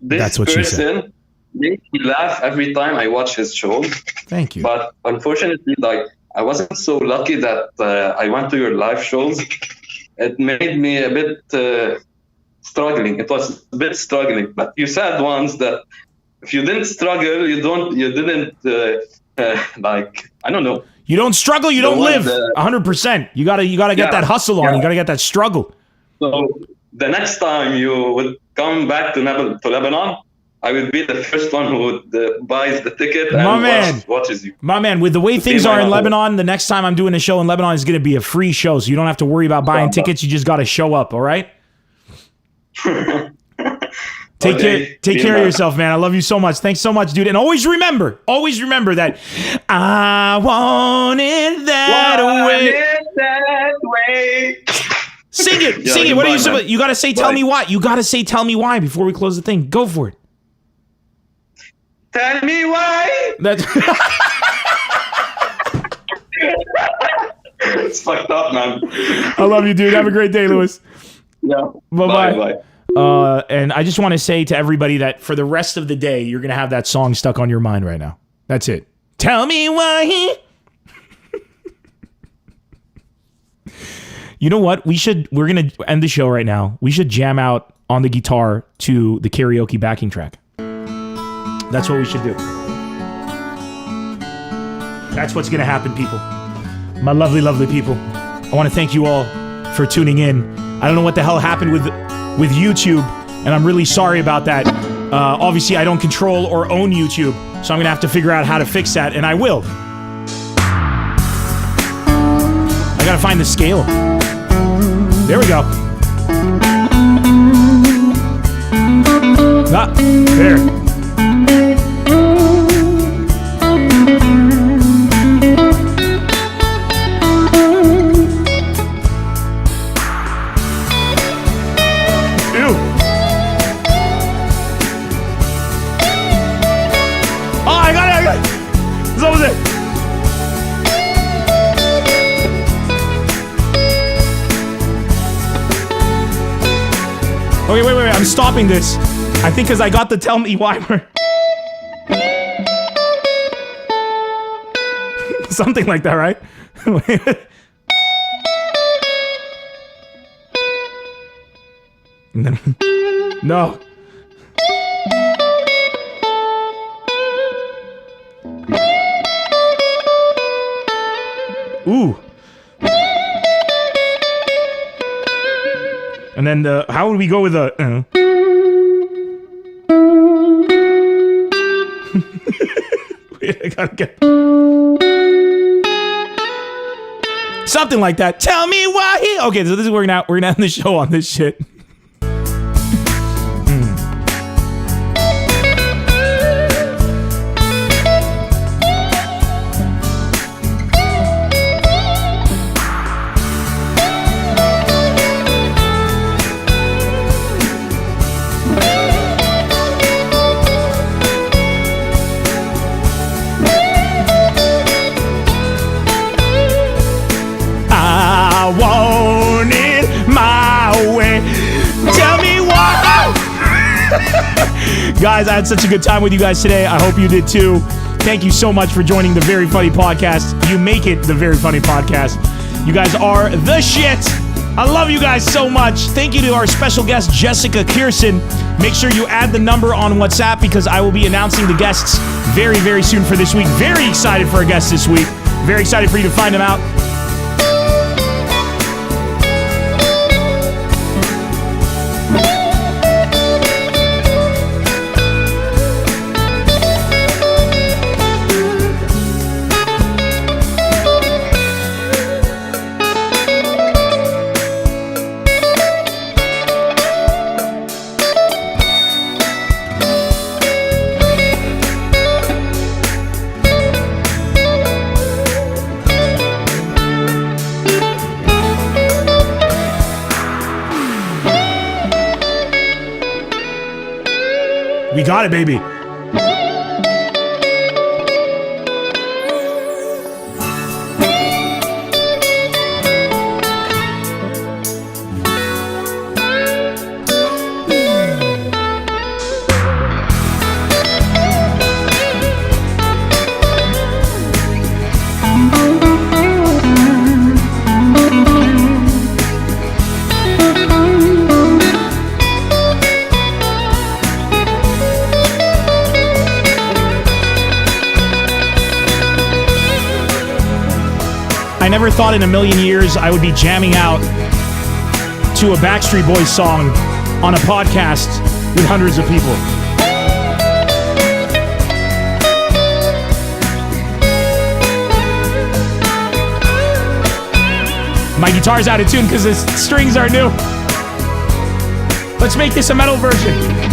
Speaker 8: this person makes me laugh every time I watch his shows.
Speaker 1: Thank you.
Speaker 8: But unfortunately, like, I wasn't so lucky that I went to your live shows. It made me a bit struggling. It was a bit struggling. But you said once that if you didn't struggle, you didn't like, I don't know.
Speaker 1: You don't struggle, you don't live. 100%. You gotta get that hustle on. You gotta get that struggle.
Speaker 8: So the next time you would come back to Lebanon, I would be the first one who would buys the ticket and watches you.
Speaker 1: My man, with the way things are in Lebanon, the next time I'm doing a show in Lebanon is going to be a free show, so you don't have to worry about buying tickets. You just got to show up, all right? Take care of yourself, man. I love you so much. Thanks so much, dude. And always remember that I want it that way. Sing it. What are you supposed? You got to say, tell me why. You got to say, tell me why before we close the thing. Go for it.
Speaker 8: Tell me why.
Speaker 1: That's
Speaker 8: it's fucked up, man.
Speaker 1: I love you, dude. Have a great day, Louis.
Speaker 8: Yeah.
Speaker 1: Bye. And I just want to say to everybody that for the rest of the day, you're going to have that song stuck on your mind right now. That's it. Tell me why. You know what? We're going to end the show right now. We should jam out on the guitar to the karaoke backing track. That's what we should do. That's what's going to happen, people. My lovely, lovely people. I want to thank you all for tuning in. I don't know what the hell happened with YouTube, and I'm really sorry about that. Obviously, I don't control or own YouTube, so I'm going to have to figure out how to fix that, and I will. I got to find the scale. There we go. There. Okay, wait. I'm stopping this. I think because I got the tell me why. Something like that, right? No. Ooh. And then how would we go with the? Wait, I gotta get something like that. Tell me why. Okay, so this is working out. We're gonna end the show on this shit. Guys, I had such a good time with you guys today. I hope you did too. Thank you so much for joining the Very Funny Podcast. You make it the Very Funny Podcast. You guys are the shit. I love you guys so much. Thank you to our special guest, Jessica Kirson. Make sure you add the number on WhatsApp because I will be announcing the guests very, very soon for this week. Very excited for our guests this week. Very excited for you to find them out. We got it, baby. I never thought in a million years I would be jamming out to a Backstreet Boys song on a podcast with hundreds of people. My guitar's out of tune because the strings are new. Let's make this a metal version.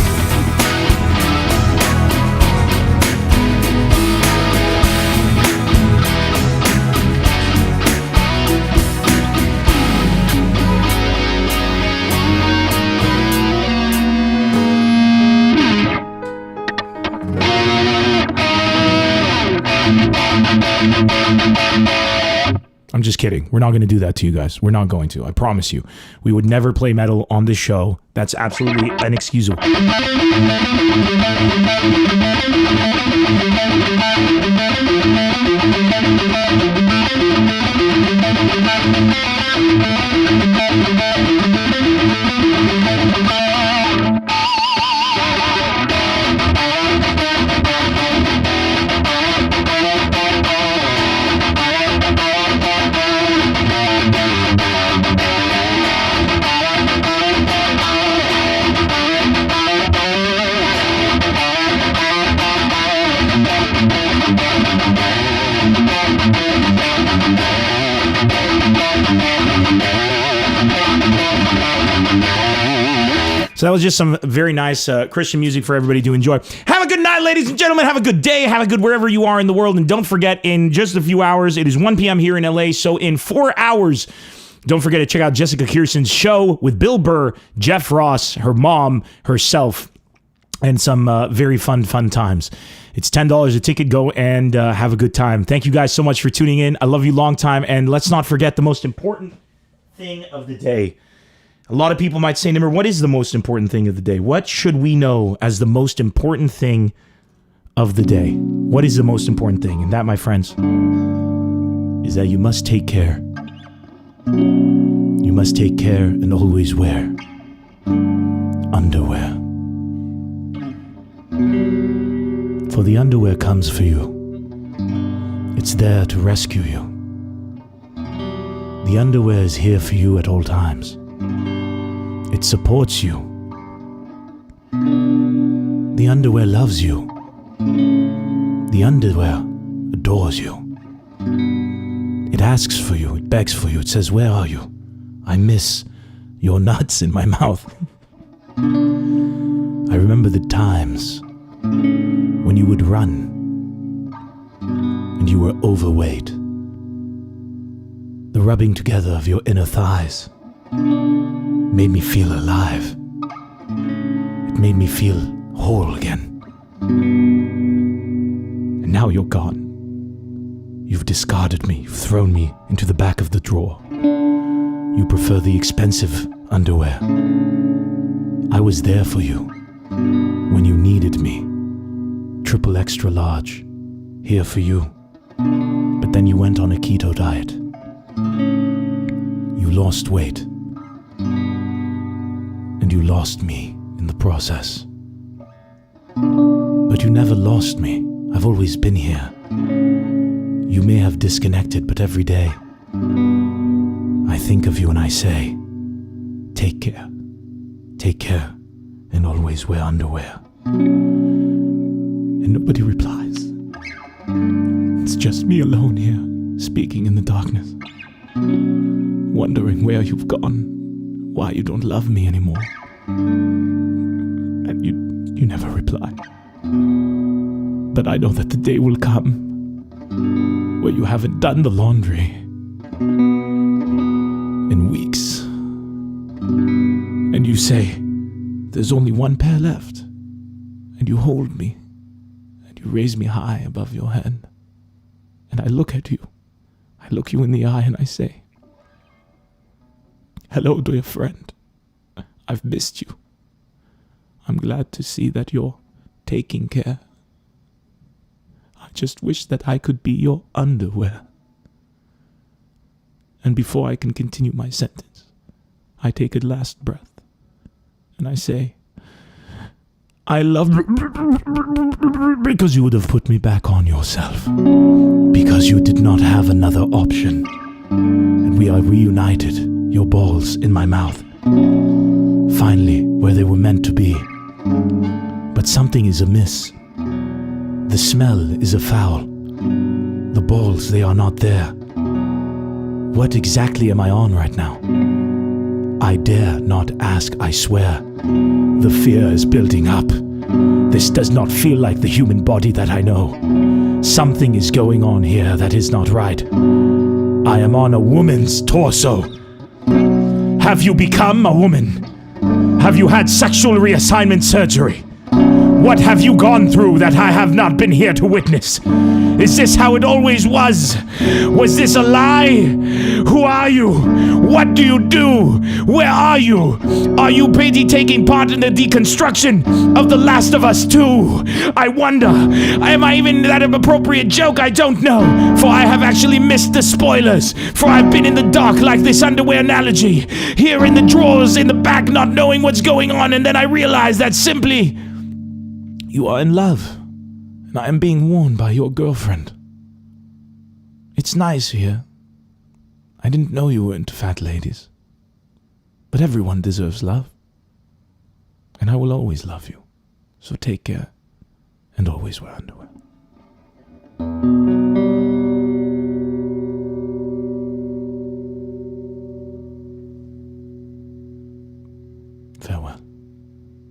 Speaker 1: I'm just kidding. We're not going to do that to you guys. We're not going to. I promise you. We would never play metal on this show. That's absolutely inexcusable. So that was just some very nice Christian music for everybody to enjoy. Have a good night, ladies and gentlemen. Have a good day. Have a good wherever you are in the world. And don't forget, in just a few hours, it is 1 p.m. here in LA. So in 4 hours, don't forget to check out Jessica Kirson's show with Bill Burr, Jeff Ross, her mom, herself, and some very fun times. It's $10 a ticket. Go and have a good time. Thank you guys so much for tuning in. I love you long time. And let's not forget the most important thing of the day. A lot of people might say, Nemr, what is the most important thing of the day? What should we know as the most important thing of the day? What is the most important thing? And that, my friends, is that you must take care. You must take care and always wear underwear. For the underwear comes for you. It's there to rescue you. The underwear is here for you at all times. It supports you. The underwear loves you. The underwear adores you. It asks for you. It begs for you. It says, where are you? I miss your nuts in my mouth. I remember the times when you would run and you were overweight. The rubbing together of your inner thighs made me feel alive. It made me feel whole again. And now you're gone. You've discarded me. You've thrown me into the back of the drawer. You prefer the expensive underwear. I was there for you when you needed me. Triple extra large, here for you. But then you went on a keto diet. You lost weight. And you lost me in the process. But you never lost me. I've always been here. You may have disconnected, but every day I think of you and I say, take care. Take care and always wear underwear. And nobody replies. It's just me alone here, speaking in the darkness, wondering where you've gone. Why you don't love me anymore. And you never reply. But I know that the day will come where you haven't done the laundry in weeks. And you say, there's only one pair left. And you hold me. And you raise me high above your head. And I look at you. I look you in the eye and I say, hello, dear friend. I've missed you. I'm glad to see that you're taking care. I just wish that I could be your underwear. And before I can continue my sentence, I take a last breath. And I say, I love you because you would have put me back on yourself. Because you did not have another option. reunited, your balls in my mouth. Finally, where they were meant to be. But something is amiss. The smell is afoul. The balls, they are not there. What exactly am I on right now? I dare not ask, I swear. The fear is building up. This does not feel like the human body that I know. Something is going on here that is not right. I am on a woman's torso. Have you become a woman? Have you had sexual reassignment surgery? What have you gone through that I have not been here to witness? Is this how it always was? Was this a lie? Who are you? What do you do? Where are you? Are you busy taking part in the deconstruction of The Last of Us 2? I wonder, am I even that an appropriate joke? I don't know, for I have actually missed the spoilers, for I've been in the dark like this underwear analogy, here in the drawers in the back not knowing what's going on, and then I realize that simply you are in love, and I am being warned by your girlfriend. It's nice here. I didn't know you were into fat ladies. But everyone deserves love. And I will always love you. So take care, and always wear underwear.